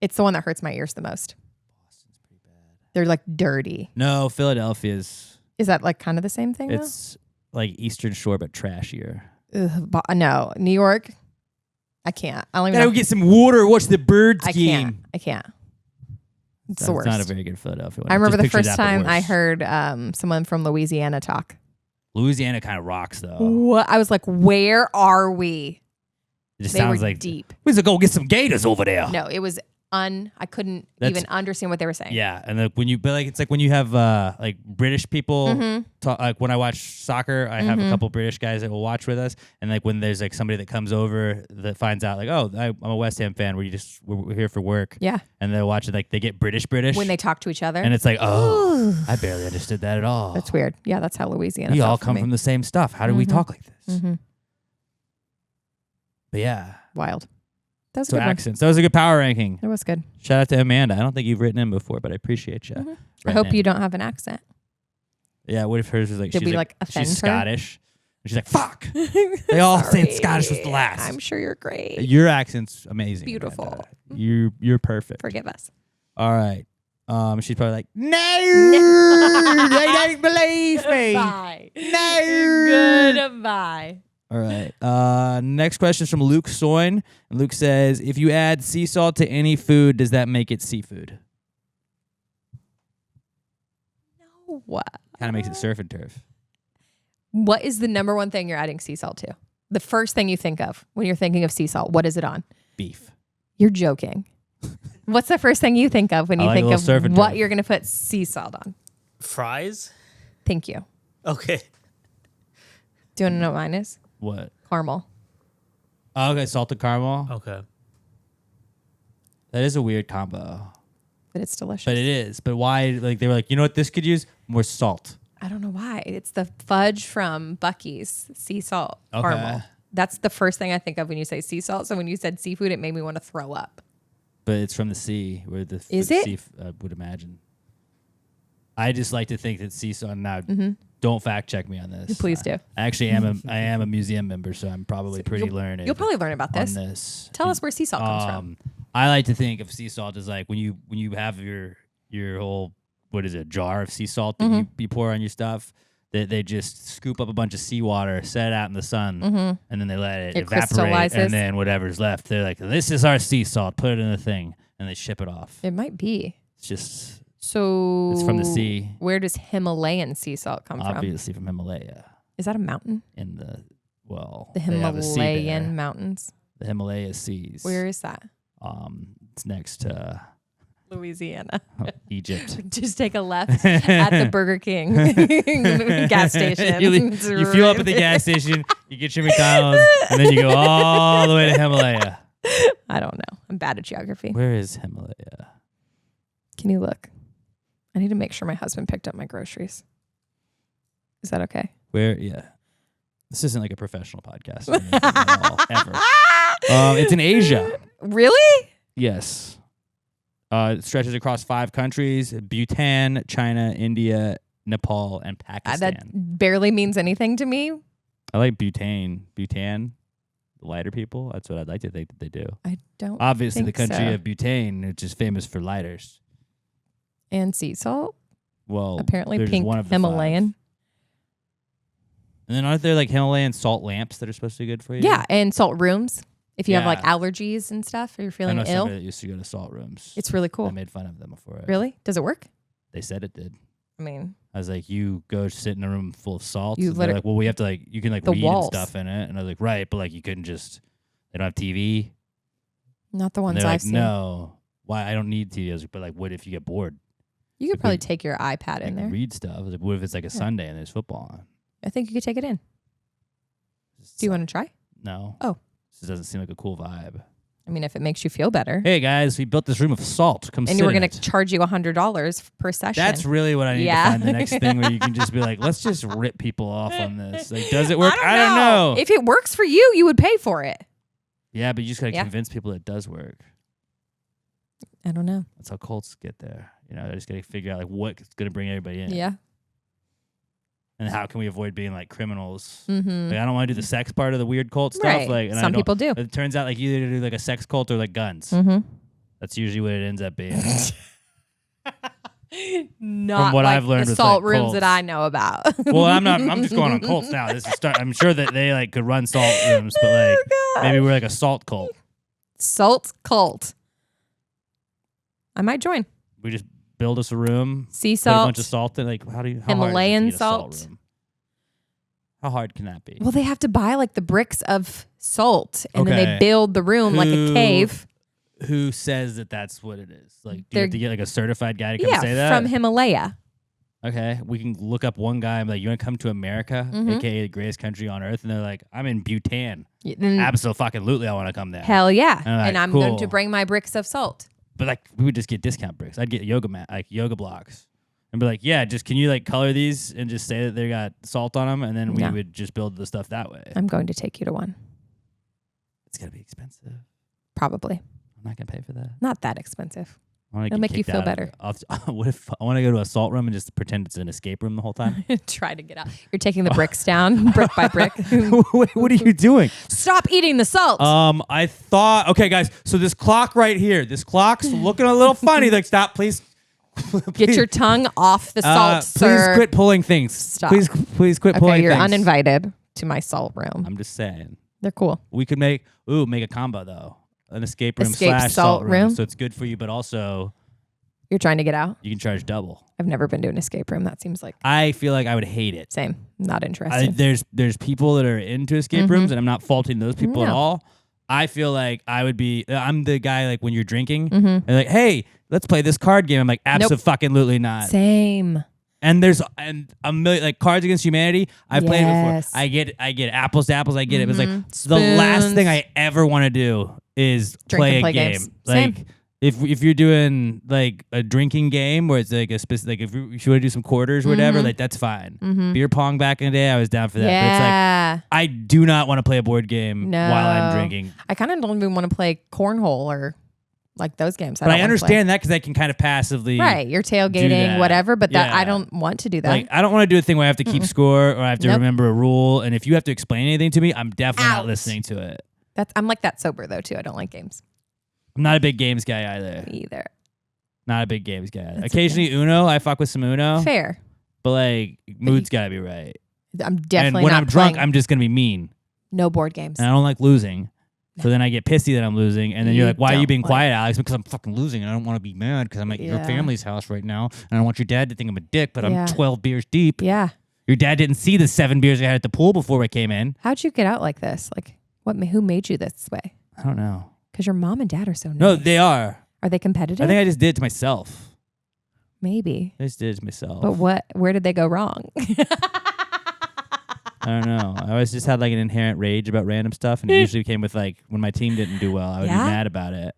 It's the one that hurts my ears the most. Boston's pretty bad. They're like dirty. No, Philadelphia's. Is that like kind of the same thing? It's like Eastern Shore, but trashier. No, New York. I can't. I don't even Gotta know. go get some water. Watch the birds I game. can't. It's That's the worst. not a very good Philadelphia one. I remember Just the picture first that, but time I worse. heard someone from Louisiana talk. Louisiana kind of rocks though. What? I was like, where are we? It just They sounds were like deep. we have to go get some gators over there. No, it was I couldn't That's- even understand what they were saying. Yeah, and it's like when you have like British people Mm-hmm. talk, like when I watch soccer, I have a couple British guys that will watch with us, and like when there's like somebody that comes over that finds out like, oh, I'm a West Ham fan, we're here for work, Yeah. and they're watching like they get British When they talk to each other. and it's like, oh, I barely understood that at all. That's weird. Yeah, that's how Louisiana We felt all for come me. from the same stuff. How do we talk like this? Mhm. But yeah, Wild. That was a so good one. accents. That was a good power ranking. It was good. Shout out to Amanda. I don't think you've written in before, but I appreciate you. I hope you don't have an accent. Yeah, what if hers was like, Did she's we, like, offend she's her? Scottish. And she's like, fuck. They all said Scottish was the last. I'm sure you're great. Your accent's amazing. Beautiful. Amanda. You're perfect. Forgive us. All right. She's probably like, no, they don't believe me. Bye. No. Goodbye. All right. Next question is from Luke Soin. And Luke says, if you add sea salt to any food, does that make it seafood? What? Kind of makes it surf and turf. What is the number one thing you're adding sea salt to? The first thing you think of when you're thinking of sea salt, what is it on? Beef. You're joking. What's the first thing you think of when I you like a think little surf of and what turf. you're going to put sea salt on? Fries? Thank you. Okay. Do you want to know what mine is? What? Caramel. Oh, okay, salted caramel. Okay. That is a weird combo. But it's delicious. But it is. But why? Like they were like, you know what this could use? More salt. I don't know why. It's the fudge from Buc-ee's sea salt Okay. caramel. That's the first thing I think of when you say sea salt. So when you said seafood, it made me want to throw up. But it's from the sea, where the Is the it? sea, I would imagine. I just like to think that sea salt. Now, don't fact check me on this. Please do. I actually am. I am a museum member, so I'm probably pretty learned. You'll probably learn about on this. this. Tell us where sea salt comes from. I like to think of sea salt as like when you have your whole, what is it, jar of sea salt that Mm-hmm. you pour on your stuff. That they just scoop up a bunch of seawater, set it out in the sun, and then they let it It evaporate, crystallizes. and then whatever's left, they're like, "This is our sea salt. Put it in the thing," and they ship it off. It might be. It's just So It's from the sea. Where does Himalayan sea salt come from? obviously from Himalaya. Is that a mountain? In the The they have a sea Himalayan there. mountains. The Himalaya seas. Where is that? It's next to Louisiana. Egypt. Just take a left at the Burger King gas station. you It's fuel up right at the gas station, you get your McDonald's, and then you go all the way to Himalaya. I don't know. I'm bad at geography. Where is Himalaya? Can you look? I need to make sure my husband picked up my groceries. Is that okay? Where? Yeah. This isn't like a professional podcast. At all, ever. It's in Asia. Really? Yes. It stretches across 5 countries: Bhutan, China, India, Nepal, and Pakistan. That barely means anything to me. I like butane. Bhutan, the lighter people. That's what I'd like to think that they do. I don't. Obviously, the think country so. of Bhutan, which is famous for lighters. And sea salt. Well, Apparently, there's pink one of the Himalayan. 5. And then aren't there like Himalayan salt lamps that are supposed to be good for you? Yeah, and salt rooms. If you have like Yeah. allergies and stuff, or you're I feeling know ill, somebody that used to go to salt rooms. it's really I cool. made fun of them before. Really? Does it work? They said it did. I mean, I was like, you go sit in a room full of salt. You And they're liter- like, well, we have to like, you can like The read walls. and stuff in it. And I was like, right, but like you couldn't just, they don't have TV. not the And ones they're I've like, seen. no, why? I don't need TV. I was like, but like, what if you get bored? You could If probably we- take your iPad I in can there. read stuff. I was like, what if it's like a Sunday and there's football on? I think you could take it in. Do you want to try? No. Oh. This doesn't seem like a cool vibe. I mean, if it makes you feel better. Hey guys, we built this room of salt. Come And sit you were in going to it. charge you $100 per session. That's really what I need Yeah. to find the next thing where you can just be like, let's just rip people off on this. Like, does it work? I don't know. If it works for you, you would pay for it. Yeah, but you just gotta Yeah. convince people it does work. I don't know. That's how cults get there. You know, they just gotta figure out like what's gonna bring everybody in. Yeah. And how can we avoid being like criminals? Mm-hmm. Like, I don't want to do the sex part of the weird cult stuff. Right. Like, and I Some don't- people do. It turns out like you either do like a sex cult or like guns. Mm-hmm. That's usually what it ends up being. Not what like I've learned the with, salt like, rooms cults. that I know about. Well, I'm just going on cults now. This is I'm sure that they like could run salt rooms, but like Oh, maybe we're like a salt cult. Salt cult. I might join. We just build us a room, Sea put a salt. bunch of salt in. Like, how Himalayan hard is it to get a salt. room? How hard can that be? Well, they have to buy like the bricks of salt and then they Okay. build the room like a Who- cave. Who says that that's what it is? Like, do you They're- have to get like a certified guy to come Yeah, say that? from Himalaya. Okay, we can look up one guy and be like, you want to come to America, Mhm. aka the greatest country on earth? And they're like, I'm in Bhutan. Then Absolutely, I want to come there. hell yeah. I'm like, And I'm going to cool. bring my bricks of salt. But like, we would just get discount bricks. I'd get yoga mat, like yoga blocks, and be like, yeah, just can you like color these and just say that they got salt on them, and then we No. would just build the stuff that way. I'm going to take you to one. It's gonna be expensive. Probably. I'm not gonna pay for that. Not that expensive. I wanna It'll get make you kicked feel out of better. it. What if I want to go to a salt room and just pretend it's an escape room the whole time? Try to get out. You're taking the bricks down brick by brick. What are you doing? Stop eating the salt. I thought, okay, guys. So this clock right here, this clock's looking a little funny. Like, stop, please. Get your tongue off the salt, Please sir. quit pulling things. Stop. Please quit Okay, pulling you're things. uninvited to my salt room. I'm just saying. They're cool. We could make a combo though. An escape room Escape slash salt room. So it's good for you, but also You're trying to get out? you can charge double. I've never been to an escape room. That seems like I feel like I would hate it. same. Not interested. There's people that are into escape rooms, and I'm not faulting those people at No. all. I feel like I would be. I'm the guy like when you're drinking, and like, hey, let's play this card game. I'm like, absolutely not. Same. And there's a million like Cards Against Humanity. I've played it Yes. before. I get apples to apples. I get it. But it's like the last Spoons. thing I ever want to do is Drink play and a play game. games. Like Same. if you're doing like a drinking game where it's like a specific, like if you want to do some quarters or whatever, like that's fine. Beer pong back in the day, I was down for that. But it's like Yeah. I do not want to play a board game No. while I'm drinking. I kind of don't even want to play cornhole or like those games. But don't I wanna understand that because I can kind of passively play. Right. You're tailgating, that. whatever, but that Yeah. I don't want to do that. Like I don't want to do a thing where I have to keep score or I have to Nope. remember a rule. And if you have to explain anything to me, I'm definitely not Out. listening to it. I'm like that sober though too. I don't like games I'm not a big games guy either. either. Not a big games guy. That's Occasionally Uno, I fuck with some Uno. Fair. But like mood's gotta be right. I'm definitely and when not I'm drunk, playing- I'm just gonna be mean. no board games. And I don't like losing. So then I get pissy that I'm losing, and then You you're like, "Why are you don't being like- quiet, Alex?" Because I'm fucking losing, and I don't want to be mad because I'm at your Yeah. family's house right now, and I don't want your dad to think I'm a dick. But Yeah. I'm 12 beers deep. Yeah. Your dad didn't see the 7 beers I had at the pool before I came in. How'd you get out like this? Like, who made you this way? I don't know. Because your mom and dad are so nice. No, they are. Are they competitive? I think I just did it to myself. Maybe. I just did it to myself. But where did they go wrong? I don't know. I always just had like an inherent rage about random stuff, and it usually came with like when my team didn't do well, I would Yeah? be mad about it.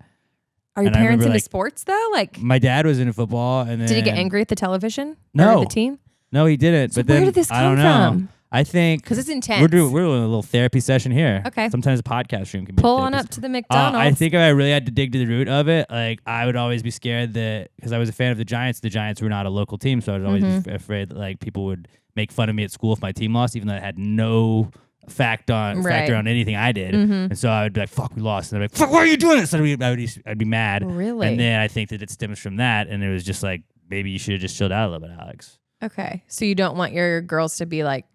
Are your And I parents remember, into like, sports though? Like, My dad was into football, and then did he get angry at the television? No. Or the team? No, he didn't. So but then where did this I don't come know. from? I think Because it's intense. we're doing a little therapy session here. Okay. Sometimes a podcast room can be Pull a on therapy up to the McDonald's. I think if I really had to dig to the root of it, like I would always be scared that because I was a fan of the Giants were not a local team, so I would always be afraid that like people would make fun of me at school if my team lost, even though I had no factor on anything I did. And so I would be like, "Fuck, we lost," and they'd be like, "Fuck, why are you doing this?" And I'd be mad. Really? And then I think that it stems from that, and it was just like maybe you should have just chilled out a little bit, Alex. Okay. So you don't want your girls to be like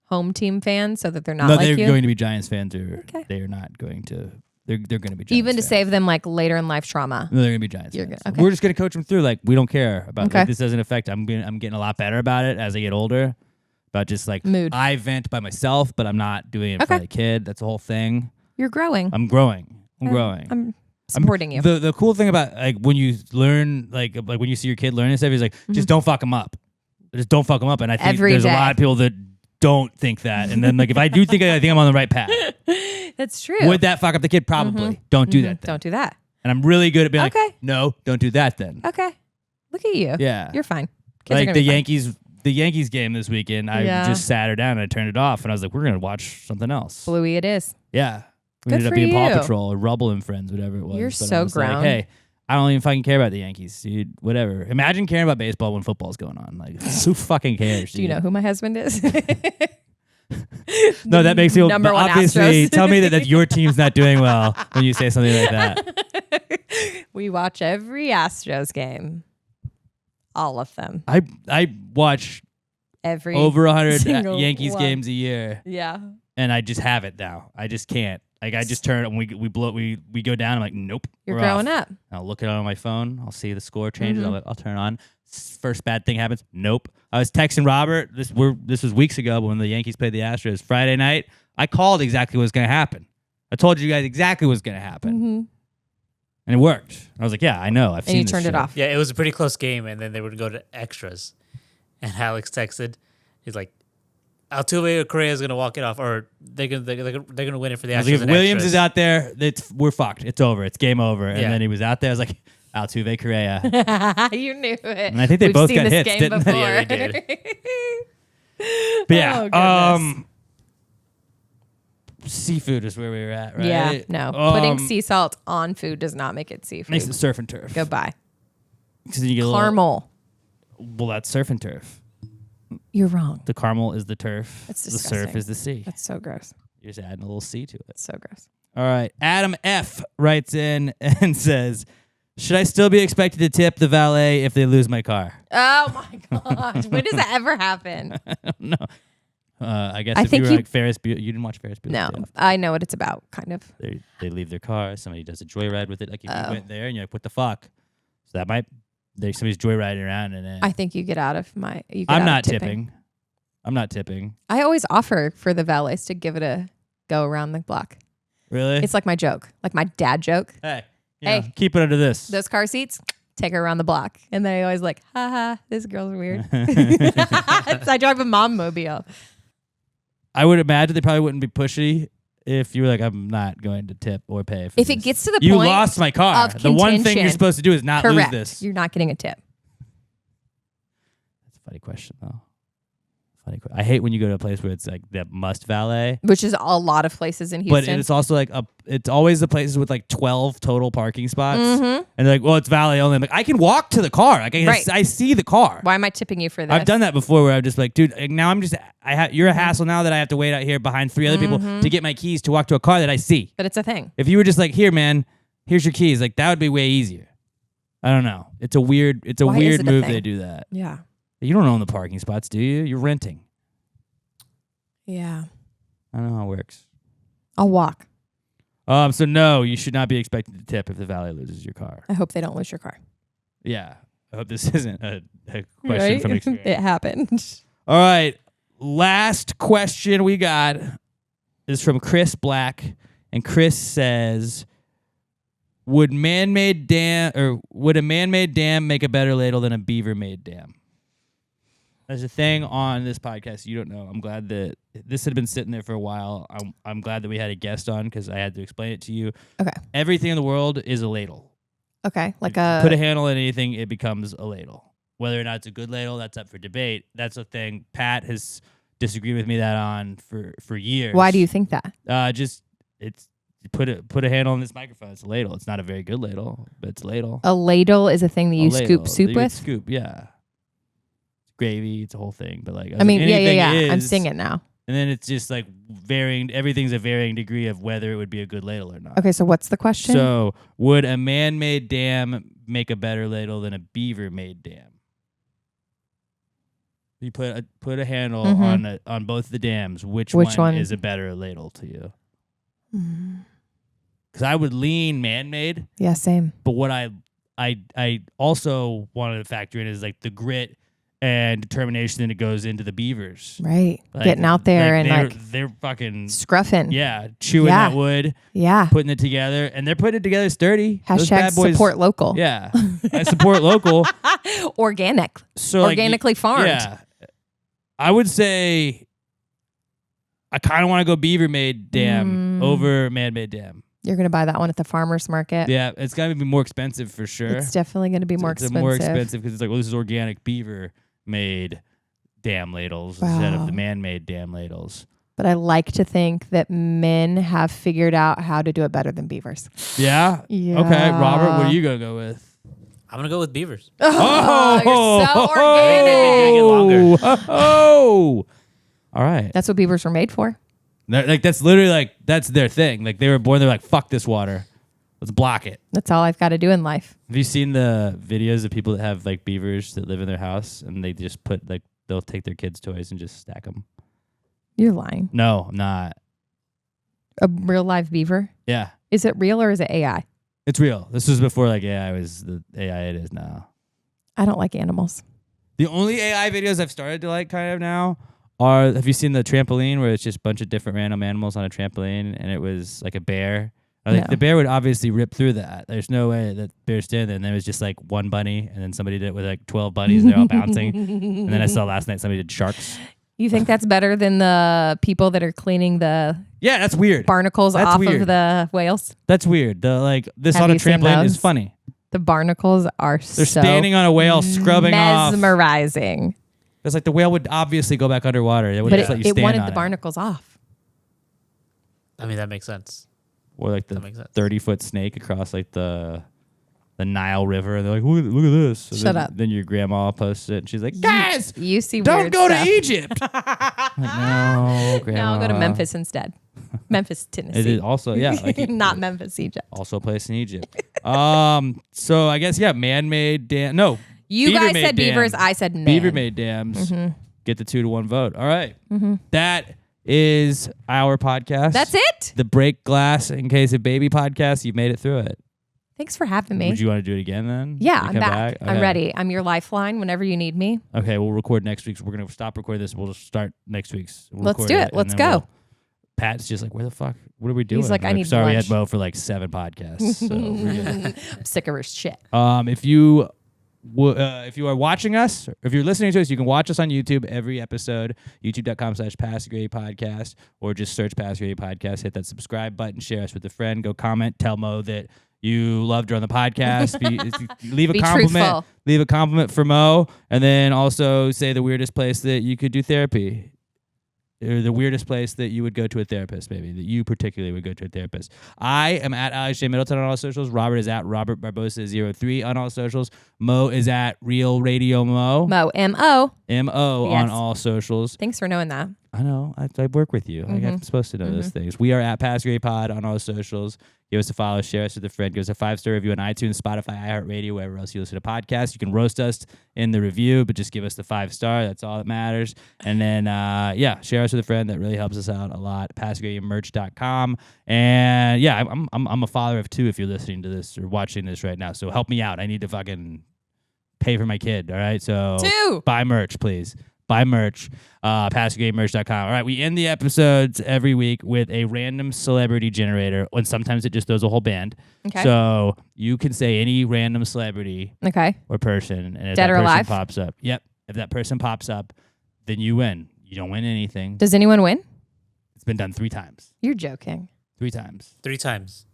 home team fans so that they're not No, like they're you? going to be Giants fans, or Okay. they are not going to. They're going to be Giants Even to fans. save them like later in life trauma. No, they're gonna be Giants. You're fans. good. Okay. We're just gonna coach them through. Like we don't care about Okay. like, this. Doesn't affect. I'm getting a lot better about it as I get older. About just like Mood. I vent by myself, but I'm not doing it for Okay. the kid. That's the whole thing. You're growing. I'm growing. I'm growing. I'm supporting you. The cool thing about like when you learn like when you see your kid learning stuff, he's like just don't fuck him up. Just don't fuck him up. And I think Every there's day. a lot of people that don't think that. And then like if I do think I think I'm on the right path. That's true. Would that fuck up the kid? Probably. Don't do that. Then. Don't do that. And I'm really good at being Okay. like, no, don't do that then. Okay. Look at you. Yeah. You're fine. Kids are Like gonna the be fine. Yankees game this weekend, I Yeah. just sat her down and I turned it off and I was like, we're gonna watch something else. Bluey it is. Yeah. We Good ended up for being Paw you. Patrol or Rubble and Friends, whatever it was. You're But so I'm just like, grown. hey, I don't even fucking care about the Yankees, dude. Whatever. Imagine caring about baseball when football's going on. Like, who fucking cares? Do you dude? know who my husband is? No, that makes you Number one obviously Astros. tell me that your team's not doing well when you say something like that. We watch every Astros game. All of them. I watch Every over 100 single Yankees one. games a year. Yeah. And I just have it now. I just can't. Like I just turn and we go down. I'm like, nope. You're we're growing off. up. I'll look it on my phone. I'll see the score changes. Mm-hmm. I'll turn it on. First bad thing happens. Nope. I was texting Robert. This was weeks ago when the Yankees played the Astros Friday night. I called exactly what was going to happen. I told you guys exactly what was going to happen, and it worked. I was like, yeah, I know. I've And seen you this turned shit. it off. Yeah, it was a pretty close game, and then they would go to extras. And Alex texted, he's like, Altuve or Correa is gonna walk it off, or they're gonna win it for the I was Astros. like, if in Williams extras. is out there, we're fucked. It's over. It's game over. And Yeah. then he was out there. I was like, Altuve, Correa. You knew it. And I think they We've both seen got this hits, game didn't they? before. Yeah, they did. But yeah, Oh, goodness. seafood is where we were at, right? Yeah, no. Putting sea salt on food does not make it seafood. makes it surf and turf. Goodbye. 'Cause you get a little- Caramel. well, that's surf and turf. You're wrong. The caramel is the turf. That's the surf disgusting. is the sea. That's so gross. You're just adding a little C to it. That's so gross. All right. Adam F. writes in and says, should I still be expected to tip the valet if they lose my car? Oh my gosh. When does that ever happen? No. I guess I if think you were you- like Ferris Bueller, you didn't watch Ferris Bueller. No. did you? I know what it's about, kind of. They leave their car. Somebody does a joyride with it. Like if Oh. you went there and you're like, what the fuck? So that might, somebody's joyriding around and then I think you get out of my. You get I'm out not of tipping. I'm not tipping. I always offer for the valets to give it a go around the block. Really? It's like my joke, like my dad joke. hey, Hey. keep it under this. Those car seats, take her around the block. And they always like, haha, this girl's weird. So I drive a mom mobile. I would imagine they probably wouldn't be pushy if you were like, I'm not going to tip or pay for If this. it gets to the you point lost my car. of The one thing you're contention. supposed to do is not Correct. lose this. You're not getting a tip. That's a funny question, though. I hate when you go to a place where it's like that must valet. Which is a lot of places in But Houston. it's also like it's always the places with like 12 total parking spots. Mhm. And they're like, well, it's valet only. I'm like, I can walk to the car. Like Right. I see the car. Why am I tipping you for this? I've done that before where I'm just like, dude, like, now I'm just, you're a hassle now that I have to wait out here behind 3 other people to get my keys to walk to a car that I see. But it's a thing. If you were just like, here, man, here's your keys, like that would be way easier. I don't know. It's a weird Why is weird it a move thing? they do that. Yeah. You don't own the parking spots, do you? You're renting. Yeah. I don't know how it works. I'll walk. So no, you should not be expected to tip if the valet loses your car. I hope they don't lose your car. Yeah. I hope this isn't a question Right? from experience. It happened. All right. Last question we got is from Chris Black. And Chris says, would a man-made dam make a better ladle than a beaver-made dam? There's a thing on this podcast you don't know. I'm glad that this had been sitting there for a while. I'm glad that we had a guest on because I had to explain it to you. Okay. Everything in the world is a ladle. Okay. Like If you a put a handle on anything, it becomes a ladle. Whether or not it's a good ladle, that's up for debate. That's a thing. Pat has disagree with me that on for years. Why do you think that? Just it's put a handle on this microphone. It's a ladle. It's not a very good ladle, but it's a ladle. A ladle is a thing that you ladle scoop that soup you would with? Scoop, yeah. Gravy, it's a whole thing. But like, I mean, yeah. anything I'm is- seeing it now. And then it's just like varying. Everything's a varying degree of whether it would be a good ladle or not. Okay, so what's the question? So, would a man-made dam make a better ladle than a beaver-made dam? You put a handle on both the dams. Which one is a better ladle to you? Because I would lean man-made, Yeah, same. but what I also wanted to factor in is like the grit and determination that goes into the beavers. Right. Like, Getting out there and they're fucking scruffing. chewing Yeah. that wood, Yeah. putting it together, and they're putting it together sturdy. Those Hashtag bad boys, support local. Yeah, I support local. Organic. So like, Organically farmed. Yeah, I would say I kind of want to go beaver-made dam over man-made dam. You're going to buy that one at the farmer's market. Yeah, it's got to be more expensive for sure. It's definitely going to be more It's expensive. more expensive because it's like, well, this is organic beaver-made dam ladles instead of Wow. the man-made dam ladles. But I like to think that men have figured out how to do it better than beavers. Yeah? Yeah. Okay, Robert, what are you going to go with? I'm gonna go with beavers. Oh, you're so Make it organic. longer. Oh, all right. That's what beavers were made for. Like that's literally like that's their thing. Like they were born, they're like, fuck this water, let's block it. That's all I've got to do in life. Have you seen the videos of people that have like beavers that live in their house and they just put like they'll take their kids' toys and just stack them? You're lying. No, I'm not. A real live beaver? Yeah, Is it real or is it AI? it's real. This was before like AI was the AI it is now. I don't like animals. The only AI videos I've started to like kind of now are, have you seen the trampoline where it's just a bunch of different random animals on a trampoline and it was like a bear? Like No. the bear would obviously rip through that. There's no way that bear's standing there. And there was just like one bunny and then somebody did it with like 12 bunnies and they're all bouncing. And then I saw last night somebody did sharks. You think that's better than the people that are cleaning the Yeah, that's weird. barnacles That's off weird. of the whales? That's weird. The like this Have on a you seen trampoline is those? funny. The barnacles are They're so standing on a whale scrubbing off. mesmerizing. It's like the whale would obviously go back underwater. They But wouldn't just let you it stand wanted on the it. barnacles off. I mean, that makes sense. Or like the That makes sense. 30-foot snake across like the Nile River. And they're like, look at this. And Shut then, up. Then your grandma posts it and she's like, guys, You see don't weird go stuff. to Egypt. Like, no, grandma. No, I'll go to Memphis instead. Memphis, It Tennessee. is also, yeah. Like Not Memphis, Egypt. Also a place in Egypt. So I guess, yeah, man-made dam. No. You guys beaver-made said beavers. dams. I said man. Beaver-made dams. Get the 2-1 vote. All right. That is our podcast. That's it. The Break Glass in Case of Baby podcast. You made it through it. Thanks for having me. Would you want to do it again then? Yeah, You I'm come back. I'm Okay. ready. I'm your lifeline whenever you need me. Okay, we'll record next week's. We're going to stop recording this. We'll just start next week's. We'll Let's record do it. and Let's then go. Pat's just like, where the fuck? What are we doing? like, I'm I need sorry, we lunch. had Mo for like 7 podcasts. So we're good. I'm sick of her shit. If you are watching us, or if you're listening to us, you can watch us on YouTube every episode, youtube.com/PassGrade Podcast, or just search PassGrade Podcast, hit that subscribe button, share us with a friend, go comment, tell Mo that you loved her on the podcast, leave a Be compliment, truthful. leave a compliment for Mo, and then also say the weirdest place that you could do therapy. Or the weirdest place that you would go to a therapist, maybe, that you particularly would go to a therapist. I am at Alex J. Middleton on all socials. Robert is at Robert Barbosa03 on all socials. Mo is at Real Radio Mo. Mo, M-O. M-O Yes. on all socials. Thanks for knowing that. I know. I work with you. I'm supposed to know those things. We are at Pass Grade Pod on all socials. Give us a follow, share us with a friend. Give us a 5-star review on iTunes, Spotify, iHeartRadio, wherever else you listen to podcasts. You can roast us in the review, but just give us the 5-star. That's all that matters. And then, share us with a friend. That really helps us out a lot. PassGradeMerch.com. And yeah, I'm a father of 2 if you're listening to this or watching this right now. So help me out. I need to fucking pay for my kid. All right. So 2. buy merch, please. Buy merch, PassGameMerch.com. All right, we end the episodes every week with a random celebrity generator, and sometimes it just does a whole band. Okay. So you can say any random celebrity Okay. or person, and if Dead that or person alive? pops up, yep. If that person pops up, then you win. You don't win anything. Does anyone win? It's been done 3 times. You're joking. 3 times. 3 times.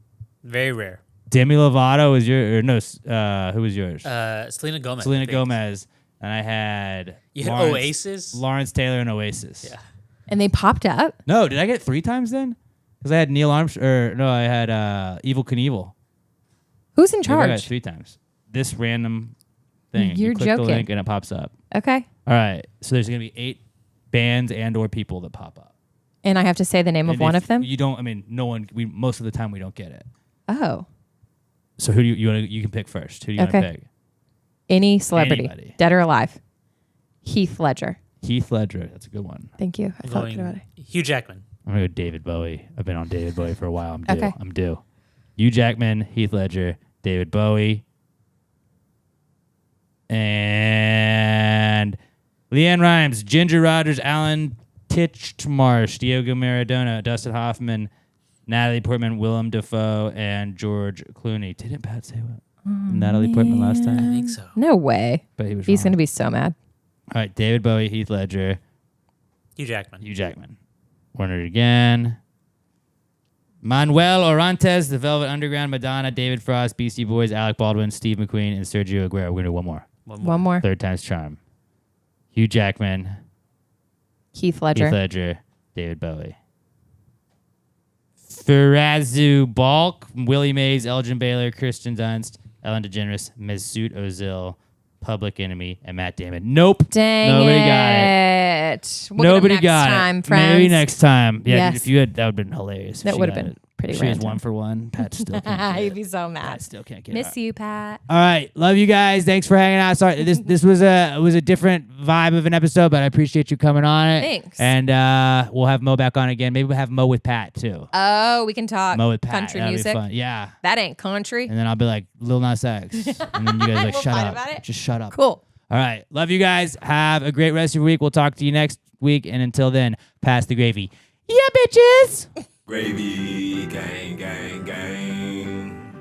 Very rare. Demi Lovato was your, or no, who was yours? Selena Gomez. I Selena think. Gomez. And I had You had Lawrence, Oasis? Lawrence Taylor and Oasis. Yeah. And they popped up. No, did I get 3 times then? Because I had Neil Armstrong. No, I had Evil Knievel. Who's in Maybe I got charge? 3 times. This random thing. You're you click joking. the link and it pops up. Okay. All right. So there's going to be 8 bands and or people that pop up. And I have to say the name of And one if of them? You don't. I mean, no one. Most of the time we don't get it. Oh. So who do you want? You can pick first. Who do you want to Okay. pick? Any celebrity, Anybody. dead or alive. Heath Ledger. Heath Ledger. That's a good one. Thank you. I I'm felt good about going it. Hugh Jackman. I'm gonna go David Bowie. I've been on David Bowie for a while. I'm due. Okay. I'm due. Hugh Jackman, Heath Ledger, David Bowie, and Leanne Rimes, Ginger Rogers, Alan Titchmarsh, Diego Maradona, Dustin Hoffman, Natalie Portman, Willem Dafoe, and George Clooney. Didn't Pat say what? Natalie Portman last I time? think so. No way. But he was He's wrong. going to be so mad. All right, David Bowie, Heath Ledger, Hugh Jackman. Hugh Jackman. Warner again. Manuel Orantes, The Velvet Underground, Madonna, David Frost, Beastie Boys, Alec Baldwin, Steve McQueen, and Sergio Aguero. We're going to do one more. One more. 3rd time's charm. Hugh Jackman, Heath Ledger. Heath Ledger, David Bowie. Farazu Balk, Willie Mays, Elgin Baylor, Kristen Dunst, Ellen DeGeneres, Mesut Ozil, Public Enemy, and Matt Damon. Nope. Dang Nobody it. got it. We'll Nobody get 'em got next time, it. friends. Maybe next time. Yeah, Yes. if you had, that would have been hilarious. if That she would have got been it. pretty She has random. 1 for 1. Pat still can't He'd get be it. so Pat mad. still can't get Miss it. you, Pat. All right, love you guys. Thanks for hanging out. Sorry, this was a different vibe of an episode, but I appreciate you coming on it. Thanks. And we'll have Mo back on again. Maybe we'll have Mo with Pat too. Oh, we can talk Mo with Pat. country That'd music. Be fun. Yeah. That ain't country. And then I'll be like Lil Nas X, and then you guys are like We'll shut fight up. about it. Just shut up. Cool. All right, love you guys. Have a great rest of your week. We'll talk to you next week, and until then, pass the gravy. Yeah, bitches. Gravy, gang, gang, gang.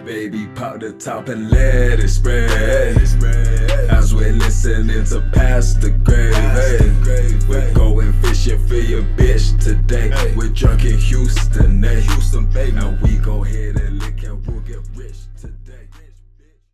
Baby, pop the top and let it spread. As we're listening to Pass the Gravy. We're going fishing for your bitch today. We're drunk in Houston.